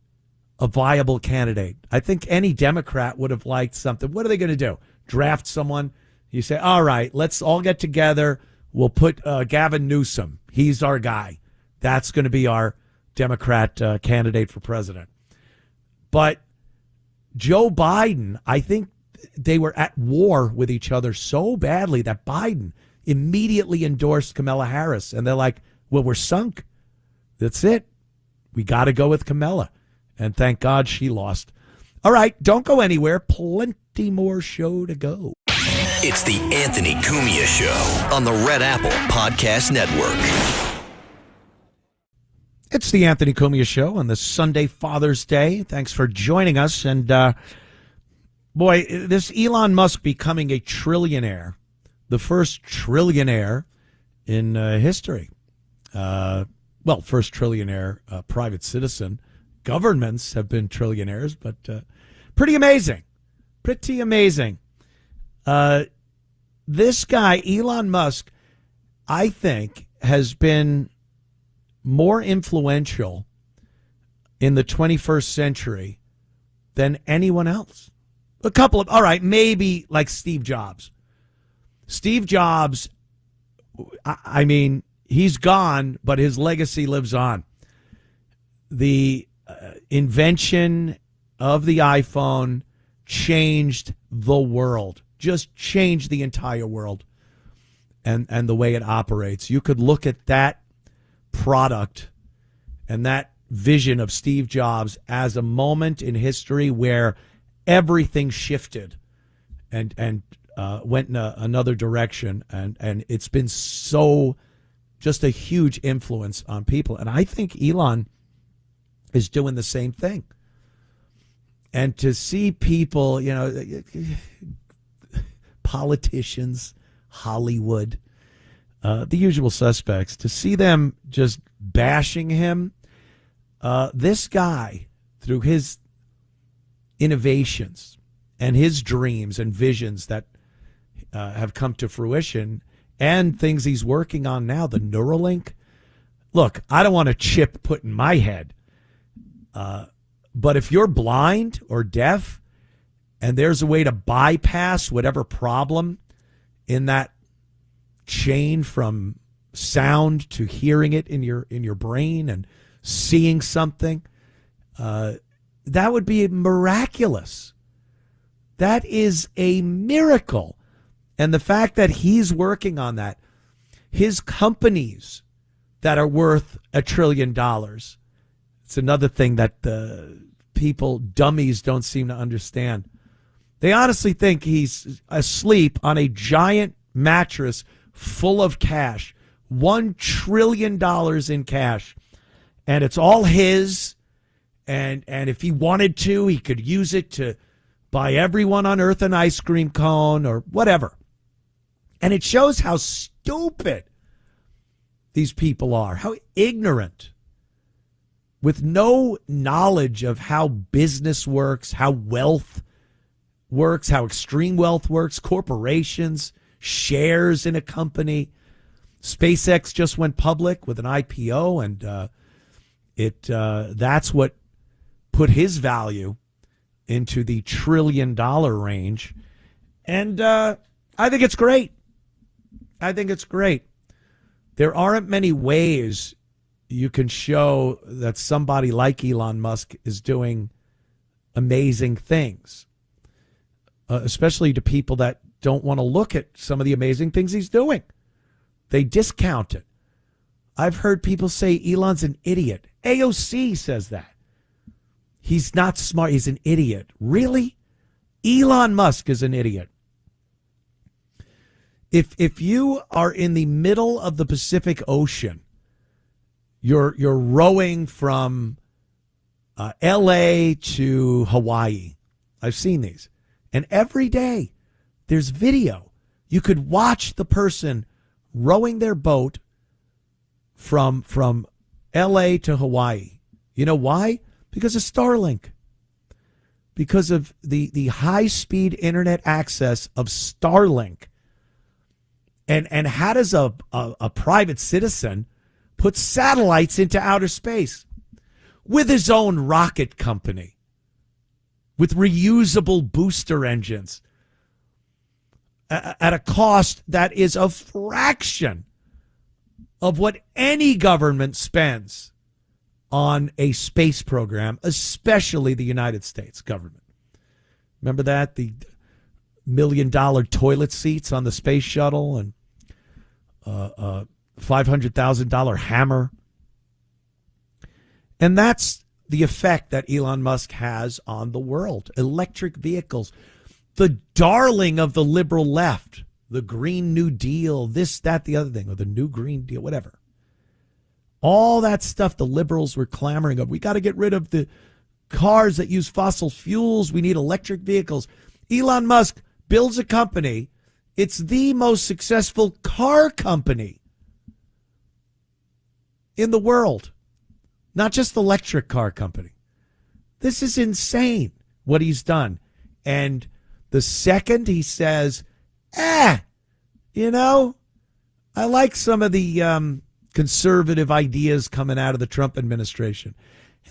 a viable candidate. I think any Democrat would have liked something. What are they going to do? Draft someone? You say, all right, let's all get together. We'll put Gavin Newsom. He's our guy. That's going to be our Democrat candidate for president. But Joe Biden, I think they were at war with each other so badly that Biden immediately endorsed Kamala Harris. And they're like, well, we're sunk. That's it. We got to go with Kamala. And thank God she lost. All right, don't go anywhere. Plenty more show to go.
It's the Anthony Cumia Show on the Red Apple Podcast Network.
It's the Anthony Cumia Show on this Sunday, Father's Day. Thanks for joining us. And, boy, this Elon Musk becoming a trillionaire, the first trillionaire in history. First trillionaire private citizen. Governments have been trillionaires, but pretty amazing. Pretty amazing. This guy, Elon Musk, I think, has been more influential in the 21st century than anyone else. All right, maybe like Steve Jobs. Steve Jobs, I mean, he's gone, but his legacy lives on. The invention of the iPhone changed the world, just changed the entire world and the way it operates. You could look at that product and that vision of Steve Jobs as a moment in history where everything shifted and went in another direction. And it's been so just a huge influence on people. And I think Elon is doing the same thing. And to see people, politicians, Hollywood, the usual suspects, to see them just bashing him, this guy, through his innovations and his dreams and visions that have come to fruition and things he's working on now, the Neuralink. Look, I don't want a chip put in my head. But if you're blind or deaf and there's a way to bypass whatever problem in that chain from sound to hearing it in your brain and seeing something, that would be miraculous. That is a miracle. And the fact that he's working on that, his companies that are worth $1 trillion, it's another thing that dummies don't seem to understand. They honestly think he's asleep on a giant mattress full of cash, $1 trillion in cash, and it's all his. And if he wanted to, he could use it to buy everyone on earth an ice cream cone or whatever. And it shows how stupid these people are, how ignorant, with no knowledge of how business works, how wealth works, how extreme wealth works, corporations, shares in a company. SpaceX just went public with an IPO, and that's what put his value into the $1 trillion range. And I think it's great. I think it's great. There aren't many ways you can show that somebody like Elon Musk is doing amazing things, especially to people that don't want to look at some of the amazing things he's doing. They discount it. I've heard people say Elon's an idiot. AOC says that. He's not smart. He's an idiot. Really? Elon Musk is an idiot. If you are in the middle of the Pacific Ocean, you're rowing from L.A. to Hawaii. I've seen these. And every day there's video. You could watch the person rowing their boat from L.A. to Hawaii. You know why? Because of Starlink. Because of the high-speed internet access of Starlink. And how does a private citizen put satellites into outer space? With his own rocket company. With reusable booster engines. At a cost that is a fraction of what any government spends on a space program, especially the United States government. Remember that? The $1 million toilet seats on the space shuttle and $500,000 hammer. And that's the effect that Elon Musk has on the world. Electric vehicles, the darling of the liberal left, the Green New Deal, this, that, the other thing, or the New Green Deal, whatever. All that stuff the liberals were clamoring of. We got to get rid of the cars that use fossil fuels. We need electric vehicles. Elon Musk builds a company. It's the most successful car company in the world. Not just electric car company. This is insane what he's done. And the second he says, I like some of the conservative ideas coming out of the Trump administration.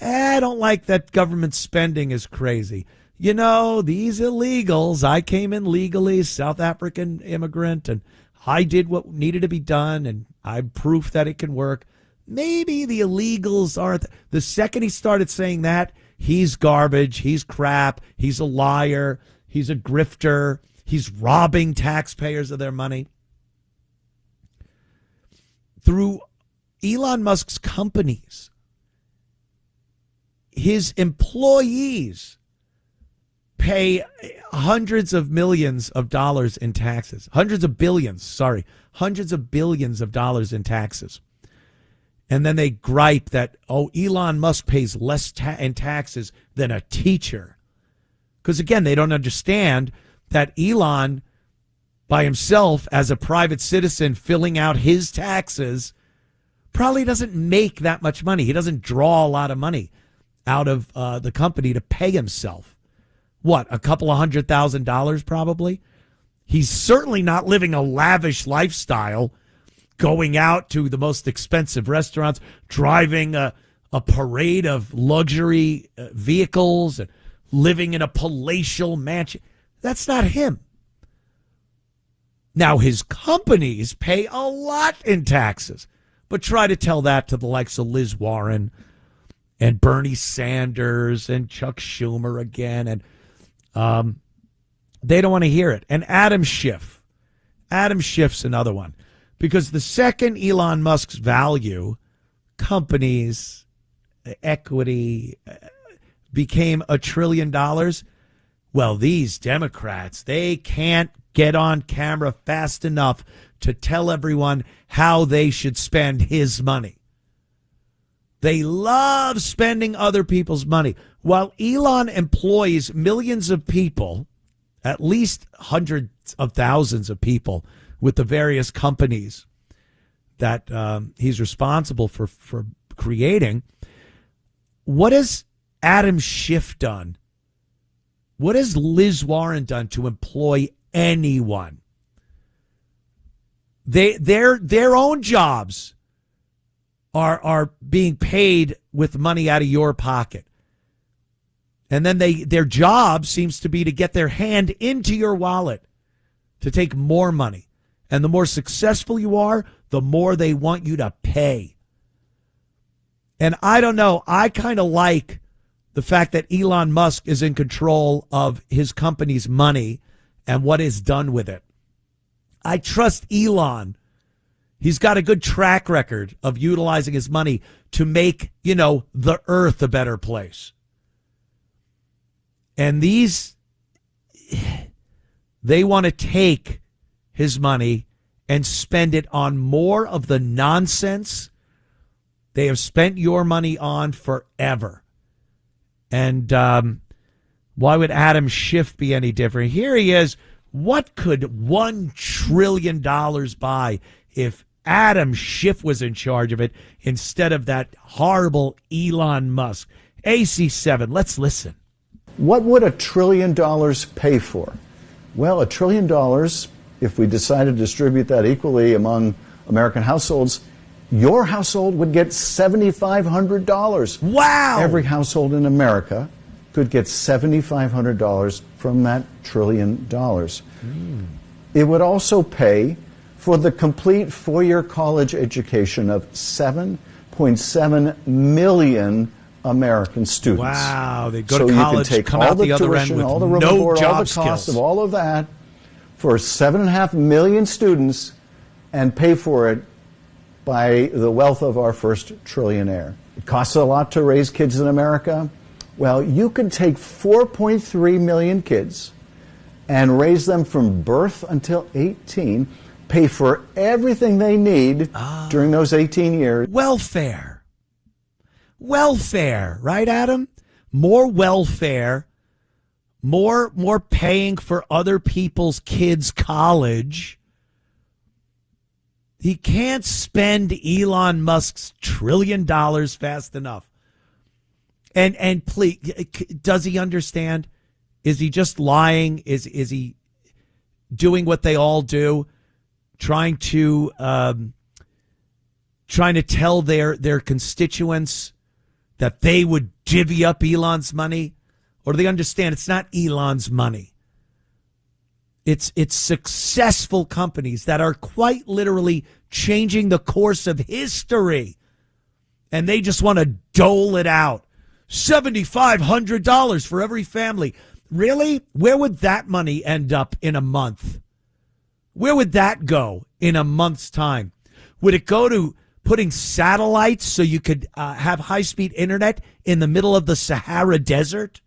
I don't like that government spending is crazy. These illegals, I came in legally, South African immigrant, and I did what needed to be done, and I'm proof that it can work. Maybe the illegals aren't. The second he started saying that, he's garbage, he's crap, he's a liar, he's a grifter, he's robbing taxpayers of their money. Through Elon Musk's companies, his employees pay hundreds of millions of dollars in taxes. Hundreds of billions of dollars in taxes. And then they gripe that, Elon Musk pays less in taxes than a teacher. Because, again, they don't understand that Elon, by himself, as a private citizen filling out his taxes, probably doesn't make that much money. He doesn't draw a lot of money out of the company to pay himself. What, a couple of $100,000 probably? He's certainly not living a lavish lifestyle, going out to the most expensive restaurants, driving a parade of luxury vehicles, and living in a palatial mansion. That's not him. Now, his companies pay a lot in taxes, but try to tell that to the likes of Liz Warren and Bernie Sanders and Chuck Schumer again, and they don't want to hear it. And Adam Schiff. Adam Schiff's another one. Because the second Elon Musk's value, companies, equity, became $1 trillion, well, these Democrats, they can't get on camera fast enough to tell everyone how they should spend his money. They love spending other people's money. While Elon employs millions of people, at least hundreds of thousands of people, with the various companies that he's responsible for creating, what has Adam Schiff done What has Liz Warren done to employ anyone? Their own jobs are being paid with money out of your pocket. And then their job seems to be to get their hand into your wallet to take more money. And the more successful you are, the more they want you to pay. And I don't know, I kind of like the fact that Elon Musk is in control of his company's money and what is done with it. I trust Elon. He's got a good track record of utilizing his money to make, the earth a better place. And they want to take his money and spend it on more of the nonsense they have spent your money on forever. And why would Adam Schiff be any different? Here he is. What could $1 trillion buy if Adam Schiff was in charge of it instead of that horrible Elon Musk? AC7, let's listen.
What would $1 trillion pay for? Well, $1 trillion, if we decide to distribute that equally among American households, your household would get $7,500.
Wow!
Every household in America could get $7,500 from that $1 trillion. It would also pay for the complete four-year college education of 7.7 million American students.
Wow, they go to college,
you can take
come
all
out
the
the other
tuition,
end with
all the room
no
and board,
job
all the cost
skills.
of all of that for 7.5 million students and pay for it by the wealth of our first trillionaire. It costs a lot to raise kids in America. Well, you could take 4.3 million kids and raise them from birth until 18, pay for everything they need during those 18 years.
Welfare, right, Adam? More welfare, more paying for other people's kids' college. He can't spend Elon Musk's $1 trillion fast enough. And please, does he understand? Is he just lying? Is he doing what they all do, trying to tell their constituents that they would divvy up Elon's money? Or do they understand it's not Elon's money? It's successful companies that are quite literally changing the course of history. And they just want to dole it out. $7,500 for every family. Really? Where would that money end up in a month? Where would that go in a month's time? Would it go to putting satellites so you could have high-speed internet in the middle of the Sahara Desert?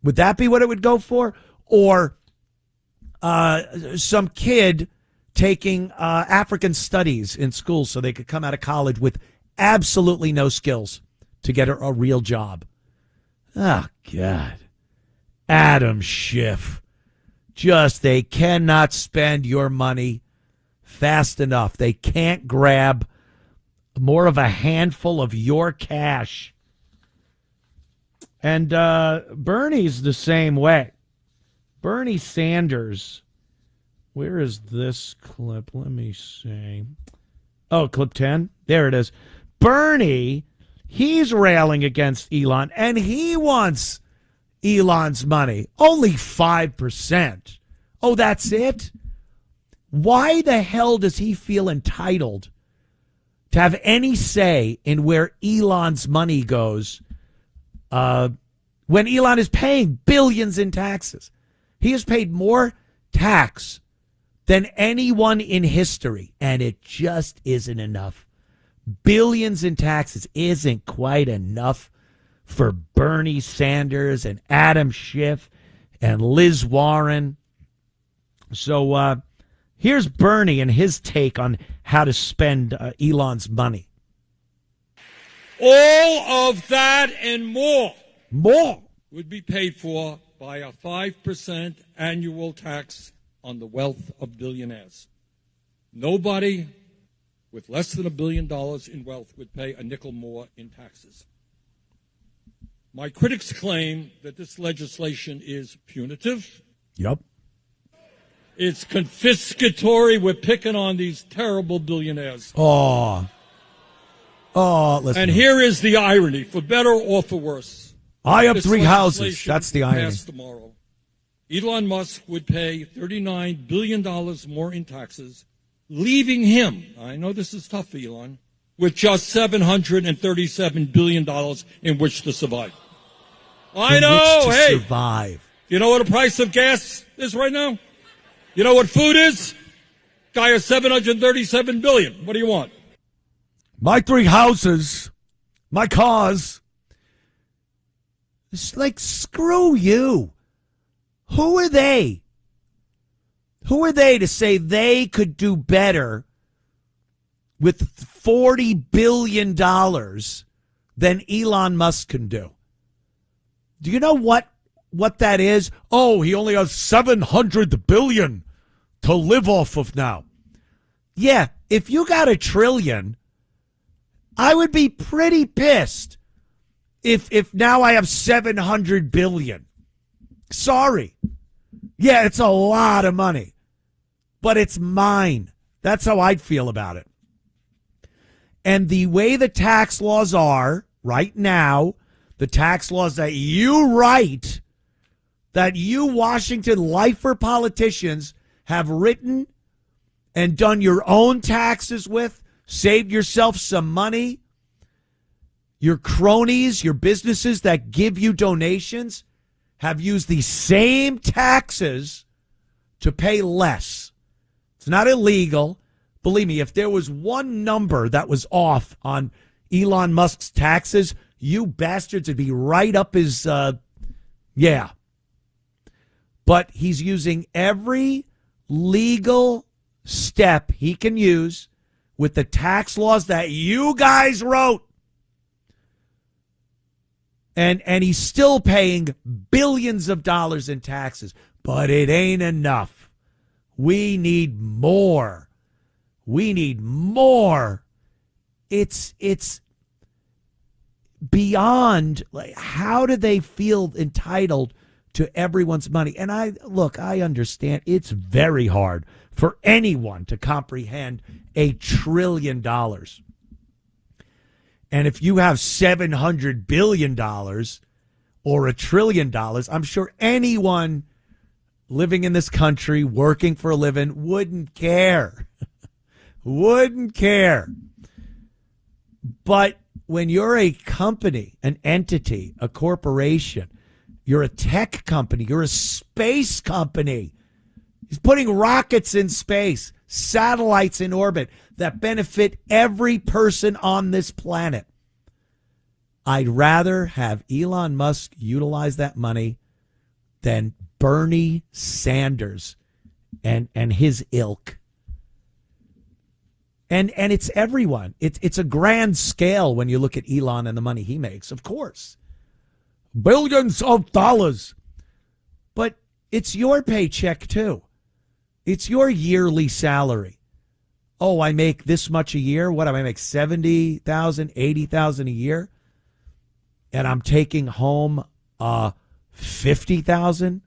Would that be what it would go for? Or some kid taking African studies in school so they could come out of college with absolutely no skills to get a real job? Oh, God. Adam Schiff. They cannot spend your money fast enough. They can't grab more of a handful of your cash. And Bernie's the same way. Bernie Sanders. Where is this clip? Let me see. Oh, clip 10. There it is. Bernie, he's railing against Elon, and he wants Elon's money. Only 5%. Oh, that's it? Why the hell does he feel entitled to have any say in where Elon's money goes when Elon is paying billions in taxes? He has paid more tax than anyone in history, and it just isn't enough. Billions in taxes isn't quite enough for Bernie Sanders and Adam Schiff and Liz Warren. So here's Bernie and his take on how to spend Elon's money.
All of that and more
would
be paid for by a 5% annual tax on the wealth of billionaires. Nobody with less than $1 billion in wealth would pay a nickel more in taxes. My critics claim that this legislation is punitive.
Yep.
It's confiscatory. We're picking on these terrible billionaires.
Oh, listen.
And here is the irony, for better or for worse.
I have
This
3 houses.
legislation
That's the irony.
passed tomorrow. Elon Musk would pay $39 billion more in taxes, leaving him, I know this is tough for Elon, with just $737 billion in which to survive. I know,
which to
hey.
survive.
You know what the price of gas is right now? You know what food is? Guy has $737 billion. What do you want?
My 3 houses, my cars. It's like, screw you. Who are they? Who are they to say they could do better with $40 billion than Elon Musk can do? Do you know what that is? Oh, he only has $700 billion to live off of now. Yeah, if you got $1 trillion, I would be pretty pissed if now I have $700 billion. Sorry. Yeah, it's a lot of money, but it's mine. That's how I'd feel about it. And the way the tax laws are right now, the tax laws that you write, that you Washington lifer politicians have written and done your own taxes with, saved yourself some money, your cronies, your businesses that give you donations have used the same taxes to pay less. It's not illegal. Believe me, if there was one number that was off on Elon Musk's taxes, you bastards would be right up his, yeah. But he's using every legal step he can use with the tax laws that you guys wrote. And he's still paying billions of dollars in taxes. But it ain't enough. We need more. We need more. It's beyond, like, how do they feel entitled to everyone's money? And I understand it's very hard for anyone to comprehend $1 trillion. And if you have $700 billion or $1 trillion, I'm sure anyone living in this country, working for a living, wouldn't care. Wouldn't care. But when you're a company, an entity, a corporation, you're a tech company, you're a space company. He's putting rockets in space, satellites in orbit that benefit every person on this planet. I'd rather have Elon Musk utilize that money than Bernie Sanders and his ilk. And it's everyone. It's a grand scale when you look at Elon and the money he makes, of course. Billions of dollars. But it's your paycheck, too. It's your yearly salary. Oh, I make this much a year. What do I make? $70,000, $80,000 a year? And I'm taking home $50,000,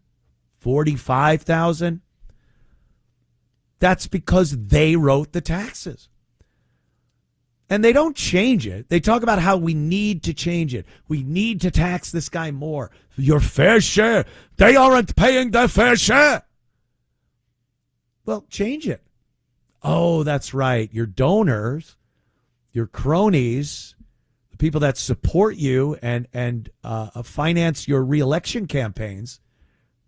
$45,000. That's because they wrote the taxes. And they don't change it. They talk about how we need to change it. We need to tax this guy more. Your fair share. They aren't paying their fair share. Well, change it. Oh, that's right. Your donors, your cronies, the people that support you and finance your reelection campaigns,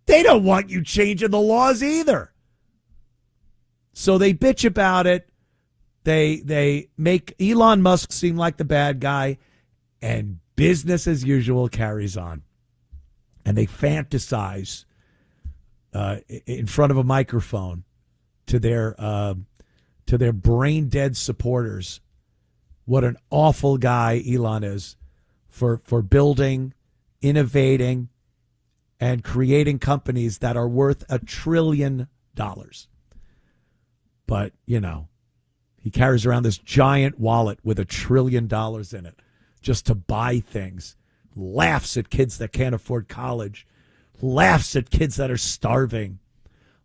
they don't want you changing the laws either. So they bitch about it. They make Elon Musk seem like the bad guy, and business as usual carries on. And they fantasize in front of a microphone to their brain dead supporters what an awful guy Elon is for building, innovating, and creating companies that are worth $1 trillion. But, you know, he carries around this giant wallet with $1 trillion in it just to buy things laughs at kids that can't afford college, laughs at kids that are starving.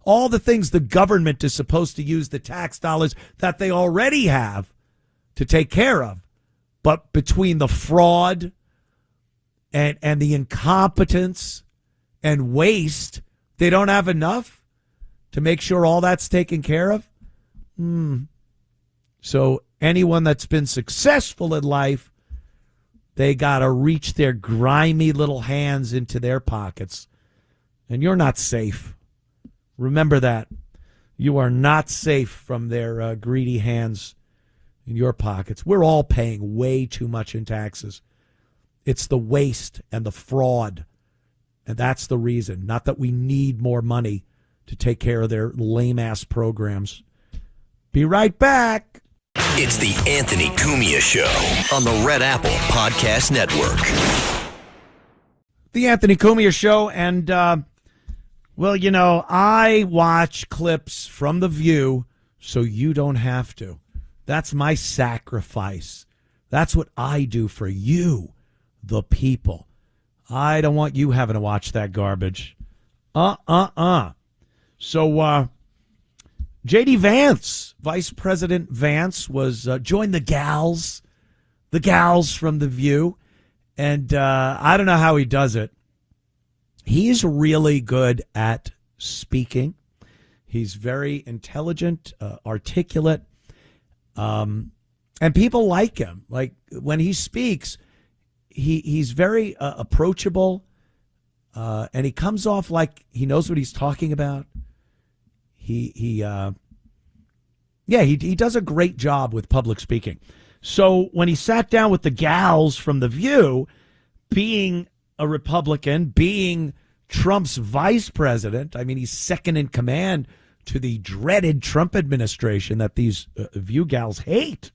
All the things the government is supposed to use the tax dollars that they already have to take care of. But between the fraud and the incompetence and waste, they don't have enough to make sure all that's taken care of. So anyone that's been successful in life, they got to reach their grimy little hands into their pockets. And you're not safe. Remember that. You are not safe from their greedy hands in your pockets. We're all paying way too much in taxes. It's the waste and the fraud. And that's the reason. Not that we need more money to take care of their lame-ass programs. Be right back.
It's the Anthony Cumia Show on the Red Apple Podcast Network.
The Anthony Cumia Show, and, well, you know, I watch clips from The View so you don't have to. That's my sacrifice. That's what I do for you, the people. I don't want you having to watch that garbage. So, J.D. Vance, Vice President Vance, was joined the gals from The View, and I don't know how he does it. He's really good at speaking. He's very intelligent, articulate, and people like him. Like, when he speaks, he's very approachable, and he comes off like he knows what he's talking about. He does a great job with public speaking. So when he sat down with the gals from The View, being a Republican, being Trump's vice president, I mean, he's second in command to the dreaded Trump administration that these View gals hate.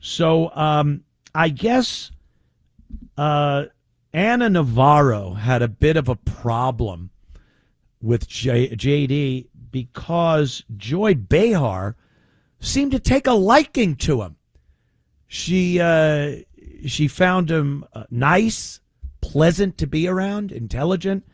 So I guess Ana Navarro had a bit of a problem with JD because Joy Behar seemed to take a liking to him. She found him nice, pleasant to be around, intelligent.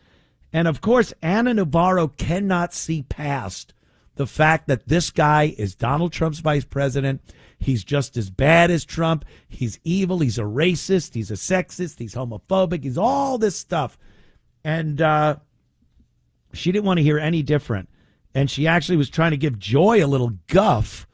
And, of course, Ana Navarro cannot see past the fact that this guy is Donald Trump's vice president. He's just as bad as Trump. He's evil. He's a racist. He's a sexist. He's homophobic. He's all this stuff. And she didn't want to hear any different. And she actually was trying to give Joy a little guff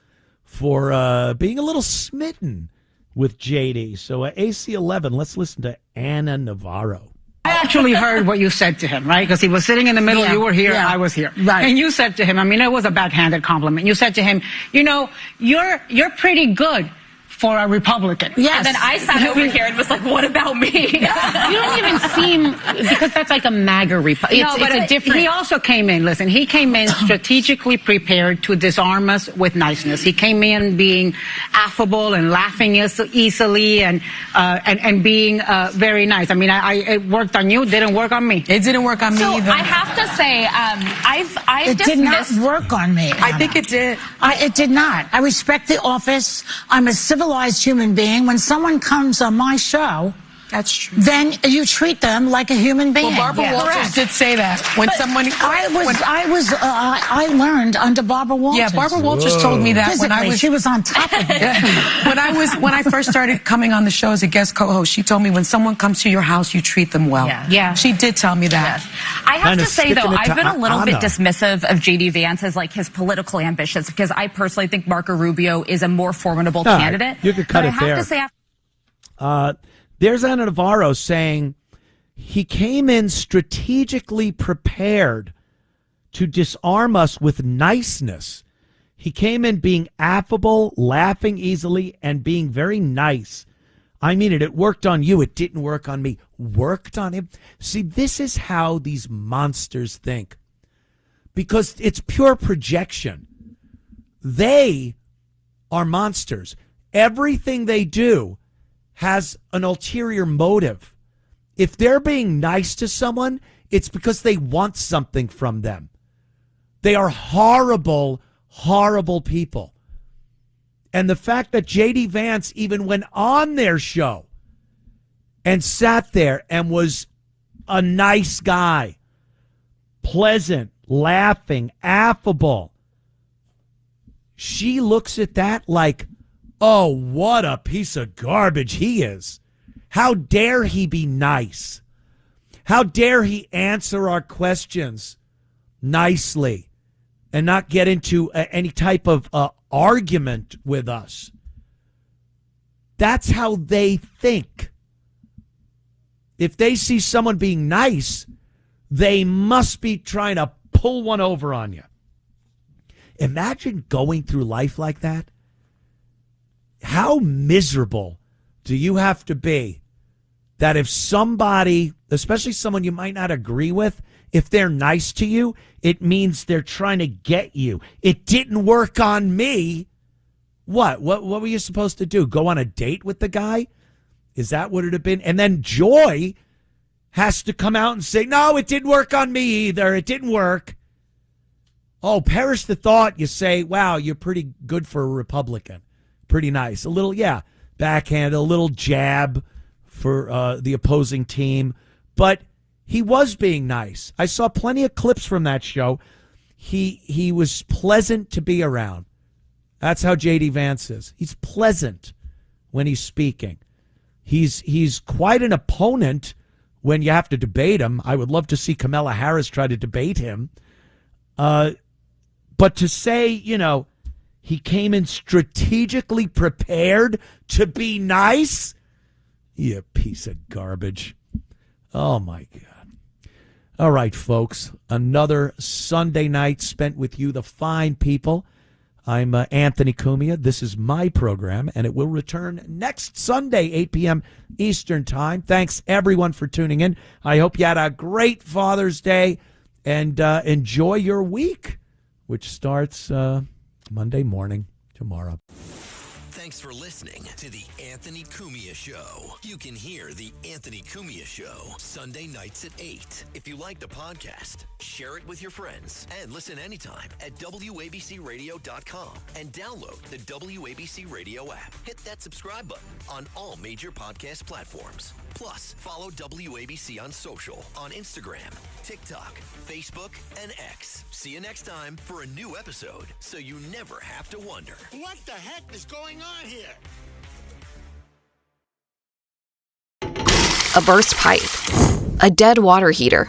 for being a little smitten with JD. So AC 11, let's listen to Ana Navarro.
I actually heard what you said to him, right? Because he was sitting in the middle. You were here. I was here. Right. And you said to him, I mean, it was a backhanded compliment. You said to him, you know, you're pretty good for a Republican.
Yes. And then I sat over here and was like, what about me?
You don't even seem, because that's like a MAGA Republican.
No, but
it's a different. He also came in, listen, he came in strategically prepared to disarm us with niceness. He came in being affable and laughing easily and being very nice. I mean, it worked on you, didn't work on me.
It didn't work on me either. I have to say,
it did not work on me.
I think it did.
It did not. I respect the office. I'm a civilized human being. When someone comes on my show,
that's true.
Then you treat them like a human being.
Well, Barbara Walters did say that when
I learned under Barbara Walters.
Yeah, Barbara Walters told me that
she was on top of it.
when I first started coming on the show as a guest co-host, she told me when someone comes to your house, you treat them well. Yeah. She did tell me that.
Yes.
I
have
to say though,
I've been a little bit
dismissive of JD Vance as like his political ambitions because I personally think Marco Rubio is a more formidable candidate.
You could cut it there. There's Ana Navarro saying he came in strategically prepared to disarm us with niceness. He came in being affable, laughing easily, and being very nice. I mean it. It worked on you. It didn't work on me. Worked on him. See, this is how these monsters think. Because it's pure projection. They are monsters. Everything they do has an ulterior motive. If they're being nice to someone, it's because they want something from them. They are horrible, horrible people. And the fact that J.D. Vance even went on their show and sat there and was a nice guy, pleasant, laughing, affable. She looks at that like, oh, what a piece of garbage he is. How dare he be nice? How dare he answer our questions nicely and not get into any type of argument with us? That's how they think. If they see someone being nice, they must be trying to pull one over on you. Imagine going through life like that. How miserable do you have to be that if somebody, especially someone you might not agree with, if they're nice to you, it means they're trying to get you. It didn't work on me. What were you supposed to do? Go on a date with the guy? Is that what it had been? And then Joy has to come out and say, no, it didn't work on me either. It didn't work. Oh, perish the thought. You say, wow, you're pretty good for a Republican. Pretty nice. A little, backhand, a little jab for the opposing team. But he was being nice. I saw plenty of clips from that show. He was pleasant to be around. That's how J.D. Vance is. He's pleasant when he's speaking. He's quite an opponent when you have to debate him. I would love to see Kamala Harris try to debate him. But to say, he came in strategically prepared to be nice, you piece of garbage. Oh, my God. All right, folks, another Sunday night spent with you, the fine people. I'm Anthony Cumia. This is my program, and it will return next Sunday, 8 p.m. Eastern Time. Thanks, everyone, for tuning in. I hope you had a great Father's Day, and enjoy your week, which starts Monday morning tomorrow.
Thanks for listening to the Anthony Cumia Show. You can hear the Anthony Cumia Show Sunday nights at 8. If you like the podcast, share it with your friends and listen anytime at WABCRadio.com and download the WABC Radio app. Hit that subscribe button on all major podcast platforms. Plus, follow WABC on social on Instagram, TikTok, Facebook, and X. See you next time for a new episode so you never have to wonder.
What the heck is going on here?
A burst pipe. A dead water heater.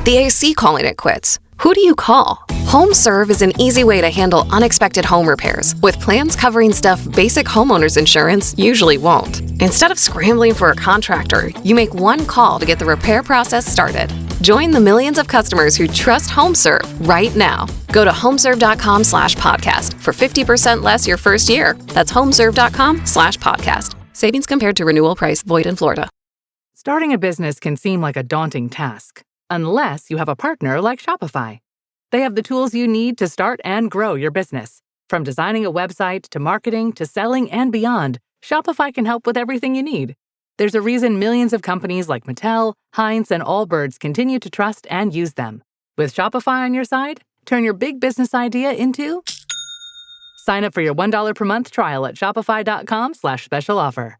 The AC calling it quits. Who do you call? HomeServe is an easy way to handle unexpected home repairs with plans covering stuff basic homeowners insurance usually won't. Instead of scrambling for a contractor, you make one call to get the repair process started. Join the millions of customers who trust HomeServe right now. Go to homeserve.com/podcast for 50% less your first year. That's homeserve.com/podcast. Savings compared to renewal price void in Florida.
Starting a business can seem like a daunting task, unless you have a partner like Shopify. They have the tools you need to start and grow your business. From designing a website to marketing to selling and beyond, Shopify can help with everything you need. There's a reason millions of companies like Mattel, Heinz, and Allbirds continue to trust and use them. With Shopify on your side, turn your big business idea into... Sign up for your $1 per month trial at shopify.com/special offer.